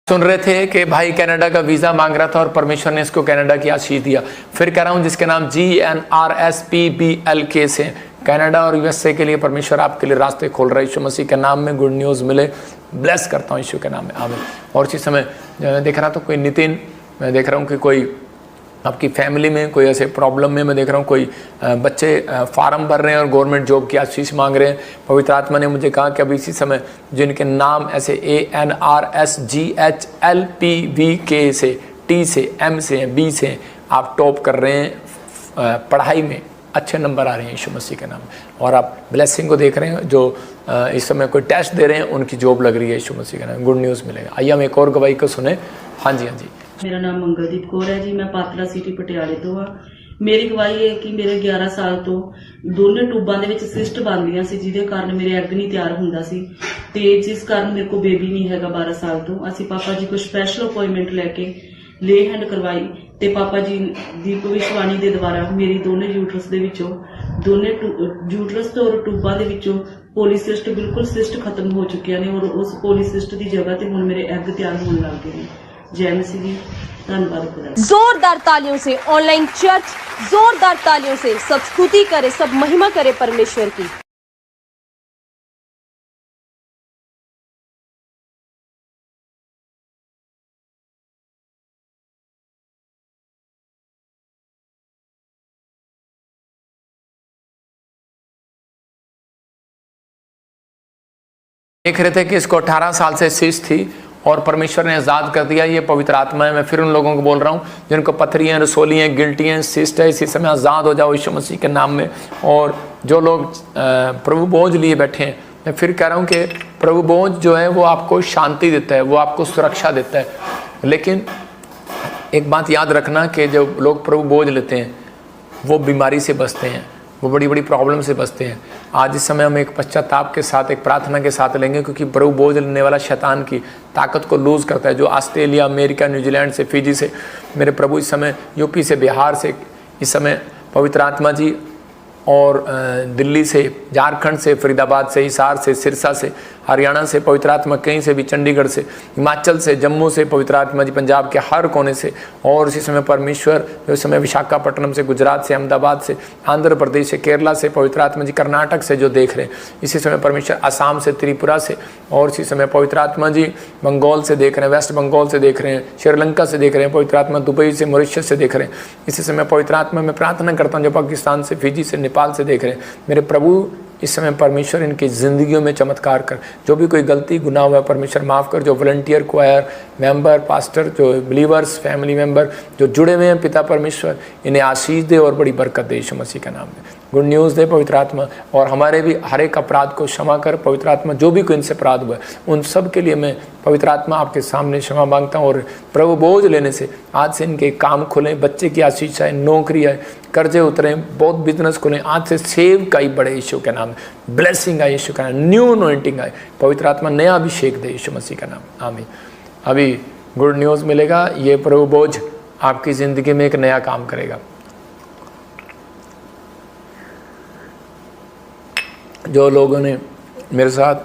सुन रहे थे कि भाई कनाडा का वीज़ा मांग रहा था और परमेश्वर ने इसको कनाडा की आशीष दिया। फिर कह रहा हूँ जिसके नाम GNRSPBLK से कनाडा और यूएसए के लिए परमेश्वर आपके लिए रास्ते खोल रहा है यीशु मसीह के नाम में। गुड न्यूज़ मिले, ब्लेस करता हूँ यीशु के नाम में, आमीन। और इसी समय मैं देख रहा था कोई नितिन, मैं देख रहा हूँ कि कोई आपकी फैमिली में कोई ऐसे प्रॉब्लम में, मैं देख रहा हूँ कोई बच्चे फार्म भर रहे हैं और गवर्नमेंट जॉब की आशीष मांग रहे हैं। पवित्र आत्मा ने मुझे कहा कि अभी इसी समय जिनके नाम ऐसे ANRSGHLPVK से, T से, M से, B से आप टॉप कर रहे हैं, पढ़ाई में अच्छे नंबर आ रहे हैं यीशु मसीह के नाम में, और आप ब्लेसिंग को देख रहे हैं। जो इस समय कोई टेस्ट दे रहे हैं उनकी जॉब लग रही है यीशु मसीह के नाम, गुड न्यूज़ मिलेगा। आइए हम एक और गवाही को सुने। हाँ जी, हाँ जी। मेरा नाम मंगलदीप कौर है जी, मैं ਪਾਤਲਾ ਸਿਟੀ ਪਟਿਆਲੇ ਤੋਂ ਆ। ਮੇਰੀ ਗਵਾਹੀ ਹੈ ਕਿ ਮੇਰੇ 11 ਸਾਲ ਤੋਂ ਦੋਨੇ ਟੂਬਾਂ ਦੇ ਵਿੱਚ ਸਿਸਟ ਬਣਦੀਆਂ ਸੀ, ਜਿਹਦੇ ਕਾਰਨ ਮੇਰੇ ਐਗ ਨਹੀਂ ਤਿਆਰ ਹੁੰਦਾ ਸੀ, ਤੇ ਜਿਸ ਕਾਰਨ ਮੇਰੇ ਕੋ ਬੇਬੀ ਨਹੀਂ ਹੈਗਾ 12 ਸਾਲ ਤੋਂ। ਅਸੀਂ ਪਾਪਾ ਜੀ ਕੋ ਸਪੈਸ਼ਲ ਅਪਾਇੰਟਮੈਂਟ ਲੈ ਕੇ ਲੇ ਹੈਂਡ ਕਰਵਾਈ, ਤੇ ਪਾਪਾ ਜੀ ਦੀ ਭਵਿਸ਼ਵਾਣੀ ਦੇ ਦੁਆਰਾ ਮੇਰੀ ਦੋਨੇ ਯੂਟਰਸ ਦੇ ਵਿੱਚੋਂ, ਦੋਨੇ ਯੂਟਰਸ ਤੋਂ ਔਰ ਟੂਬਾਂ ਦੇ ਵਿੱਚੋਂ ਪੋਲੀਸਿਸਟ, ਬਿਲਕੁਲ ਸਿਸਟ ਖਤਮ ਹੋ ਚੁੱਕਿਆ ਨੇ, ਔਰ ਉਸ ਪੋਲੀਸਿਸਟ ਦੀ ਜਗ੍ਹਾ ਤੇ ਹੁਣ ਮੇਰੇ ਐਗ ਤਿਆਰ ਹੋਣ ਲੱਗ ਗਏ ਨੇ। जय मसीह जी, धन्यवाद। जोरदार तालियों से ऑनलाइन चर्च, जोरदार तालियों से सब स्तुति करे, सब महिमा करे परमेश्वर की। देख रहे थे कि इसको 18 साल से सिस्ट थी और परमेश्वर ने आज़ाद कर दिया। ये पवित्र आत्मा है। मैं फिर उन लोगों को बोल रहा हूँ जिनको पथरियाँ, रसोलियाँ, गिल्टियाँ, सिस्ट है, इसी समय आज़ाद हो जाओ यीशु मसीह के नाम में। और जो लोग प्रभु बोझ लिए बैठे हैं, मैं फिर कह रहा हूँ कि प्रभु बोझ जो है वो आपको शांति देता है, वो आपको सुरक्षा देता है। लेकिन एक बात याद रखना कि जो लोग प्रभु बोझ लेते हैं वो बीमारी से बचते हैं, वो बड़ी बड़ी प्रॉब्लम से बचते हैं। आज इस समय हम एक पश्चाताप के साथ, एक प्रार्थना के साथ लेंगे, क्योंकि प्रभु बोझ लेने वाला शैतान की ताकत को लूज़ करता है। जो ऑस्ट्रेलिया, अमेरिका, न्यूजीलैंड से, फिजी से, मेरे प्रभु इस समय यूपी से, बिहार से, इस समय पवित्र आत्मा जी और दिल्ली से, झारखंड से, फरीदाबाद से, हिसार से, सिरसा से, हरियाणा से, पवित्र आत्मा कहीं से भी, चंडीगढ़ से, हिमाचल से, जम्मू से, पवित्र आत्मा जी पंजाब के हर कोने से, और इसी समय परमेश्वर जो समय विशाखापट्टनम से, गुजरात से, अहमदाबाद से, आंध्र प्रदेश से, केरला से, पवित्र आत्मा जी कर्नाटक से जो देख रहे हैं, इसी समय परमेश्वर असम से, त्रिपुरा से, और इसी समय पवित्र आत्मा जी बंगाल से देख रहे हैं, वेस्ट बंगाल से देख रहे हैं, श्रीलंका से देख रहे हैं, पवित्र आत्मा दुबई से, मॉरिशस से देख रहे हैं। इसी समय पवित्र आत्मा में प्रार्थना करता हूँ जो पाकिस्तान से, फिजी से, नेपाल से देख रहे हैं, मेरे प्रभु इस समय परमेश्वर इनकी ज़िंदगियों में चमत्कार कर, जो भी कोई गलती गुनाह हुआ है परमेश्वर माफ़ कर, जो वॉलंटियर, क्वायर मेंबर, पास्टर, जो बिलीवर्स, फैमिली मेंबर जो जुड़े हुए हैं, पिता परमेश्वर इन्हें आशीष दे और बड़ी बरकत दे यीशु मसीह का नाम में। गुड न्यूज़ दे पवित्र आत्मा, और हमारे भी हर एक अपराध को क्षमा कर पवित्र आत्मा, जो भी कोई इनसे अपराध हुआ है उन सब के लिए मैं पवित्र आत्मा आपके सामने क्षमा मांगता हूँ। और प्रभु बोझ लेने से आज से इनके काम खुलें, बच्चे की आशीष आए, नौकरी आए, कर्जे उतरें, बहुत बिजनेस खुलें, आज से सेव का ही बढ़े यीशु के नाम, ब्लेसिंग आए यीशु का नाम, न्यू अनॉइंटिंग आए, पवित्र आत्मा नया अभिषेक दे यीशु मसीह का नाम, आमीन। अभी गुड न्यूज़ मिलेगा, ये प्रभु बोझ आपकी ज़िंदगी में एक नया काम करेगा। जो लोगों ने मेरे साथ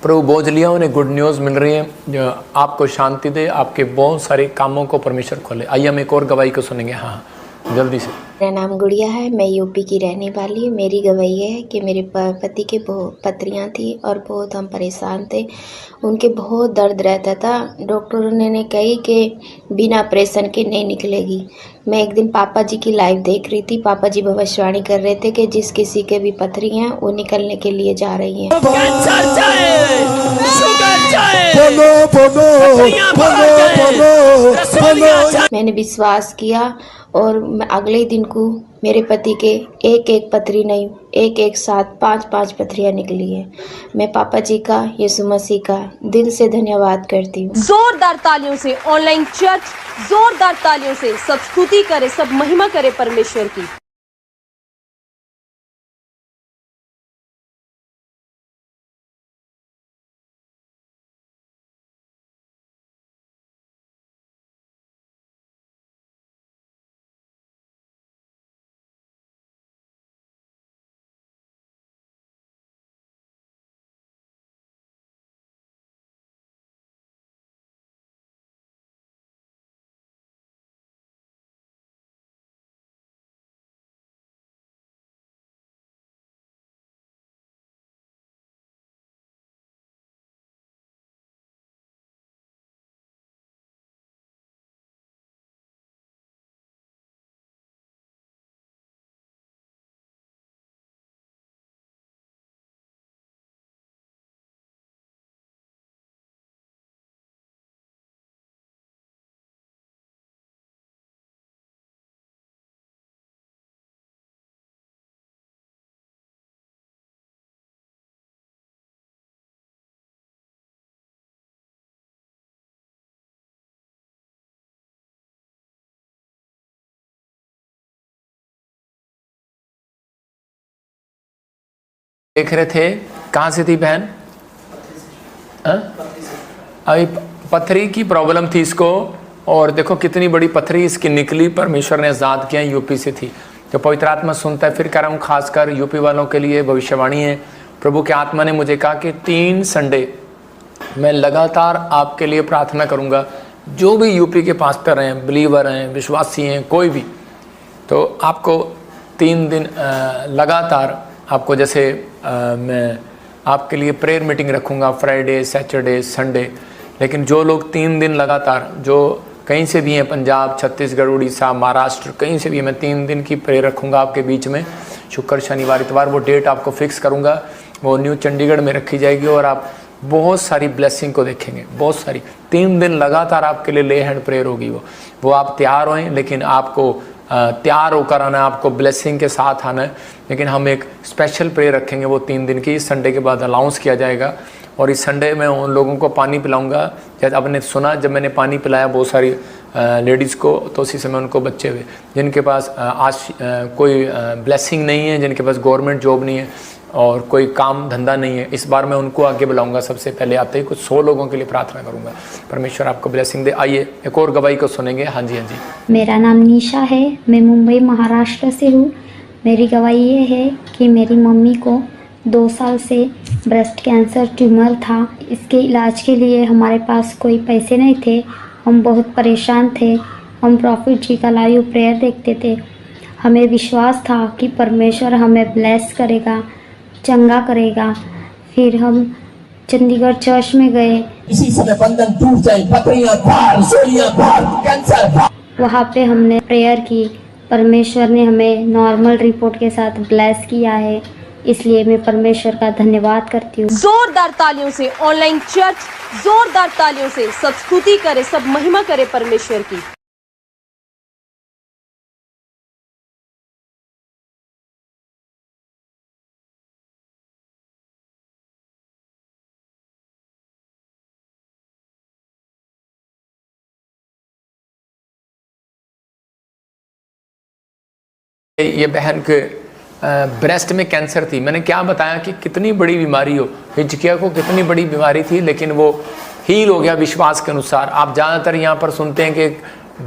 प्रभु बोझ लिया उन्हें गुड न्यूज़ मिल रही है, जो आपको शांति दे, आपके बहुत सारे कामों को परमेश्वर खोले। आइए हम एक और गवाही को सुनेंगे। हाँ जल्दी से। मेरा नाम गुड़िया है, मैं यूपी की रहने वाली हूँ। मेरी गवाही है कि मेरे पति के बहुत पथरियाँ थी और बहुत हम परेशान थे, उनके बहुत दर्द रहता था। डॉक्टरों ने कही कि बिना ऑपरेशन के नहीं निकलेगी। मैं एक दिन पापा जी की लाइव देख रही थी, पापा जी भविष्यवाणी कर रहे थे कि जिस किसी के भी पथरी हैं वो निकलने के लिए जा रही हैं। मैंने विश्वास किया और अगले दिन को मेरे पति के एक एक पथरी नहीं, एक एक साथ 5-5 पथरियाँ निकली है। मैं पापा जी का, यीशु मसीह का दिल से धन्यवाद करती हूँ। जोरदार तालियों से ऑनलाइन चर्च, जोरदार तालियों से सब स्तुति करे, सब महिमा करे परमेश्वर की। देख रहे थे, कहाँ से थी बहन? अभी पथरी की प्रॉब्लम थी इसको, और देखो कितनी बड़ी पथरी इसकी निकली, परमेश्वर ने आज़ाद किया, यूपी से थी। जो पवित्र आत्मा सुनता है, फिर कह रहा हूँ खासकर यूपी वालों के लिए भविष्यवाणी है। प्रभु के आत्मा ने मुझे कहा कि 3 संडे मैं लगातार आपके लिए प्रार्थना करूँगा। जो भी यूपी के पास्टर हैं, बिलीवर हैं, विश्वासी हैं, कोई भी, तो आपको 3 दिन लगातार आपको जैसे मैं आपके लिए प्रेयर मीटिंग रखूँगा, फ्राइडे, सैटरडे, संडे। लेकिन जो लोग 3 दिन लगातार, जो कहीं से भी हैं, पंजाब, छत्तीसगढ़, उड़ीसा, महाराष्ट्र, कहीं से भी, मैं 3 दिन की प्रेयर रखूँगा आपके बीच में, शुक्र, शनिवार, इतवार। वो डेट आपको फिक्स करूँगा, वो न्यू चंडीगढ़ में रखी जाएगी, और आप बहुत सारी ब्लेसिंग को देखेंगे, बहुत सारी। 3 दिन लगातार आपके लिए ले हैंड प्रेयर होगी। वो आप तैयार होएं, लेकिन आपको तैयार होकर आना है, आपको ब्लेसिंग के साथ आना है। लेकिन हम एक स्पेशल प्रेयर रखेंगे वो 3 दिन की, इस संडे के बाद अनाउंस किया जाएगा। और इस संडे में उन लोगों को पानी पिलाऊंगा, जैसे आपने सुना, जब मैंने पानी पिलाया बहुत सारी लेडीज़ को, तो उसी समय उनको बच्चे हुए। जिनके पास आज कोई ब्लेसिंग नहीं है, जिनके पास गवर्नमेंट जॉब नहीं है और कोई काम धंधा नहीं है, इस बार मैं उनको आगे बुलाऊंगा। सबसे पहले आते ही कुछ 100 लोगों के लिए प्रार्थना करूंगा। परमेश्वर आपको ब्लेसिंग दे। आइए एक और गवाही को सुनेंगे। हाँ जी, हाँ जी। मेरा नाम निशा है, मैं मुंबई महाराष्ट्र से हूँ। मेरी गवाही ये है कि मेरी मम्मी को 2 साल से ब्रेस्ट कैंसर ट्यूमर था। इसके इलाज के लिए हमारे पास कोई पैसे नहीं थे, हम बहुत परेशान थे। हम प्रॉफिट जी का लाइव प्रेयर देखते थे। हमें विश्वास था कि परमेश्वर हमें ब्लेस करेगा, चंगा करेगा। फिर हम चंडीगढ़ चर्च में गए। इसी समय बंधन टूट जाए, पथरियां बाहर, सोलियां बाहर, कैंसर बाहर। वहाँ पे हमने प्रेयर की, परमेश्वर ने हमें नॉर्मल रिपोर्ट के साथ ब्लेस किया है, इसलिए मैं परमेश्वर का धन्यवाद करती हूँ। जोरदार तालियों से ऑनलाइन चर्च, जोरदार तालियों से सब स्तुति करे, सब महिमा करे परमेश्वर की। ये बहन के ब्रेस्ट में कैंसर थी। मैंने क्या बताया कि कितनी बड़ी बीमारी हो, हिजकिया को कितनी बड़ी बीमारी थी, लेकिन वो हील हो गया विश्वास के अनुसार। आप ज़्यादातर यहाँ पर सुनते हैं कि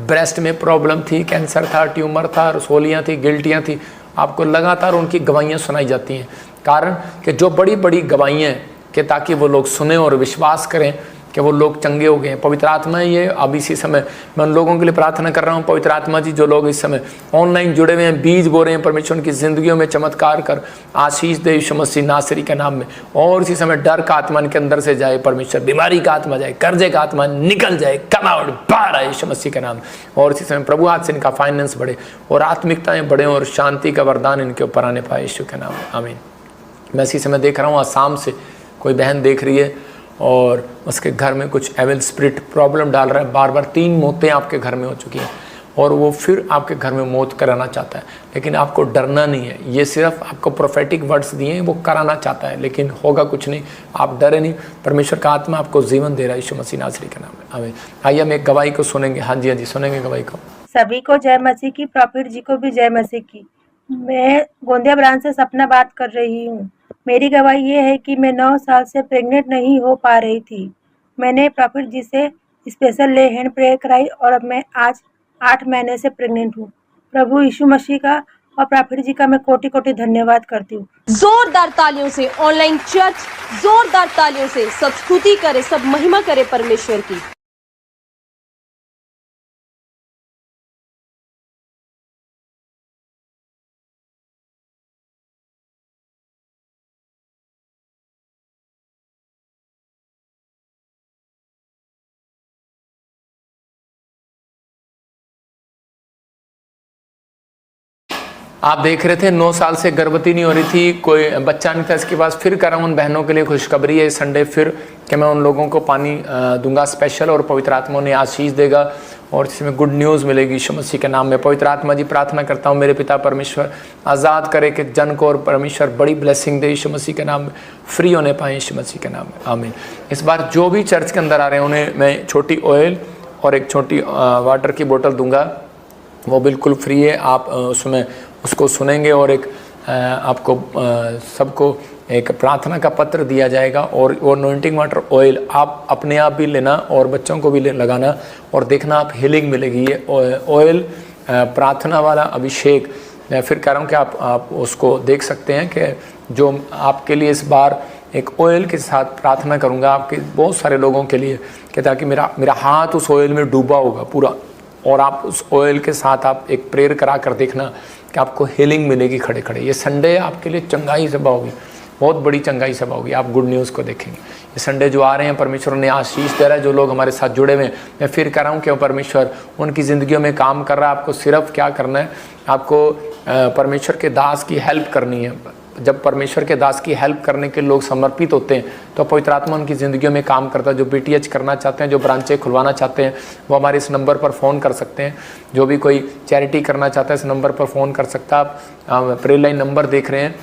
ब्रेस्ट में प्रॉब्लम थी, कैंसर था, ट्यूमर था, रसोलियाँ थी, गिल्टियाँ थी। आपको लगातार उनकी गवाहियाँ सुनाई जाती हैं। कारण कि जो बड़ी बड़ी गवाहियाँ कि ताकि वो लोग सुने और विश्वास करें कि वो लोग चंगे हो गए हैं। पवित्र आत्मा ये अब इसी समय मैं उन लोगों के लिए प्रार्थना कर रहा हूँ। पवित्र आत्मा जी, जो लोग इस समय ऑनलाइन जुड़े हुए हैं, बीज बो रहे हैं, परमेश्वर उनकी ज़िंदगियों में चमत्कार कर आशीष दे यीशु मसीह नासरी के नाम में। और इसी समय डर का आत्मा इनके अंदर से जाए परमेश्वर, बीमारी का आत्मा जाए, कर्जे का आत्मा निकल जाए, कमावट बाहर आए यीशु मसीह के नाम में। और इसी समय प्रभु हाथ से इनका फाइनेंस बढ़े और आत्मिकताएँ बढ़े और शांति का वरदान इनके ऊपर आने पाए यीशु के नाम में, आमीन। मैं इसी समय देख रहा हूँ आसाम से कोई बहन देख रही है और उसके घर में कुछ एविल स्पिरिट प्रॉब्लम डाल रहा है। बार बार 3 मौतें आपके घर में हो चुकी हैं और वो फिर आपके घर में मौत कराना चाहता है, लेकिन आपको डरना नहीं है। ये सिर्फ आपको प्रोफेटिक वर्ड्स दिए हैं, वो कराना चाहता है, लेकिन होगा कुछ नहीं। आप डरे नहीं, परमेश्वर का आत्मा आपको जीवन दे रहा है यीशु मसीह नासरी के नाम में, आमीन। आइए हम एक गवाही को सुनेंगे। हाँ जी, हाँ जी, सुनेंगे गवाही को। सभी को जय मसीह की, प्रॉफिट जी को भी जय मसीह की। मैं गोंदिया ब्रांच से सपना बात कर रही हूँ। मेरी गवाही ये है कि मैं 9 साल से प्रेग्नेंट नहीं हो पा रही थी। मैंने प्रॉफिट जी से स्पेशल ले हैंड प्रेयर कराई और अब मैं आज 8 महीने से प्रेग्नेंट हूँ। प्रभु यीशु मसीह का और प्रॉफिट जी का मैं कोटि कोटि धन्यवाद करती हूँ। जोरदार तालियों से ऑनलाइन चर्च, जोरदार तालियों से सब स्तुति करे, सब महिमा करे परमेश्वर की। आप देख रहे थे 9 साल से गर्भवती नहीं हो रही थी, कोई बच्चा नहीं था इसके पास। फिर कर रहा हूँ उन बहनों के लिए खुशखबरी है संडे फिर कि मैं उन लोगों को पानी दूंगा स्पेशल और पवित्र आत्मा उन्हें आशीष देगा और इसमें गुड न्यूज़ मिलेगी यीशु मसीह के नाम में। पवित्र आत्मा जी, प्रार्थना करता हूँ मेरे पिता परमेश्वर आज़ाद करे कि जन को और परमेश्वर बड़ी ब्लेसिंग दे यीशु मसीह के नाम में, फ्री होने पाए यीशु मसीह के नाम में, आमीन। इस बार जो भी चर्च के अंदर आ रहे हैं उन्हें मैं छोटी ऑयल और एक छोटी वाटर की बोतल दूंगा, वो बिल्कुल फ्री है। आप उसमें उसको सुनेंगे और एक आपको सबको एक प्रार्थना का पत्र दिया जाएगा और वो अनॉइंटिंग वाटर ऑयल आप अपने आप भी लेना और बच्चों को भी लगाना और देखना आप हीलिंग मिलेगी। ये ऑयल प्रार्थना वाला अभिषेक, मैं फिर कह रहा हूँ कि आप उसको देख सकते हैं कि जो आपके लिए इस बार एक ऑयल के साथ प्रार्थना करूँगा आपके बहुत सारे लोगों के लिए कि ताकि मेरा हाथ उस ऑयल में डूबा होगा पूरा और आप उस ऑयल के साथ आप एक प्रेयर करा कर देखना कि आपको हीलिंग मिलेगी खड़े खड़े। ये संडे आपके लिए चंगाई सभा होगी, बहुत बड़ी चंगाई सभा होगी, आप गुड न्यूज़ को देखेंगे। ये संडे जो आ रहे हैं परमेश्वर ने आशीष दे रहा है, जो लोग हमारे साथ जुड़े हुए हैं। मैं फिर कह रहा हूँ कि परमेश्वर उनकी ज़िंदगियों में काम कर रहा है। आपको सिर्फ क्या करना है, आपको परमेश्वर के दास की हेल्प करनी है। जब परमेश्वर के दास की हेल्प करने के लोग समर्पित होते हैं तो पवित्र आत्मा उनकी ज़िंदगियों में काम करता है। जो BTH करना चाहते हैं, जो ब्रांचें खुलवाना चाहते हैं, वो हमारे इस नंबर पर फ़ोन कर सकते हैं। जो भी कोई चैरिटी करना चाहता है इस नंबर पर फ़ोन कर सकता है। आप प्रेयर लाइन नंबर देख रहे हैं,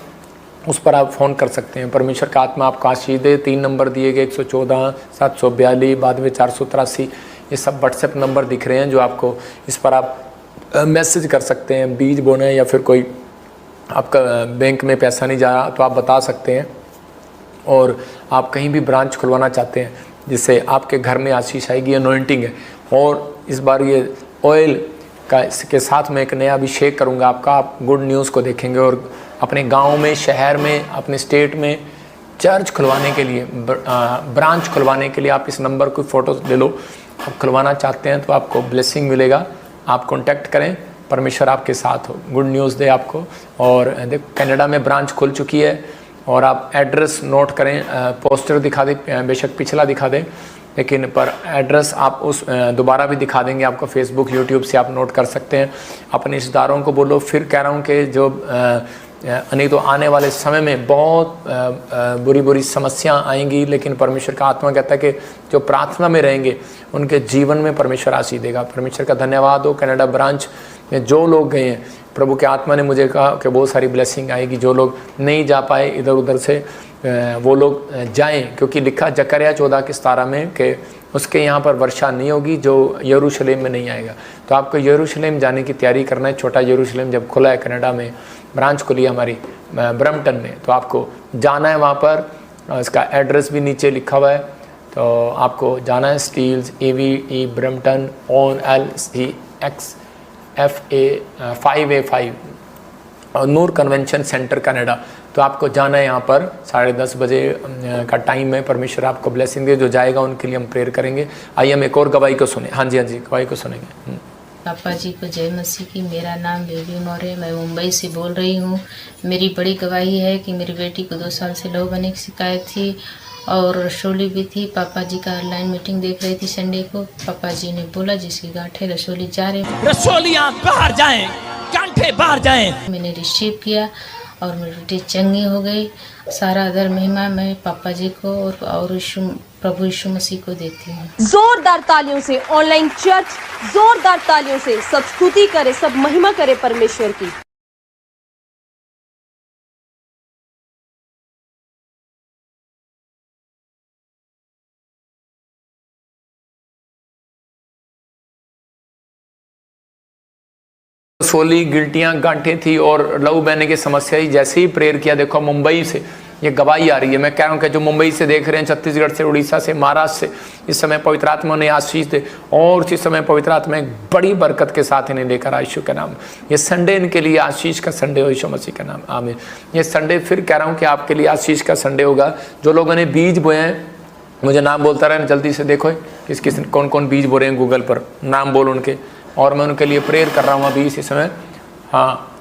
उस पर आप फ़ोन कर सकते हैं। परमेश्वर का आत्मा आपको आशीष दे। 3 नंबर दिए गए, 114 742, बाद में 483। ये सब व्हाट्सएप नंबर दिख रहे हैं जो आपको, इस पर आप मैसेज कर सकते हैं। बीज बोना है या फिर कोई आपका बैंक में पैसा नहीं जा रहा तो आप बता सकते हैं। और आप कहीं भी ब्रांच खुलवाना चाहते हैं जिससे आपके घर में आशीष आएगी, अनॉइंटिंग है। और इस बार ये ऑयल का इसके साथ मैं एक नया अभिषेक करूँगा आपका, आप गुड न्यूज़ को देखेंगे। और अपने गांव में, शहर में, अपने स्टेट में चर्च खुलवाने के लिए, ब्रांच खुलवाने के लिए आप इस नंबर को फ़ोटो ले लो। आप खुलवाना चाहते हैं तो आपको ब्लेसिंग मिलेगा, आप कॉन्टैक्ट करें, परमेश्वर आपके साथ हो, गुड न्यूज़ दे आपको। और देखो कनाडा में ब्रांच खुल चुकी है और आप एड्रेस नोट करें, पोस्टर दिखा दे, बेशक पिछला दिखा दें लेकिन पर एड्रेस आप उस दोबारा भी दिखा देंगे आपको, फेसबुक यूट्यूब से आप नोट कर सकते हैं। अपने रिश्तेदारों को बोलो। फिर कह रहा हूँ कि जो नहीं तो आने वाले समय में बहुत बुरी बुरी समस्याएं आएंगी, लेकिन परमेश्वर का आत्मा कहता है कि जो प्रार्थना में रहेंगे उनके जीवन में परमेश्वर आशीष देगा। परमेश्वर का धन्यवाद हो। कनाडा ब्रांच में जो लोग गए हैं, प्रभु के आत्मा ने मुझे कहा कि बहुत सारी ब्लेसिंग आएगी। जो लोग नहीं जा पाए इधर उधर से वो लोग जाएं, क्योंकि लिखा जकरिया 14:17 में कि उसके यहाँ पर वर्षा नहीं होगी जो यरूशलेम में नहीं आएगा। तो आपको यरूशलेम जाने की तैयारी करना है। छोटा यरूशलेम जब खुला है कनाडा में, ब्रांच खुली है हमारी ब्रम्पटन में, तो आपको जाना है वहाँ पर। इसका एड्रेस भी नीचे लिखा हुआ है, तो आपको जाना है। Steeles EVE Brampton ON LCX FA 5A5 और नूर कन्वेंशन सेंटर कनाडा। तो आपको जाना है यहाँ पर 10:30 बजे का टाइम है। परमेश्वर आपको ब्लेसिंग दे। जो जाएगा उनके लिए हम प्रेयर करेंगे। आइए हम एक और गवाही को सुने। हाँ जी गवाही को सुनेंगे। पापा जी को जय मसीह की। मेरा नाम बेबी मौर्य, मैं मुंबई से बोल रही हूँ। मेरी बड़ी गवाही है कि मेरी बेटी को 2 साल से लहू बहने की शिकायत थी और रसोली भी थी। पापा जी का ऑनलाइन मीटिंग देख रही थी संडे को। पापा जी ने बोला जिसकी गांठें रसोली जा रहे, रसोलियां बाहर जाएं, गांठें बाहर जाएं। मैंने रिसीव किया और मेरी बेटी चंगी हो गई। सारा आदर महिमा मैं पापा जी को और प्रभु यीशु मसीह को देती हूँ। जोरदार तालियों से ऑनलाइन चर्च, जोरदार तालियों से सब स्तुति करे, सब महिमा करे परमेश्वर की। सोली गिल्टियाँ गांठें थी और लहू बहने की समस्या ही। जैसे ही प्रेयर किया, देखो मुंबई से ये गवाही आ रही है। मैं कह रहा हूँ कि जो मुंबई से देख रहे हैं, छत्तीसगढ़ से, उड़ीसा से, महाराष्ट्र से, इस समय पवित्र आत्मा ने आशीष दे और इस समय पवित्र आत्मा एक बड़ी बरकत के साथ इन्हें लेकर आए यीशु के नाम। ये संडे इनके लिए आशीष का संडे हो यीशु मसीह के नाम, आमीन। ये संडे फिर कह रहा हूँ कि आपके लिए आशीष का संडे होगा। जो लोगों ने बीज बोए हैं, मुझे नाम बोलता रहे, जल्दी से देखो किस कौन कौन बीज बो रहे हैं, गूगल पर नाम बोल उनके, और मैं उनके लिए प्रेयर कर रहा हूँ अभी इसी समय। हाँ,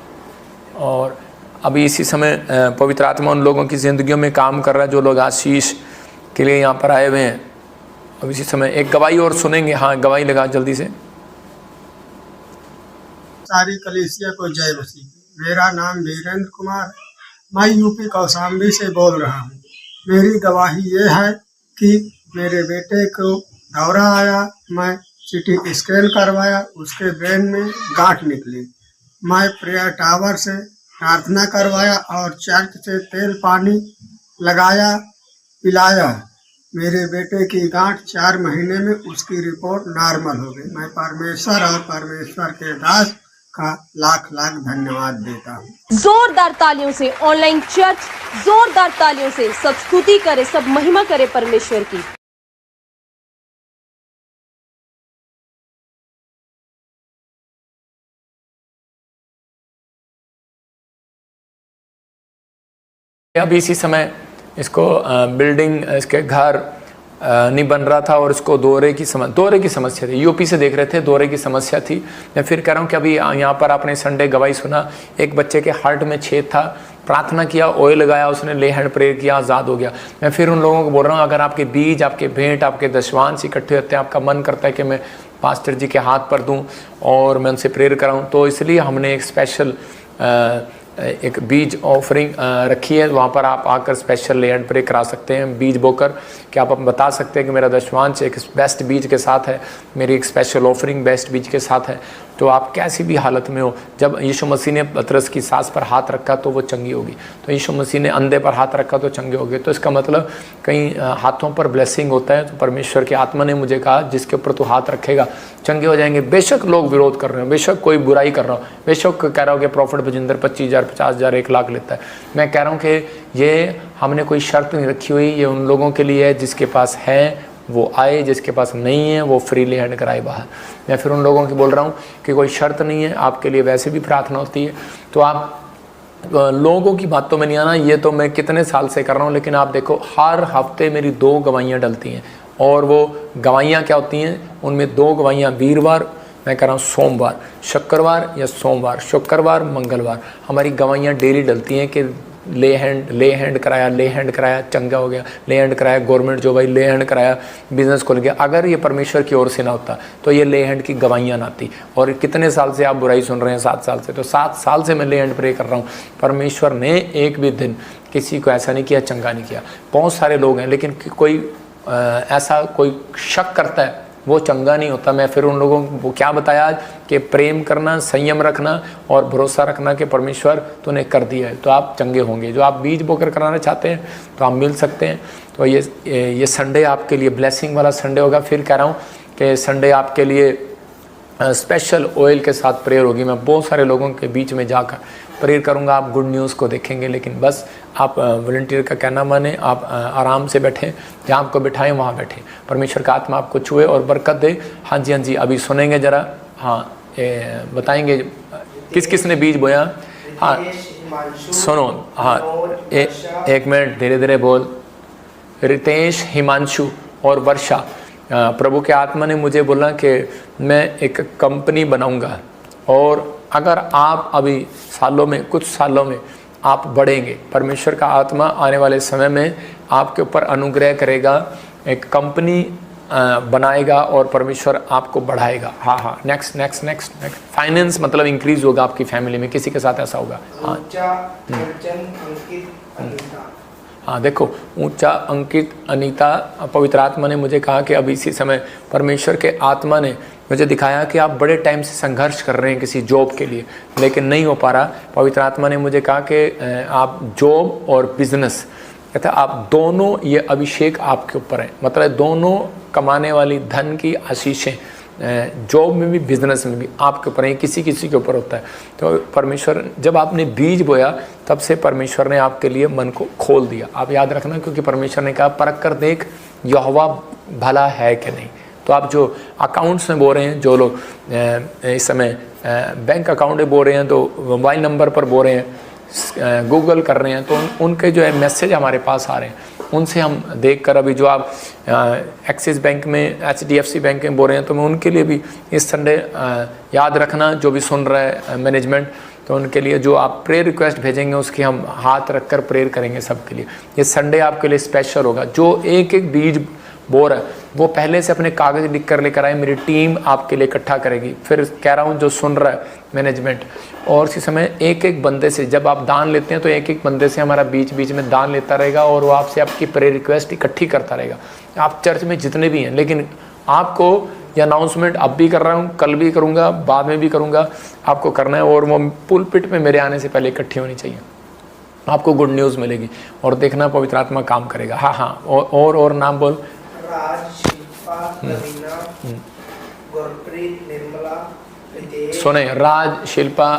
और अभी इसी समय पवित्र आत्मा उन लोगों की ज़िंदगियों में काम कर रहा है जो लोग आशीष के लिए यहाँ पर आए हुए हैं। अब इसी समय एक गवाही और सुनेंगे। हाँ, गवाही लगा जल्दी से। सारी कलीसिया को जय मसीह। मेरा नाम वीरेंद्र कुमार, मैं यूपी कौशाम्बी से बोल रहा हूँ। मेरी गवाही ये है कि मेरे बेटे को दौरा आया, मैं CT स्कैन करवाया, उसके ब्रेन में गांठ निकली। मैं प्रेयर टावर से प्रार्थना करवाया और चर्च से तेल पानी लगाया, पिलाया। मेरे बेटे की गांठ 4 महीने में उसकी रिपोर्ट नॉर्मल हो गई। मैं परमेश्वर और परमेश्वर के दास का लाख लाख धन्यवाद देता हूँ। जोरदार तालियों से ऑनलाइन चर्च, जोरदार तालियों से सब स्तुति करे, सब महिमा करे परमेश्वर की। अभी इसी समय इसको बिल्डिंग, इसके घर नहीं बन रहा था और इसको दौरे की समस्या थी। यूपी से देख रहे थे, दौरे की समस्या थी। मैं फिर कह रहा हूँ कि अभी यहाँ पर आपने संडे गवाही सुना, एक बच्चे के हार्ट में छेद था, प्रार्थना किया, ऑयल लगाया, उसने ले हैंड प्रेयर किया, आज़ाद हो गया। मैं फिर उन लोगों को बोल रहा हूँ, अगर आपके बीज, आपके भेंट, आपके दशवांश इकट्ठे होते हैं, आपका मन करता है कि मैं पास्टर जी के हाथ पर दूँ और मैं उनसे प्रेयर कराऊँ, तो इसलिए हमने एक स्पेशल एक बीज ऑफरिंग रखी है। वहाँ पर आप आकर स्पेशल ले एंड प्रे करा सकते हैं बीज बोकर, कि आप बता सकते हैं कि मेरा दशवांश एक बेस्ट बीज के साथ है, मेरी एक स्पेशल ऑफरिंग बेस्ट बीज के साथ है, तो आप कैसी भी हालत में हो, जब यीशु मसीह ने पतरस की सांस पर हाथ रखा तो वो चंगी होगी, तो यीशु मसीह ने अंधे पर हाथ रखा तो चंगे होगी। तो इसका मतलब कई हाथों पर ब्लेसिंग होता है। तो परमेश्वर की आत्मा ने मुझे कहा जिसके ऊपर तू हाथ रखेगा चंगे हो जाएंगे। बेशक लोग विरोध कर रहे हो, बेशक कोई बुराई कर रहा हो, बेशक कह रहा हो कि प्रॉफिट बजिंदर 25,000 50,000 1 लाख लेता है, मैं कह रहा हूँ कि ये हमने कोई शर्त नहीं रखी हुई, ये उन लोगों के लिए है जिसके पास है वो आए, जिसके पास नहीं है वो फ्रीली हैंड कराए बाहर। मैं फिर उन लोगों की बोल रहा हूँ कि कोई शर्त नहीं है, आपके लिए वैसे भी प्रार्थना होती है। तो आप लोगों की बातों में नहीं आना, ये तो मैं कितने साल से कर रहा हूँ, लेकिन आप देखो हर हफ्ते मेरी 2 गवाहियाँ डलती हैं, और वो गवाहियाँ क्या होती हैं, उनमें 2 गवाहियाँ वीरवार मैं कह रहा हूँ, सोमवार शुक्रवार या सोमवार शुक्रवार मंगलवार हमारी गवाहियाँ डेली डलती हैं कि ले हैंड कराया चंगा हो गया, ले हैंड कराया गवर्नमेंट जॉब आई, ले हैंड कराया बिजनेस खुल गया। अगर ये परमेश्वर की ओर से ना होता तो ये ले हैंड की गवाहियाँ ना आती। और कितने साल से आप बुराई सुन रहे हैं? 7 साल से। तो 7 साल से मैं ले हैंड प्रे कर रहा हूँ। परमेश्वर ने एक भी दिन किसी को ऐसा नहीं किया, चंगा नहीं किया। बहुत सारे लोग हैं, लेकिन कोई ऐसा कोई शक करता है वो चंगा नहीं होता। मैं फिर उन लोगों को क्या बताया आज कि प्रेम करना, संयम रखना और भरोसा रखना कि परमेश्वर तूने कर दिया है तो आप चंगे होंगे। जो आप बीज बोकर कराना चाहते हैं तो आप मिल सकते हैं। तो ये संडे आपके लिए ब्लेसिंग वाला संडे होगा। फिर कह रहा हूँ कि संडे आपके लिए स्पेशल ऑयल के साथ प्रेयर होगी। मैं बहुत सारे लोगों के बीच में जाकर प्रेयर करूंगा, आप गुड न्यूज़ को देखेंगे। लेकिन बस आप वॉलंटियर का कहना माने, आप आराम से बैठें, जहाँ आपको बिठाएं वहाँ बैठें। परमेश्वर का आत्मा आपको छुए और बरकत दे। हाँ जी, हाँ जी, अभी सुनेंगे ज़रा। हाँ, बताएंगे किस किस ने बीज बोया। हाँ सुनो, हाँ एक मिनट, धीरे धीरे बोल। रितेश, हिमांशु और वर्षा। प्रभु के आत्मा ने मुझे बोला कि मैं एक कंपनी बनाऊंगा, और अगर आप अभी कुछ सालों में आप बढ़ेंगे, परमेश्वर का आत्मा आने वाले समय में आपके ऊपर अनुग्रह करेगा, एक कंपनी बनाएगा और परमेश्वर आपको बढ़ाएगा। हाँ हाँ, नेक्स्ट फाइनेंस मतलब इंक्रीज होगा आपकी फैमिली में, किसी के साथ ऐसा होगा। हाँ देखो, ऊंचा अंकित अनीता, पवित्र आत्मा ने मुझे कहा कि अभी इसी समय परमेश्वर के आत्मा ने मुझे दिखाया कि आप बड़े टाइम से संघर्ष कर रहे हैं किसी जॉब के लिए, लेकिन नहीं हो पा रहा। पवित्र आत्मा ने मुझे कहा कि आप जॉब और बिजनेस, कहता आप दोनों, ये अभिषेक आपके ऊपर है। मतलब दोनों कमाने वाली धन की आशीषें जॉब में भी बिजनेस में भी आपके ऊपर है, किसी के ऊपर होता है। तो परमेश्वर, जब आपने बीज बोया तब से परमेश्वर ने आपके लिए मन को खोल दिया। आप याद रखना, क्योंकि परमेश्वर ने कहा परख कर देख यहोवा भला है कि नहीं। तो आप जो अकाउंट्स में बोल रहे हैं, जो लोग इस समय बैंक अकाउंट में बोल रहे हैं, तो मोबाइल नंबर पर बोल रहे हैं, गूगल कर रहे हैं, तो उनके जो है मैसेज हमारे पास आ रहे हैं, उनसे हम देखकर, अभी जो आप एक्सिस बैंक में, HDFC बैंक में बोल रहे हैं, तो मैं उनके लिए भी इस संडे याद रखना, जो भी सुन रहा है मैनेजमेंट, तो उनके लिए जो आप प्रेयर रिक्वेस्ट भेजेंगे उसकी हम हाथ रखकर प्रेयर करेंगे सबके लिए। ये संडे आपके लिए स्पेशल होगा। जो एक बीज बो रहा है वो पहले से अपने कागज लिख कर लेकर आए, मेरी टीम आपके लिए इकट्ठा करेगी। फिर कह रहा हूँ, जो सुन रहा है मैनेजमेंट, और इसी समय एक बंदे से, जब आप दान लेते हैं तो एक बंदे से हमारा बीच में दान लेता रहेगा, और वो आपसे आपकी प्रेयर रिक्वेस्ट इकट्ठी करता रहेगा। आप चर्च में जितने भी हैं, लेकिन आपको ये अनाउंसमेंट अब भी कर रहा हूँ, कल भी करूँगा, बाद में भी करूँगा, आपको करना है। और वो पुलपिट में मेरे आने से पहले इकट्ठी होनी चाहिए, आपको गुड न्यूज़ मिलेगी। और देखना पवित्र आत्मा काम करेगा। हाँ हाँ, और नाम बोल। राज, शिल्पा, नवीना, गुरप्रीत, निर्मला, सुने, राज, शिल्पा,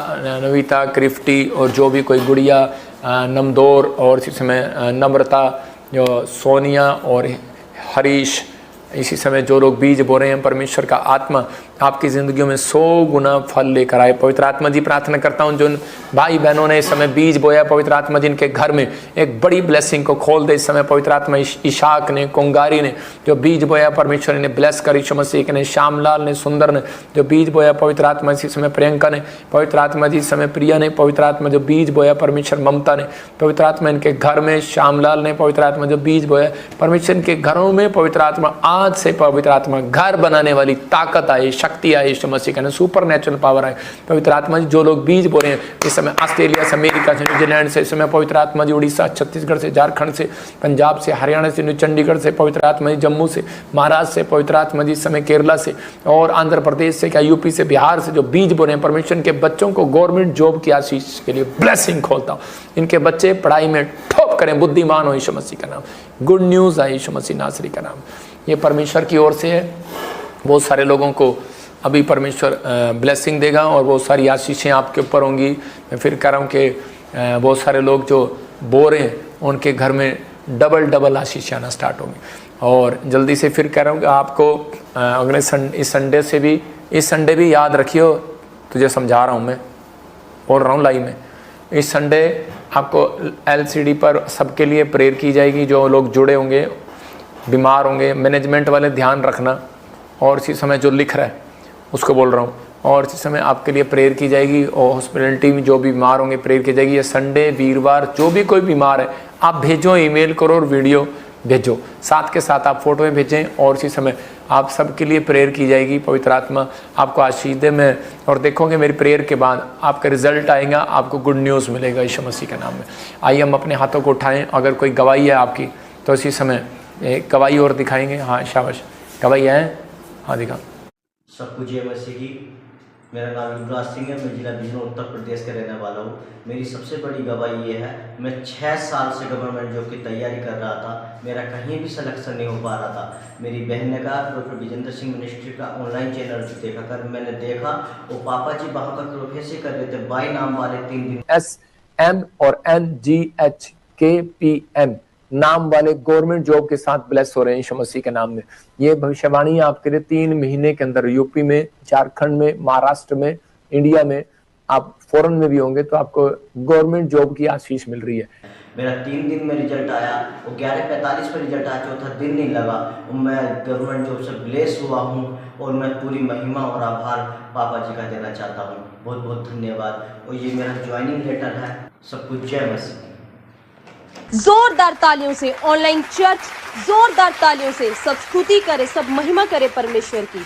नविता, क्रिफ्टी, और जो भी कोई गुड़िया, नमदौर, और इसी समय नम्रता, जो सोनिया और हरीश, इसी समय जो लोग बीज बो रहे हैं, परमेश्वर का आत्मा आपकी ज़िंदगियों में 100 गुना फल लेकर आए। पवित्र आत्मा जी, प्रार्थना करता हूँ जो भाई बहनों ने इस समय बीज बोया, पवित्र आत्मा जी इनके घर में एक बड़ी ब्लेसिंग को खोल दे इस समय। पवित्र आत्मा इशाक ने, कुंगारी ने जो बीज बोया, परमेश्वर ने ब्लेस कर, यीशु मसीह ने, श्यामलाल ने, सुंदर ने जो बीज बोया, पवित्र आत्मा इसी समय प्रियंका ने, पवित्र आत्मा जी इस समय प्रिया ने, पवित्र आत्मा जो बीज बोया, परमेश्वर ममता ने, पवित्र आत्मा इनके घर में, श्यामलाल ने, पवित्र आत्मा जो बीज बोया, परमेश्वर इनके घरों में, पवित्र आत्मा आज से पवित्र आत्मा घर बनाने वाली ताकत आए, शक्ति आए यीशु मसीह का नाम, सुपर नेचुरल पावर आए पवित्र आत्मा जी। जो लोग बीज बोले हैं इस समय ऑस्ट्रेलिया से, अमेरिका से, न्यूजीलैंड से, इस समय पवित्र आत्मा जी उड़ीसा, छत्तीसगढ़ से, झारखंड से, पंजाब से, हरियाणा से, चंडीगढ़ से, पवित्र आत्मा जी जम्मू से, महाराष्ट्र से, पवित्र आत्मा जी इस समय केरला से और आंध्र प्रदेश से, क्या यूपी से, बिहार से जो बीज बोले हैं परमेश्वर के बच्चों को गवर्नमेंट जॉब की आशीष के लिए ब्लेसिंग खोलता हूँ। इनके बच्चे पढ़ाई में ठोप करें, बुद्धिमान हो यीशु मसीह का नाम। गुड न्यूज़ है यीशु मसीह नासरी का नाम। ये परमेश्वर की ओर से है। बहुत सारे लोगों को अभी परमेश्वर ब्लेसिंग देगा और बहुत सारी आशीषें आपके ऊपर होंगी। मैं फिर कह रहा हूँ कि बहुत सारे लोग जो बो रहे हैं उनके घर में डबल आशीषें आना स्टार्ट होंगी। और जल्दी से फिर कह रहा हूँ कि आपको अगले इस संडे भी याद रखियो, तुझे समझा रहा हूँ, मैं बोल रहा हूँ लाइव में। इस संडे आपको LCD पर सबके लिए प्रेयर की जाएगी। जो लोग जुड़े होंगे, बीमार होंगे, मैनेजमेंट वाले ध्यान रखना। और इसी समय जो लिख रहा है उसको बोल रहा हूँ, और इसी समय आपके लिए प्रेयर की जाएगी। और हॉस्पिटलिटी में जो भी बीमार होंगे प्रेयर की जाएगी। ये संडे, वीरवार जो भी कोई बीमार है आप भेजो, ईमेल करो और वीडियो भेजो, साथ के साथ आप फोटो में भेजें। और इसी समय आप सबके लिए प्रेयर की जाएगी। पवित्र आत्मा आपको आशीष दे। मैं और देखोगे मेरी प्रेयर के बाद आपका रिजल्ट आएगा, आपको गुड न्यूज़ मिलेगा यीशु मसीह के नाम में। आइए हम अपने हाथों को उठाएं। अगर कोई गवाही है आपकी तो इसी समय एक गवाही और दिखाएंगे। हाँ शाबाश, गवाही है, हाँ दिखा। सबको जय मसीह की। मेरा नाम युवराज सिंह है, मैं जिला बिजनौर उत्तर प्रदेश का रहने वाला हूँ। मेरी सबसे बड़ी गवाही ये है, मैं 6 साल से गवर्नमेंट जॉब की तैयारी कर रहा था, मेरा कहीं भी सिलेक्शन नहीं हो पा रहा था। मेरी बहन ने कहा डॉक्टर विजेंद्र सिंह मिनिस्ट्री का ऑनलाइन चैनल देखा कर मैंने देखा, वो पापा जी वहाँ पर प्रोफेसर कर रहे थे, 22 नाम वाले 3 दिन SM और NGHKPM नाम वाले गवर्नमेंट जॉब के साथ ब्लेस हो रहे हैं यीशु मसीह के नाम में। ये भविष्यवाणी आपके लिए 3 महीने के अंदर यूपी में, झारखंड में, महाराष्ट्र में, इंडिया में, आप फॉरेन में भी होंगे तो आपको गवर्नमेंट जॉब की आशीष मिल रही है। मेरा 3 दिन में रिजल्ट आया, वो 11:45 पर रिजल्ट आया, चौथा दिन नहीं लगा। मैं गवर्नमेंट जॉब से ब्लेस हुआ हूँ और मैं पूरी महिमा और आभार पापा जी का देना चाहता हूँ। बहुत बहुत धन्यवाद। और ये मेरा ज्वाइनिंग लेटर है। सब कुछ जय मसीह। जोरदार तालियों से ऑनलाइन चर्च, जोरदार तालियों से सब स्तुति करे, सब महिमा करे परमेश्वर की।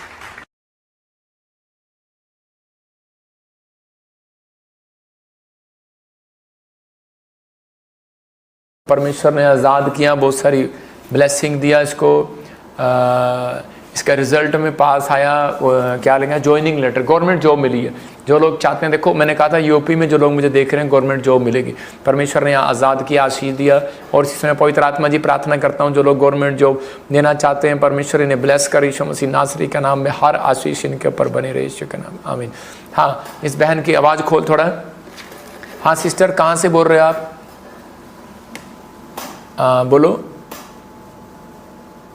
परमेश्वर ने आज़ाद किया, बहुत सारी ब्लेसिंग दिया इसको। इसका रिजल्ट में पास आया, क्या लेंगे, ज्वाइनिंग लेटर, गवर्नमेंट जॉब मिली है। जो लोग चाहते हैं, देखो मैंने कहा था यूपी में जो लोग मुझे देख रहे हैं गवर्नमेंट जॉब मिलेगी। परमेश्वर ने आज़ाद किया, आशीष दिया। और इसी समय पवित्र आत्मा जी प्रार्थना करता हूँ जो लोग गवर्नमेंट जॉब देना चाहते हैं, परमेश्वर इन्हें ब्लेस कर यीशु मसीह नासरी का नाम में। हर आशीष इनके ऊपर बने रहे यीशु के नाम, आमीन। हाँ, इस बहन की आवाज़ खोल थोड़ा। हाँ सिस्टर, कहाँ से बोल रहे हो आप? बोलो,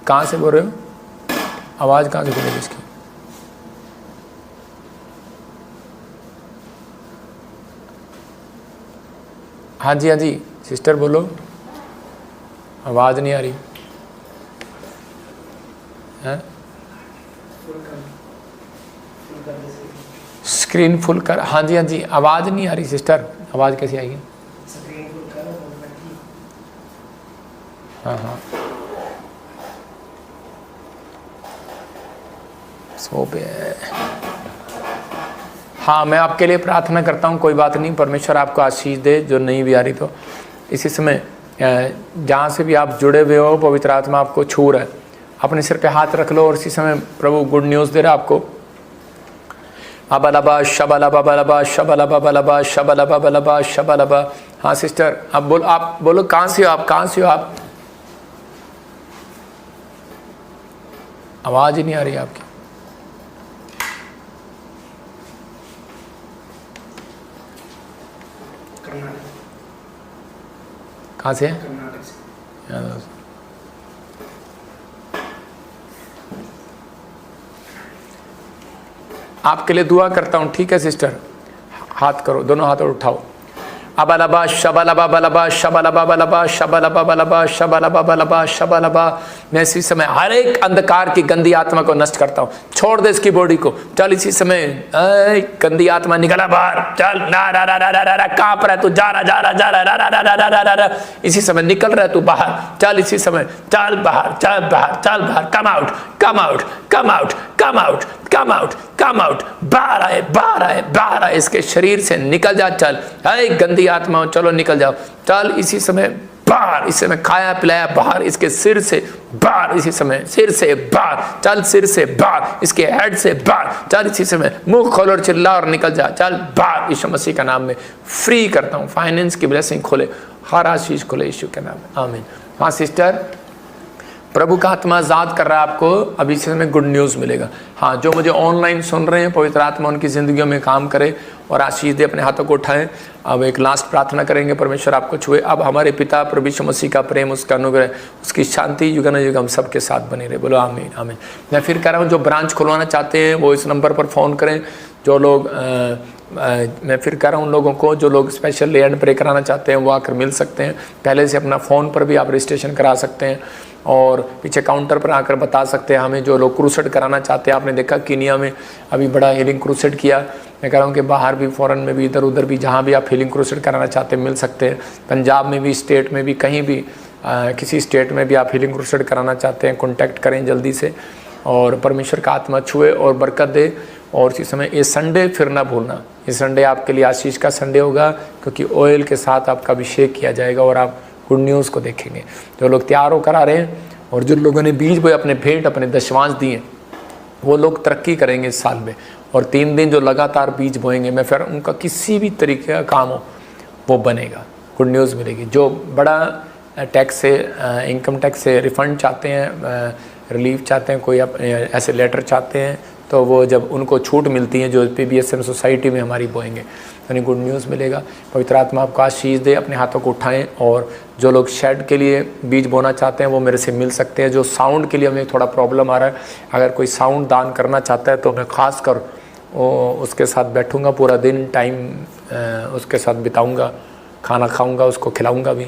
कहाँ से बोल रहे हो? आवाज़ कहाँ से बोलेगी इसकी? हाँ जी सिस्टर बोलो, आवाज़ नहीं आ रही है। स्क्रीन फुल कर। हाँ जी आवाज़ नहीं आ रही सिस्टर, आवाज़ कैसी आएगी? हाँ सो पे। हाँ, मैं आपके लिए प्रार्थना करता हूँ, कोई बात नहीं, परमेश्वर आपको आशीष दे। जो नहीं भी आ रही तो इसी समय जहाँ से भी आप जुड़े हुए हो, पवित्र आत्मा आपको छू रहा है, अपने सिर पे हाथ रख लो। और इसी समय प्रभु गुड न्यूज़ दे रहा है आपको। अबलबा शबलबा बलबा शबलबा बलबा शबलबा बलबा शबलबा। हाँ सिस्टर, आप बोलो कहाँ से हो आप? कहाँ से हो आप? आवाज़ ही नहीं आ रही आपकी। कहाँ से? आपके लिए दुआ करता हूँ, ठीक है सिस्टर? हाथ करो, दोनों हाथ उठाओ। अबलबा शबलबा बलबा शबलबा बलबा शबलबा बलबा शबलबा बलबा शबलबा। मैं इसी समय हर एक अंधकार की गंदी आत्मा को नष्ट करता हूँ। छोड़ दे इसकी बॉडी को। चल इसी समय गंदी आत्मा निकला बाहर। चल ना रा रा रा रा रा, कहाँ पर है तू? जा रहा इसी समय निकल रहा है तू बाहर। चल इसी समय, चल बाहर, चल बाहर, चल बाहर। Come out, come out, come out, come out, come out, come out, बाहर आए, बाहर आए, बाहर आए, इसके शरीर से निकल जा, चल, अरे गंदी आत्मा, चलो निकल जाओ, चल इसी समय बाहर, इस समय खाया पिलाया बाहर, इसके सिर से बाहर, इसी समय सिर से बाहर, चल सिर से बाहर, इसके हेड से बाहर, चल इसी समय मुंह खोल और चिल्ला और निकल जा, चल बाहर, यीशु मसीह का नाम में फ्री करता हूँ। फाइनेंस की ब्लेसिंग खोले, हर आशीष खोले यीशु के नाम में, आमीन। हाँ सिस्टर, प्रभु का आत्मा आजाद कर रहा है आपको, अभी इस समय गुड न्यूज़ मिलेगा। हाँ, जो मुझे ऑनलाइन सुन रहे हैं, पवित्र आत्मा उनकी ज़िंदगियों में काम करे और आशीष दे, अपने हाथों को उठाएं। अब एक लास्ट प्रार्थना करेंगे, परमेश्वर आपको छुए। अब हमारे पिता प्रभु यीशु मसीह का प्रेम, उसका अनुग्रह, उसकी शांति युग न युग हम सबके साथ बनी रहे। बोलो आमीन, आमीन। मैं फिर कह रहा हूँ, जो ब्रांच खुलवाना चाहते हैं वो इस नंबर पर फ़ोन करें। जो लोग मैं फिर कह रहा हूँ, उन लोगों को जो लोग स्पेशल ले एंड प्रे कराना चाहते हैं वो आकर मिल सकते हैं। पहले से अपना फ़ोन पर भी आप रजिस्ट्रेशन करा सकते हैं और पीछे काउंटर पर आकर बता सकते हैं हमें। जो लोग क्रूसेड कराना चाहते हैं, आपने देखा कीनिया में अभी बड़ा हीलिंग क्रूसेड किया। मैं कह रहा हूँ कि बाहर भी, फ़ॉरेन में भी, इधर उधर भी, जहाँ भी आप हीलिंग क्रूसेड कराना चाहते हैं मिल सकते हैं। पंजाब में भी, स्टेट में भी, कहीं भी किसी स्टेट में भी आप हीलिंग क्रूसेड कराना चाहते हैं, कॉन्टैक्ट करें जल्दी से और परमेश्वर का आत्मा छुए और बरकत दे। और इसी समय ये संडे फिर ना भूलना, ये संडे आपके लिए आशीष का संडे होगा, क्योंकि ऑयल के साथ आपका अभिषेक किया जाएगा और आप गुड न्यूज़ को देखेंगे। जो लोग तैयार होकर आ रहे हैं और जिन लोगों ने बीज बोए, अपने भेंट, अपने दशवांश दिए, वो लोग तरक्की करेंगे इस साल में। और 3 दिन जो लगातार बीज बोएंगे, मैं फिर उनका किसी भी तरीके का काम हो वो बनेगा, गुड न्यूज़ मिलेगी। जो बड़ा टैक्स से, इनकम टैक्स से रिफ़ंड चाहते हैं, रिलीफ चाहते हैं, कोई ऐसे लेटर चाहते हैं, तो वो जब उनको छूट मिलती है, जो PBSM सोसाइटी में हमारी बोएंगे, यानी गुड न्यूज़ मिलेगा। पवित्र आत्मा आपको आशीष दे। अपने हाथों को उठाएं। और जो लोग शेड के लिए बीज बोना चाहते हैं वो मेरे से मिल सकते हैं। जो साउंड के लिए हमें थोड़ा प्रॉब्लम आ रहा है, अगर कोई साउंड दान करना चाहता है तो मैं ख़ास कर उसके साथ बैठूँगा, पूरा दिन टाइम उसके साथ बिताऊँगा, खाना खाऊँगा, उसको खिलाऊँगा भी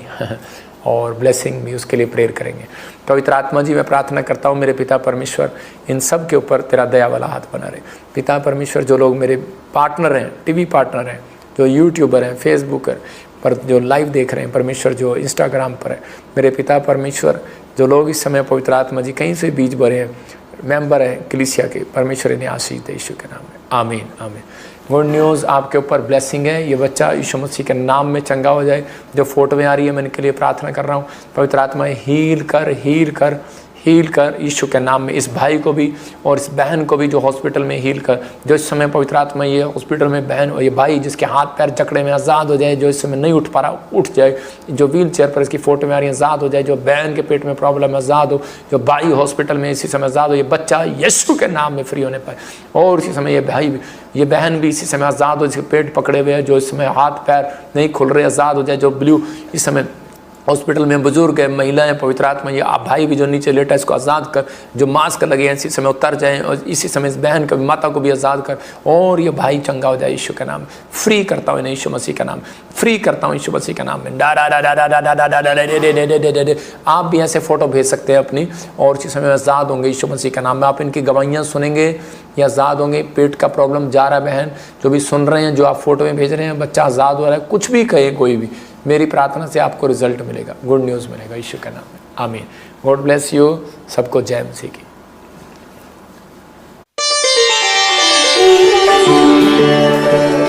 और ब्लेसिंग भी, उसके लिए प्रेयर करेंगे। पवित्र आत्मा जी, मैं प्रार्थना करता हूँ मेरे पिता परमेश्वर, इन सब के ऊपर तेरा दया वाला हाथ बना रहे। पिता परमेश्वर, जो लोग मेरे पार्टनर हैं, टीवी पार्टनर हैं, जो यूट्यूबर हैं, फेसबुकर पर जो लाइव देख रहे हैं परमेश्वर, जो इंस्टाग्राम पर है, मेरे पिता परमेश्वर, जो लोग इस समय पवित्र आत्मा जी कहीं से बीज भरे हैं, मेंबर हैं कलीसिया के, परमेश्वर इन्हें आशीष दे यीशु के नाम में, आमीन, आमीन। गुड न्यूज़ आपके ऊपर ब्लेसिंग है। ये बच्चा यीशु मसीह के नाम में चंगा हो जाए। जो फोटो में आ रही है, मैं इनके लिए प्रार्थना कर रहा हूँ। पवित्र आत्मा हील कर, हील कर, हील कर यीशु के नाम में। इस भाई को भी और इस बहन को भी जो हॉस्पिटल में हील कर, जो इस समय पवित्र आत्मा ये हॉस्पिटल में बहन और ये भाई जिसके हाथ पैर जकड़े में आज़ाद हो जाए, जो इस समय नहीं उठ पा रहा उठ जाए, जो व्हील चेयर पर इसकी फोटो में आ रही है आज़ाद हो जाए, जो बहन के पेट में प्रॉब्लम है आज़ाद हो, जो भाई हॉस्पिटल में इसी समय आज़ाद हो, ये बच्चा यीशु के नाम में फ्री होने पाए। और इसी समय ये भाई भी, ये बहन भी इसी समय आज़ाद हो, जिसके पेट पकड़े हुए हैं, जो इस समय हाथ पैर नहीं खुल रहे, आज़ाद हो जाए। जो ब्लू इस समय हॉस्पिटल में बुजुर्ग है, महिलाएं, पवित्र आत्मा ये आप भाई भी जो नीचे लेटा है इसको आज़ाद कर, जो मास्क लगे हैं इसी समय उतर जाएं, और इसी समय इस बहन को, माता को भी आज़ाद कर, और ये भाई चंगा हो जाए यीशु के नाम। फ्री करता हूँ इन्हें यीशु मसीह का नाम, फ्री करता हूँ यीशु मसीह का नाम में। आप भी ऐसे फ़ोटो भेज सकते हैं अपनी, और इसी समय आज़ाद होंगे यीशु मसीह का नाम में। आप इनकी गवाहियाँ सुनेंगे, ये आज़ाद होंगे। पेट का प्रॉब्लम जा रहा है, बहन जो भी सुन रहे हैं, जो आप फोटो में भेज रहे हैं, बच्चा आज़ाद हो रहा है, कुछ भी कहे कोई भी, मेरी प्रार्थना से आपको रिजल्ट मिलेगा, गुड न्यूज़ मिलेगा यीशु के नाम में, आमीन। God bless you. सबको जय मसीह की।